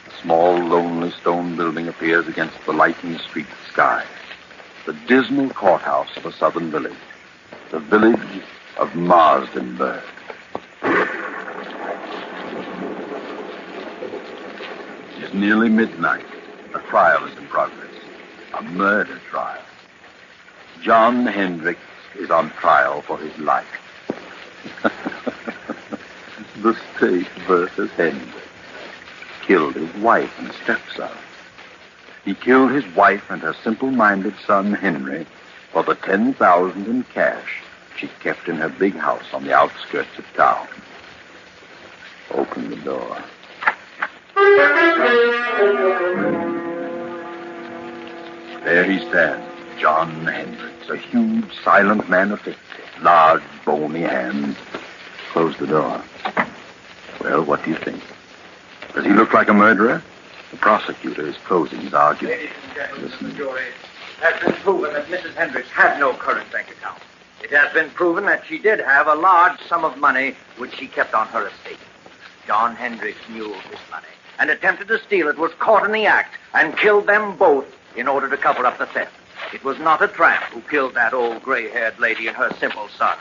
A small, lonely stone building appears against the lightning street sky. The dismal courthouse of a southern village. The village of Marsdenburg. It is nearly midnight. A trial is in progress. A murder trial. John Hendricks is on trial for his life. The state versus Hendricks. Killed his wife and stepson. He killed his wife and her simple-minded son, Henry, for the $10,000 in cash she kept in her big house on the outskirts of town. Open the door. There he stands, John Hendricks, a huge, silent man of 50, large, bony hands. Close the door. Well, what do you think? Does he look like a murderer? The prosecutor is closing his argument. Ladies and gentlemen of the jury, it has been proven that Mrs. Hendricks had no current bank account. It has been proven that she did have a large sum of money which she kept on her estate. John Hendricks knew of this money and attempted to steal it, was caught in the act, and killed them both in order to cover up the theft. It was not a tramp who killed that old gray-haired lady and her simple son.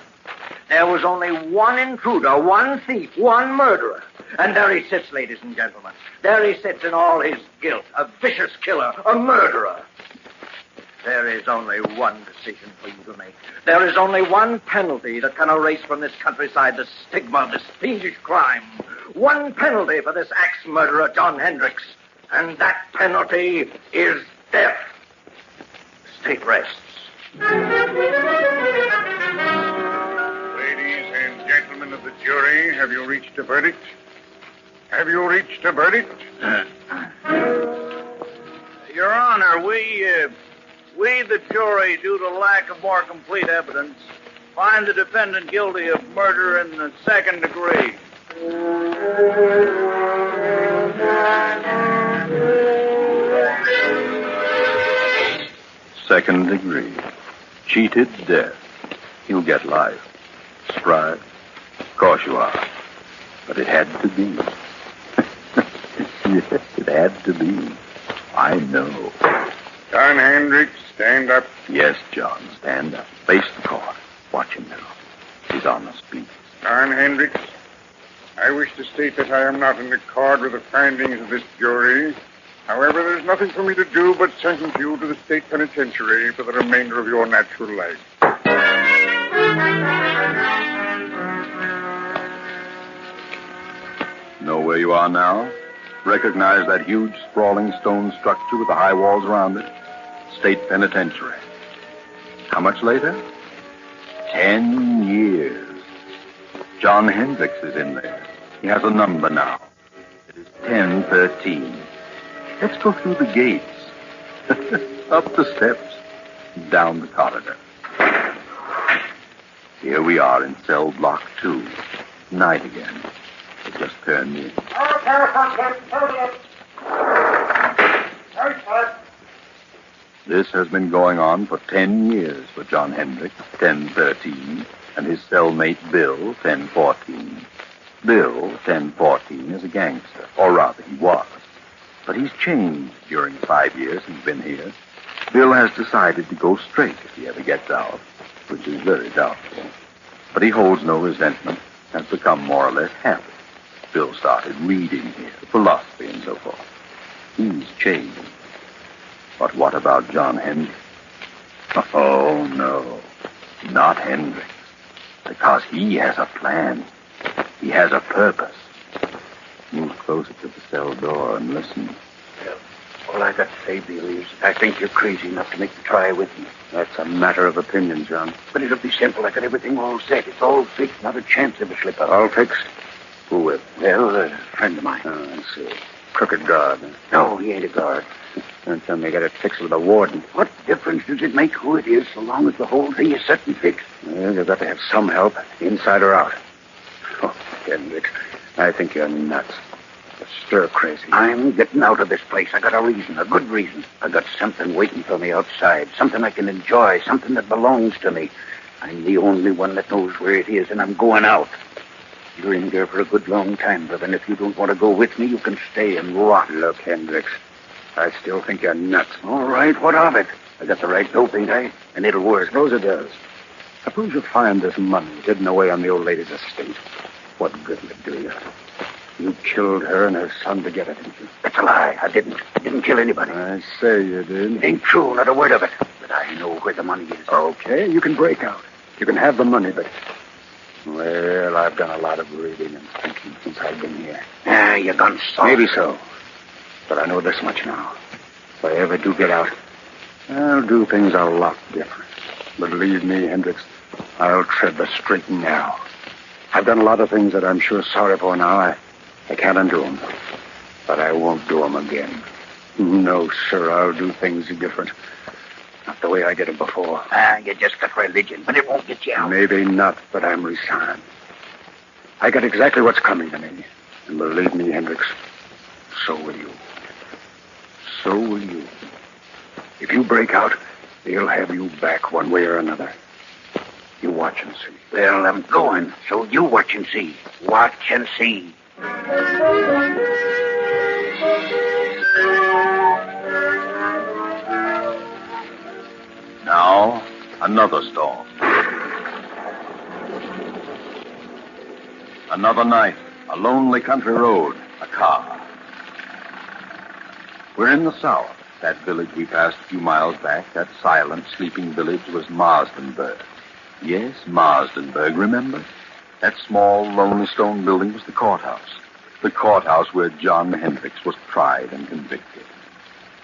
There was only one intruder, one thief, one murderer. And there he sits, ladies and gentlemen. There he sits in all his guilt, a vicious killer, a murderer. There is only one decision for you to make. There is only one penalty that can erase from this countryside the stigma of this fiendish crime. One penalty for this axe murderer, John Hendricks. And that penalty is death. The state rests. Ladies and gentlemen of the jury, have you reached a verdict? Have you reached a verdict? Your Honor, we, the jury, due to lack of more complete evidence, find the defendant guilty of murder in the second degree. Second degree. Cheated death. He'll get life. Surprised? Of course you are. But it had to be. Yes, it had to be. I know. John Hendricks, stand up. Yes, John, stand up. Face the court. Watch him now. He's on the speed. John Hendricks, I wish to state that I am not in accord with the findings of this jury. However, there's nothing for me to do but sentence you to the state penitentiary for the remainder of your natural life. Know where you are now? Recognize that huge, sprawling stone structure with the high walls around it? state penitentiary. How much later? 10 years. John Hendricks is in there. He has a number now. It is 1013. Let's go through the gates. Up the steps. Down the corridor. Here we are in cell block 2. Night again. It just turned in. This has been going on for 10 years for John Hendricks, 1013, and his cellmate Bill, 1014. Bill, 1014, is a gangster, or rather he was. But he's changed during the 5 years he's been here. Bill has decided to go straight if he ever gets out, which is very doubtful. But he holds no resentment, has become more or less happy. Bill started reading here, philosophy and so forth. He's changed. But what about John Hendricks? Oh, no, not Hendricks. Because he has a plan. He has a purpose. Move closer to the cell door and listen. All I got to say, Bill, is I think you're crazy enough to make the try with me. That's a matter of opinion, John. But it'll be simple. I got everything all set. It's all fixed. Not a chance of a slip-up. All fixed? Who with? Well, a friend of mine. Oh, I see. Crooked guard. No, he ain't a guard. Don't tell me you got it fixed with a warden. What difference does it make who it is so long as the whole thing is set and fixed? Well, you've got to have some help, inside or out. Oh, Hendricks, I think you're nuts. You're stir crazy. I'm getting out of this place. I got a reason, a good reason. I got something waiting for me outside, something I can enjoy, something that belongs to me. I'm the only one that knows where it is, and I'm going out. You're in there for a good long time, brother, and if you don't want to go with me, you can stay and rot. Look, Hendricks, I still think you're nuts. All right, what of it? I got the right dope, ain't I? And it'll work. Suppose it does. Suppose you find this money hidden away on the old lady's estate. What good will it do you? You killed her and her son to get it, didn't you? That's a lie. I didn't. I didn't kill anybody. I say you did. It ain't true, not a word of it. But I know where the money is. Okay, you can break out. You can have the money, but... Well, I've done a lot of reading and thinking since I've been here. Ah, you gone soft. Maybe so. But I know this much now. If I ever do get out, I'll do things a lot different. Believe me, Hendricks, I'll tread the straight and narrow. I've done a lot of things that I'm sure sorry for now. I can't undo them. But I won't do them again. No, sir, I'll do things different. Not the way I did it before. Ah, you just got religion, but it won't get you out. Maybe not, but I'm resigned. I got exactly what's coming to me. And believe me, Hendricks, so will you. So will you. If you break out, they'll have you back one way or another. You watch and see. Well, I'm going, so you watch and see. Watch and see. Now, another storm. Another night, a lonely country road, a car. We're in the south. That village we passed a few miles back, that silent, sleeping village, was Marsdenburg. Yes, Marsdenburg, remember? That small, lonely stone building was the courthouse. The courthouse where John Hendricks was tried and convicted.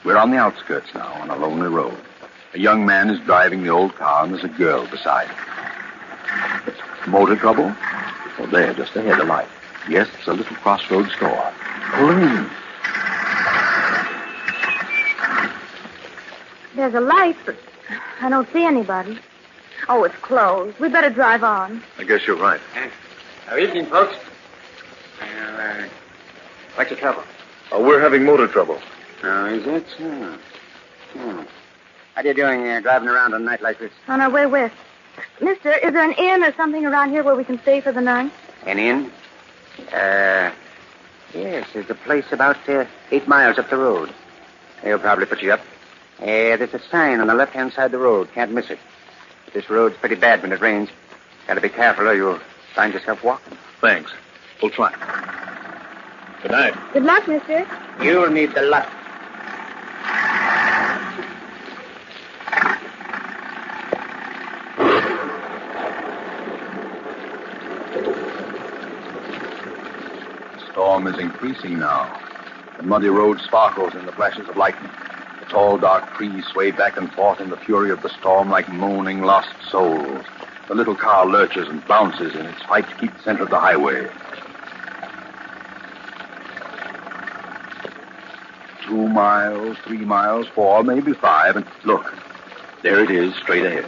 We're on the outskirts now, on a lonely road. A young man is driving the old car, and there's a girl beside him. Motor trouble? Oh, there, just ahead, a light. Yes, it's a little crossroads store. Pull in. There's a light, but I don't see anybody. Oh, it's closed. We better drive on. I guess you're right. Good evening, folks. What's the trouble? We're having motor trouble. Oh, is it so? How are you doing driving around on a night like this? On our way west. Mister, is there an inn or something around here where we can stay for the night? An inn? Yes, there's a place about 8 miles up the road. They'll probably put you up. There's a sign on the left-hand side of the road. Can't miss it. This road's pretty bad when it rains. Got to be careful or you'll find yourself walking. Thanks. We'll try. Good night. Good luck, mister. You'll need the luck. The storm is increasing now. The muddy road sparkles in the flashes of lightning. The tall, dark trees sway back and forth in the fury of the storm like moaning lost souls. The little car lurches and bounces in its fight to keep the center of the highway. 2 miles, 3 miles, 4, maybe 5, and look, there it is, straight ahead.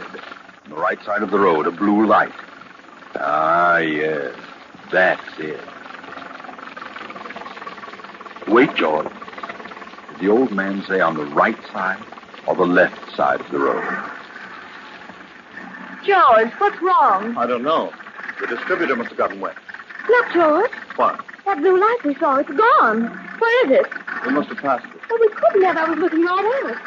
On the right side of the road, a blue light. Ah, yes, that's it. Wait, George. Did the old man say on the right side or the left side of the road? George, what's wrong? I don't know. The distributor must have gotten wet. Look, George. What? That blue light we saw, it's gone. Where is it? We must have passed it. Well, we couldn't have. I was looking right at it.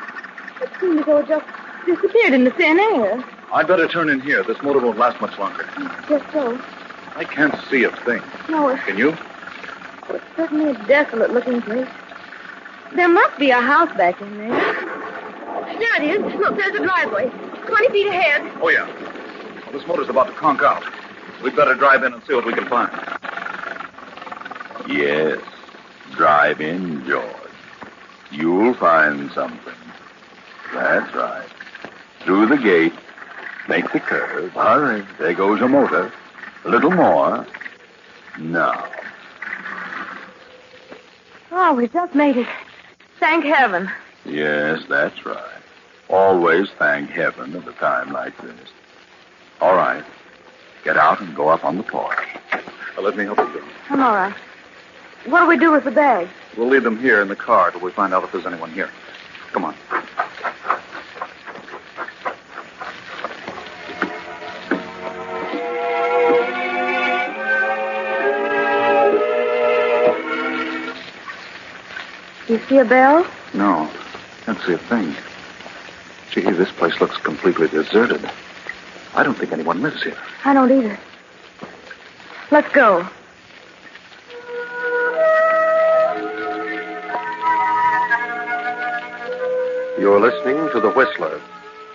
It seemed as though it just disappeared in the thin air. I'd better turn in here. This motor won't last much longer. Just so. I can't see a thing. No, Can you? it's certainly a desolate-looking place. There must be a house back in there. There it is. Look, there's a driveway. 20 feet ahead. Oh, yeah. Well, this motor's about to conk out. We'd better drive in and see what we can find. Yes, drive in, George. You'll find something. That's right. Through the gate, make the curve. Hurry, there goes a motor. A little more. Now. Oh, we just made it. Thank heaven. Yes, that's right. Always thank heaven at a time like this. All right. Get out and go up on the porch. Well, let me help you. I'm all right. What do we do with the bags? We'll leave them here in the car till we find out if there's anyone here. Come on. Do you see a bell? No, can't see a thing. Gee, this place looks completely deserted. I don't think anyone lives here. I don't either. Let's go. You're listening to The Whistler.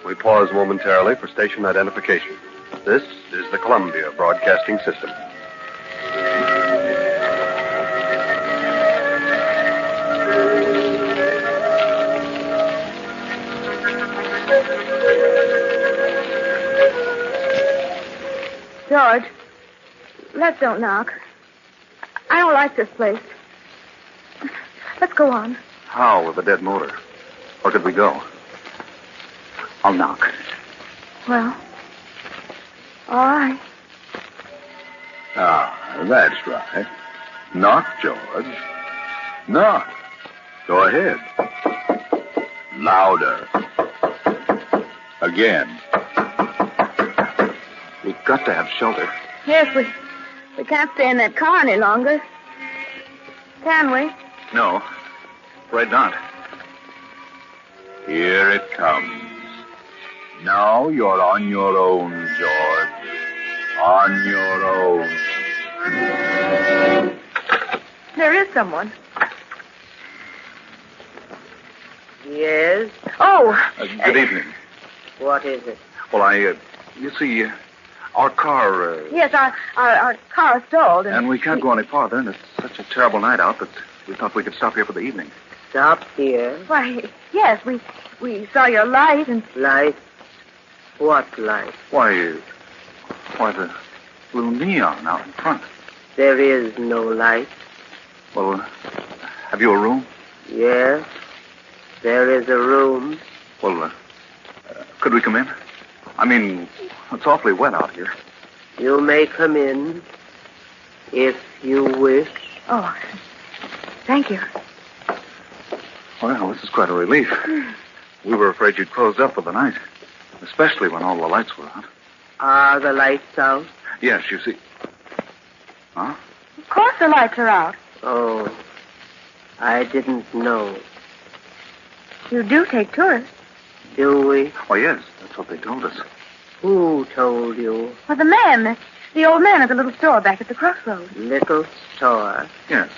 We pause momentarily for station identification. This is the Columbia Broadcasting System. George, let's don't knock. I don't like this place. Let's go on. How with a dead motor? Where could we go? I'll knock. Well, all right. Ah, that's right. Knock, George. Knock. Go ahead. Louder. Again. We've got to have shelter. Yes, we can't stay in that car any longer. Can we? No, afraid not. Here it comes. Now you're on your own, George. On your own. There is someone. Yes? Oh! Good evening. What is it? Well, you see, our car... Yes, our car stalled. And we can't go any farther, and it's such a terrible night out that we thought we could stop here for the evening. Stop here? Why, yes, we saw your light and... Light? What light? Why, the blue neon out in front. There is no light. Well, have you a room? Yes, there is a room. Well, could we come in? I mean, it's awfully wet out here. You may come in, if you wish. Oh, thank you. Well, this is quite a relief. We were afraid you'd closed up for the night, especially when all the lights were out. Are the lights out? Yes, you see. Huh? Of course the lights are out. Oh, I didn't know. You do take tourists. Do we? Oh, yes, that's what they told us. Who told you? Well, the old man at the little store back at the crossroads. Little store? Yes,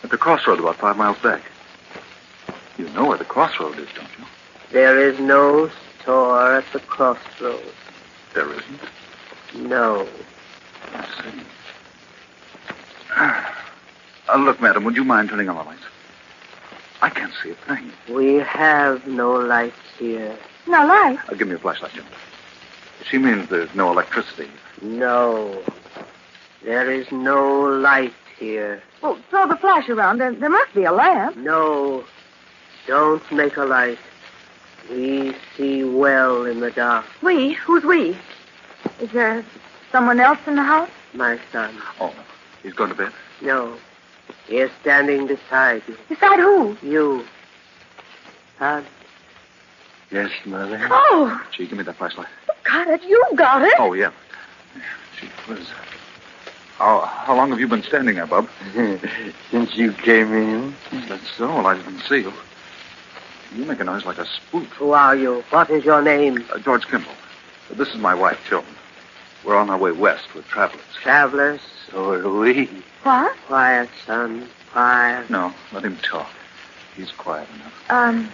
at the crossroad about 5 miles back. You know where the crossroad is, don't you? There is no store at the crossroads. There isn't? No. I see. Look, madam, would you mind turning on the lights? I can't can't see a thing. We have no lights here. No light. Give me a flashlight, Jim. She means there's no electricity. No. There is no light here. Well, throw the flash around. There must be a lamp. No. Don't make a light. We see well in the dark. We? Who's we? Is there someone else in the house? My son. Oh, he's going to bed? No. He is standing beside you. Beside who? You. Son. Yes, Mother. Oh! Gee, give me that flashlight. Got it. You got it. Oh, yeah. Gee whiz. How long have you been standing there, Bub? Since you came in. That's so. Well, I didn't see you. You make a noise like a spook. Who are you? What is your name? George Kimball. This is my wife, Joan. We're on our way west with travelers. Travelers? So are we. What? Quiet, son. Quiet. No, let him talk. He's quiet enough.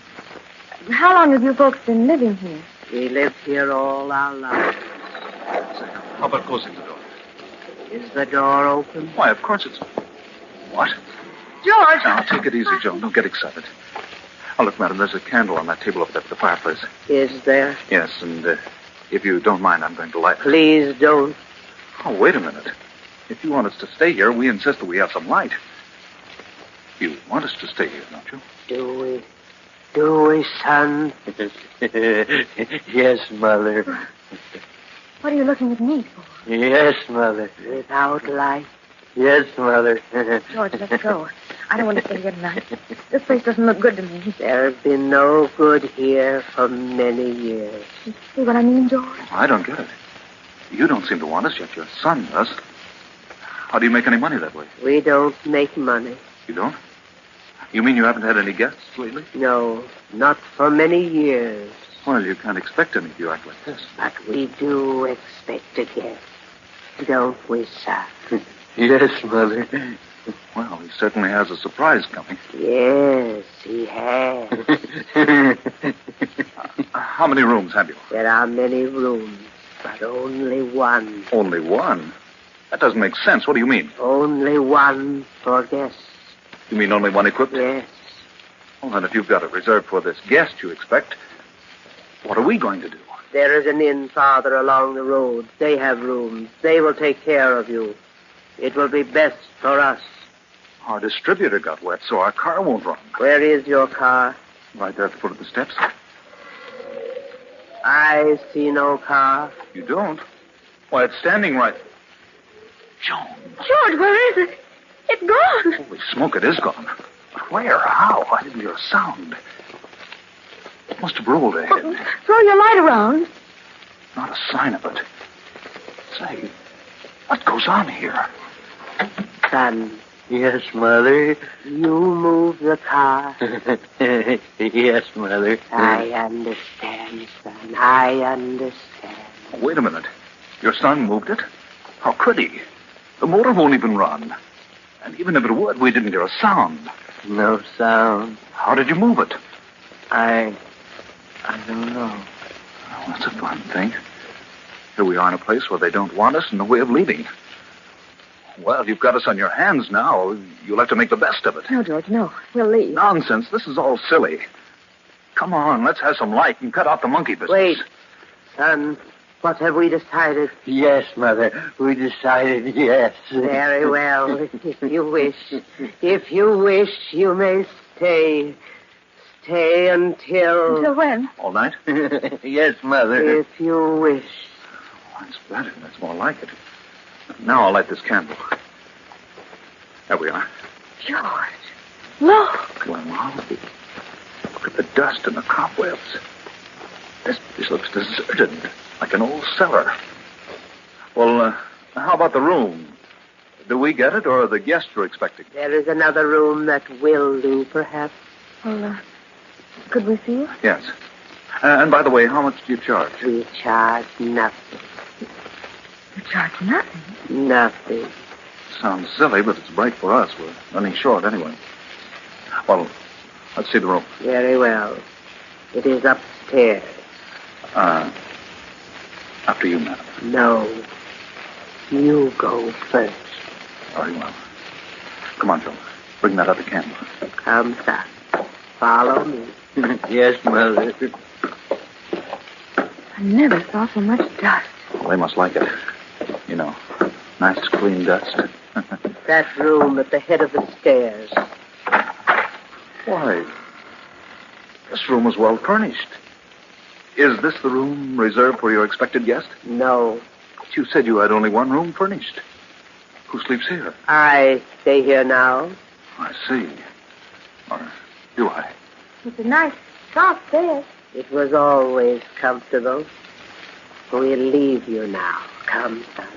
How long have you folks been living here? We lived here all our lives. Say, how about closing the door? Is the door open? Why, of course it's... What? George! Now, take it easy, Joan. Don't get excited. Oh, look, madam, there's a candle on that table up there at the fireplace. Is there? Yes, and if you don't mind, I'm going to light it. Please don't. Oh, wait a minute. If you want us to stay here, we insist that we have some light. You want us to stay here, don't you? Do we? Do we, son? Yes, Mother. What are you looking at me for? Yes, Mother. Without light? Yes, Mother. George, let's go. I don't want to stay here tonight. This place doesn't look good to me. There's been no good here for many years. You see what I mean, George? I don't get it. You don't seem to want us, yet your son does. How do you make any money that way? We don't make money. You don't? You mean you haven't had any guests lately? No, not for many years. Well, you can't expect any if you act like this. But we do expect a guest. Don't we, sir? Yes, Mother. Well, he certainly has a surprise coming. Yes, he has. How many rooms have you? There are many rooms, but only one. Only one? That doesn't make sense. What do you mean? Only one for guests. You mean only one equipped? Yes. Well, then if you've got it reserved for this guest you expect, what are we going to do? There is an inn farther along the road. They have rooms. They will take care of you. It will be best for us. Our distributor got wet, so our car won't run. Where is your car? Right there at the foot of the steps. I see no car. You don't? Why, it's standing right... Joan. George, where is it? It's gone. Holy smoke, it is gone. But where? How? I didn't hear a sound. It must have rolled ahead. Well, throw your light around. Not a sign of it. Say, what goes on here? Son. Yes, Mother. You move the car. Yes, Mother. I understand, son. I understand. Wait a minute. Your son moved it? How could he? The motor won't even run. And even if it would, we didn't hear a sound. No sound. How did you move it? I don't know. Oh, that's a fun thing. Here we are in a place where they don't want us and no way of leaving. Well, you've got us on your hands now. You'll have to make the best of it. No, George, no. We'll leave. Nonsense. This is all silly. Come on, let's have some light and cut out the monkey business. Wait. Son, what have we decided? Yes, Mother. We decided yes. Very well. If you wish. If you wish, you may stay. Stay until... Until when? All night? Yes, Mother. If you wish. Oh, that's better. That's more like it. Now I'll light this candle. There we are. George, look. Well, look at the dust and the cobwebs. This looks deserted, like an old cellar. Well, how about the room? Do we get it, or are the guests you're expecting? There is another room that will do, perhaps. Well, could we see it? Yes. And by the way, how much do you charge? We charge nothing. You charge nothing? Nothing. Sounds silly, but it's bright for us. We're running short anyway. Well, let's see the room. Very well. It is upstairs. After you, madam. No. You go first. Very well. Come on, Joe. Bring that other candle. Come, son. Follow me. Yes, Mother. I never saw so much dust. Well, they must like it. You know, nice clean dust. That room at the head of the stairs. Why, this room was well furnished. Is this the room reserved for your expected guest? No. But you said you had only one room furnished. Who sleeps here? I stay here now. I see. Or do I? It's a nice, soft bed. It was always comfortable. We'll leave you now. Come, son.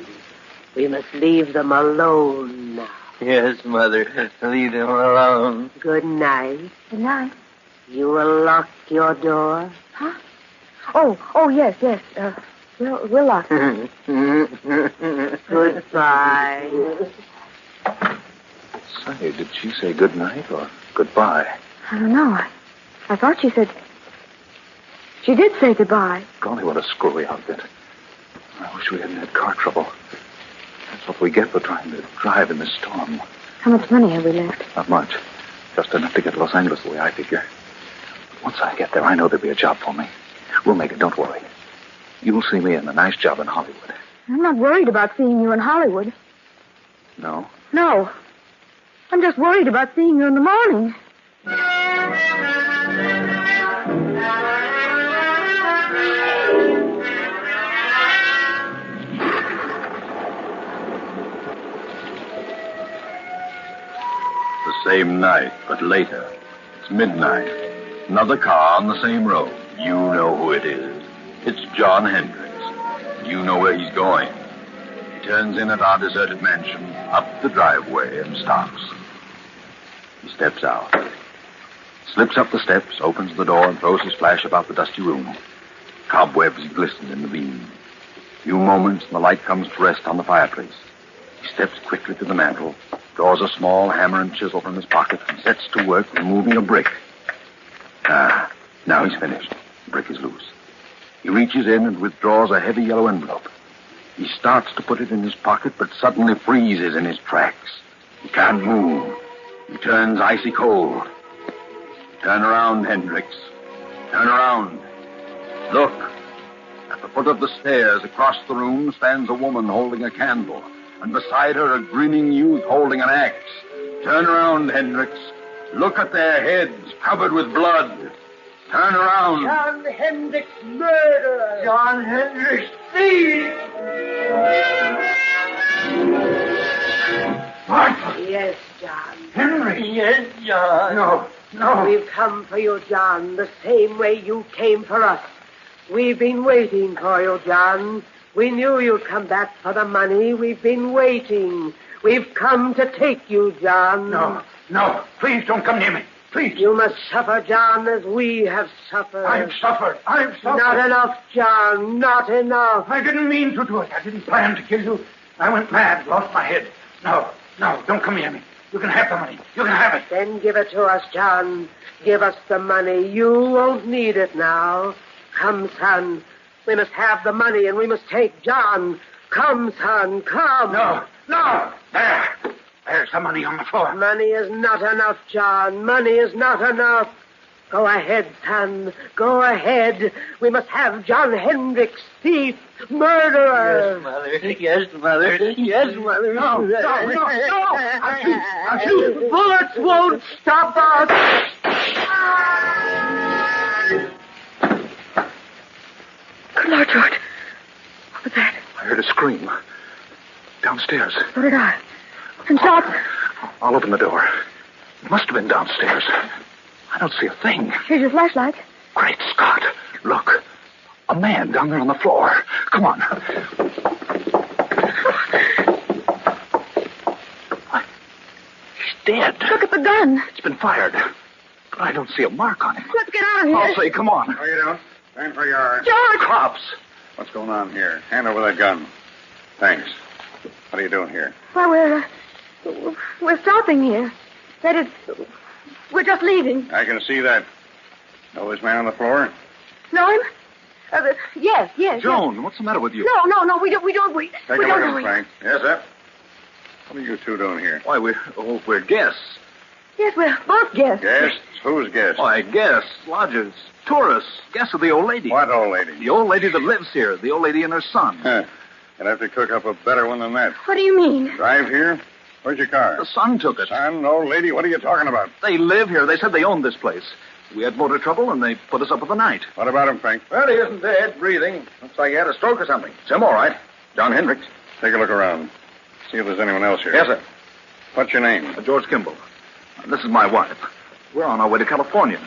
We must leave them alone now. Yes, Mother. Leave them alone. Good night. Good night. You will lock your door? Huh? Oh, yes. We'll lock it. Goodbye. Say, did she say good night or goodbye? I don't know. I thought she said... She did say goodbye. Golly, what a screwy outfit. I wish we hadn't had car trouble. That's what we get for trying to drive in this storm. How much money have we left? Not much. Just enough to get to Los Angeles the way I figure. Once I get there, I know there'll be a job for me. We'll make it, don't worry. You'll see me in a nice job in Hollywood. I'm not worried about seeing you in Hollywood. No? No. I'm just worried about seeing you in the morning. The same night, but later. It's midnight. Another car on the same road. You know who it is. It's John Hendricks. You know where he's going. He turns in at our deserted mansion, up the driveway, and stops. He steps out. Slips up the steps, opens the door, and throws his flash about the dusty room. Cobwebs glisten in the beam. A few moments, and the light comes to rest on the fireplace. He steps quickly to the mantel, draws a small hammer and chisel from his pocket, and sets to work removing a brick. Now he's finished. The brick is loose. He reaches in and withdraws a heavy yellow envelope. He starts to put it in his pocket, but suddenly freezes in his tracks. He can't move. He turns icy cold. Turn around, Hendricks. Turn around. Look. At the foot of the stairs across the room stands a woman holding a candle, and beside her a grinning youth holding an axe. Turn around, Hendricks. Look at their heads covered with blood. Turn around. John Hendricks, murderer. John Hendricks, thief. Martha. Yes, John. Henry. Yes, John. No. We've come for you, John, the same way you came for us. We've been waiting for you, John. We knew you'd come back for the money. We've been waiting. We've come to take you, John. No. Please don't come near me. Please. You must suffer, John, as we have suffered. I've suffered. Not enough, John. Not enough. I didn't mean to do it. I didn't plan to kill you. I went mad, lost my head. No, don't come near me. You can have the money. You can have it. Then give it to us, John. Give us the money. You won't need it now. Come, son. We must have the money, and we must take John. Come, son, come. No. There's the money on the floor. Money is not enough, John. Money is not enough. Go ahead, son. Go ahead. We must have John Hendricks, thief, murderer. Yes, Mother. No. I'll shoot. Bullets won't stop us. Good Lord, George. What was that? I heard a scream. Downstairs. So did I. And stop. I'll open the door. It must have been downstairs. I don't see a thing. Here's your flashlight. Great Scott. Look. A man down there on the floor. Come on. He's dead. Look at the gun. It's been fired. But I don't see a mark on him. Let's get out of here. I'll say, come on. No, you don't. Stand where you are. George! Cops. What's going on here? Hand over that gun. Thanks. What are you doing here? Well, we're stopping here. That is, we're just leaving. I can see that. Know this man on the floor? Know him? Yes. Joan, what's the matter with you? No, we don't. Take a look at him, know. Frank. Yes, sir. What are you two doing here? Why, we're guests. Yes, we're both guests. Guests? Who's guests? Why, guests, lodgers, tourists, guests of the old lady. What old lady? The old lady that lives here, the old lady and her son. Huh. You'll have to cook up a better one than that. What do you mean? Drive here? Where's your car? The son took it. Son, old lady, what are you talking about? They live here. They said they owned this place. We had motor trouble, and they put us up for the night. What about him, Frank? Well, he isn't dead, breathing. Looks like he had a stroke or something. It's him, all right. John Hendricks. Take a look around. See if there's anyone else here. Yes, sir. What's your name? George Kimball. This is my wife. We're on our way to California.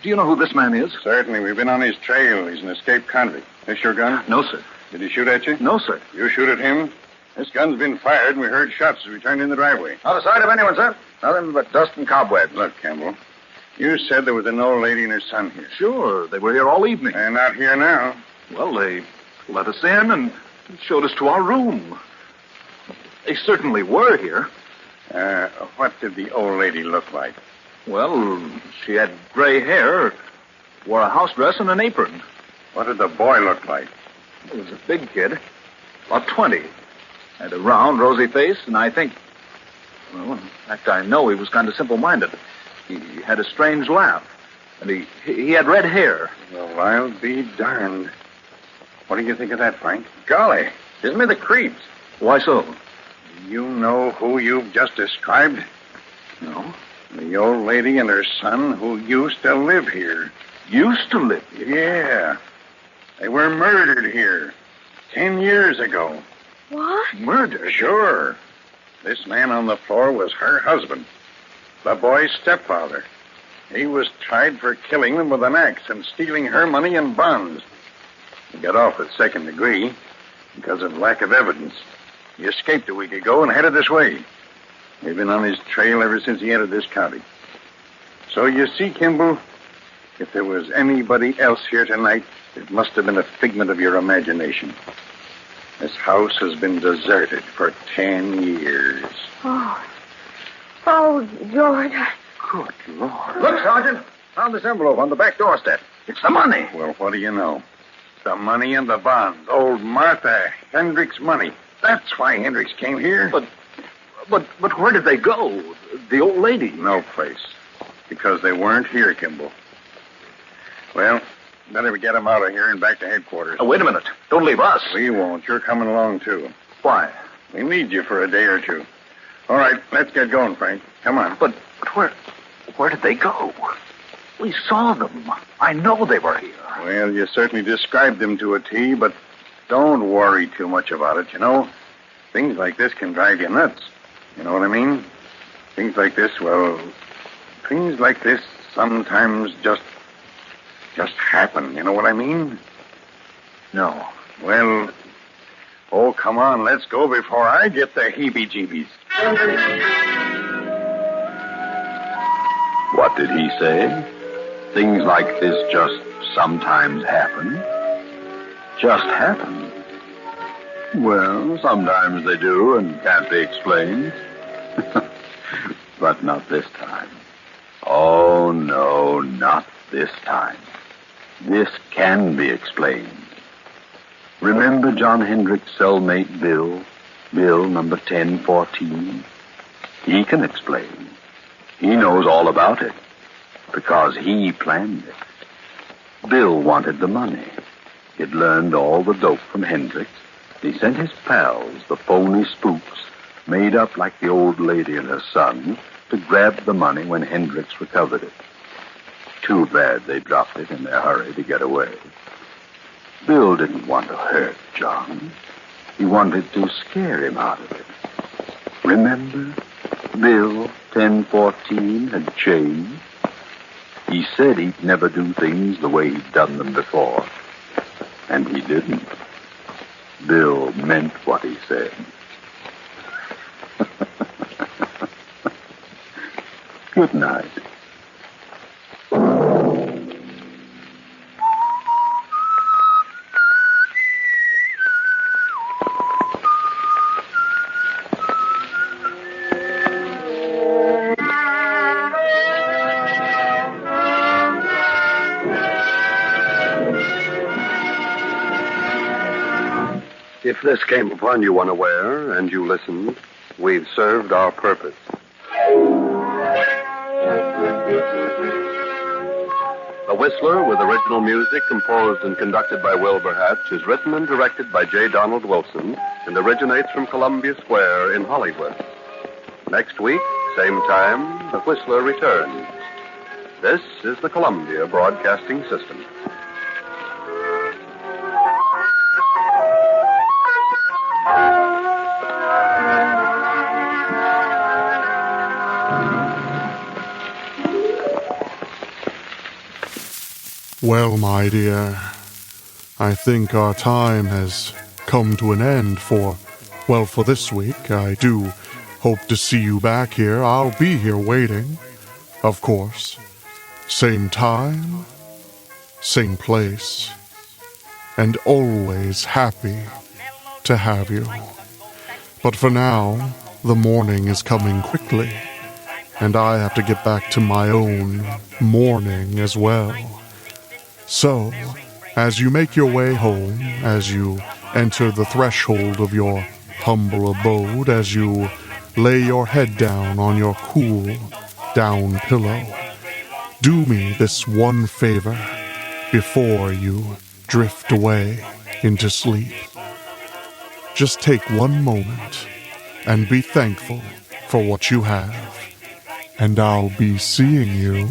Do you know who this man is? Certainly. We've been on his trail. He's an escaped convict. This your gun? No, sir. Did he shoot at you? No, sir. You shoot at him? This gun's been fired, and we heard shots as we turned in the driveway. Not a sight of anyone, sir. Nothing but dust and cobwebs. Look, Campbell, you said there was an old lady and her son here. Sure. They were here all evening. They're not here now. Well, they let us in and showed us to our room. They certainly were here. What did the old lady look like? Well, she had gray hair, wore a house dress and an apron. What did the boy look like? He was a big kid, about 20. Had a round, rosy face, and I think... Well, in fact, I know he was kind of simple-minded. He had a strange laugh, and he had red hair. Well, I'll be darned. What do you think of that, Frank? Golly, isn't it the creeps? Why so? Do you know who you've just described? No. The old lady and her son who used to live here. Used to live here? Yeah. They were murdered here 10 years ago. What? Murder? Sure. This man on the floor was her husband, the boy's stepfather. He was tried for killing them with an axe and stealing her money and bonds. He got off with second degree because of lack of evidence. He escaped a week ago and headed this way. We've been on his trail ever since he entered this county. So you see, Kimball, if there was anybody else here tonight, it must have been a figment of your imagination. This house has been deserted for 10 years. Oh, George. Good Lord. Look, Sergeant. Found this envelope on the back doorstep. It's the money. Well, what do you know? The money and the bonds. Old Martha Hendricks' money. That's why Hendricks came here. But where did they go? The old lady? No place. Because they weren't here, Kimball. Well, better we get them out of here and back to headquarters. Oh, wait a minute. Don't leave us. We won't. You're coming along, too. Why? We need you for a day or two. All right, let's get going, Frank. Come on. But where did they go? We saw them. I know they were here. Well, you certainly described them to a T, but don't worry too much about it, you know. Things like this can drive you nuts. You know what I mean? Things like this sometimes just happen. You know what I mean? No. Well, oh, come on, let's go before I get the heebie-jeebies. What did he say? Things like this just sometimes happen? Just happen? Well, sometimes they do and can't be explained. But not this time. Oh, no, not this time. This can be explained. Remember John Hendricks' cellmate Bill? Bill number 1014? He can explain. He knows all about it because he planned it. Bill wanted the money. He'd learned all the dope from Hendricks. He sent his pals, the phony spooks, made up like the old lady and her son, to grab the money when Hendricks recovered it. Too bad they dropped it in their hurry to get away. Bill didn't want to hurt John. He wanted to scare him out of it. Remember, Bill 1014 had changed. He said he'd never do things the way he'd done them before. And he didn't. Bill meant what he said. Good night. If this came upon you unaware and you listened, we've served our purpose. The Whistler, with original music composed and conducted by Wilbur Hatch, is written and directed by J. Donald Wilson and originates from Columbia Square in Hollywood. Next week, same time, The Whistler returns. This is the Columbia Broadcasting System. Well, my dear, I think our time has come to an end for this week. I do hope to see you back here. I'll be here waiting, of course. Same time, same place, and always happy to have you. But for now, the morning is coming quickly, and I have to get back to my own mourning as well. So, as you make your way home, as you enter the threshold of your humble abode, as you lay your head down on your cool down pillow, do me this one favor before you drift away into sleep. Just take one moment and be thankful for what you have, and I'll be seeing you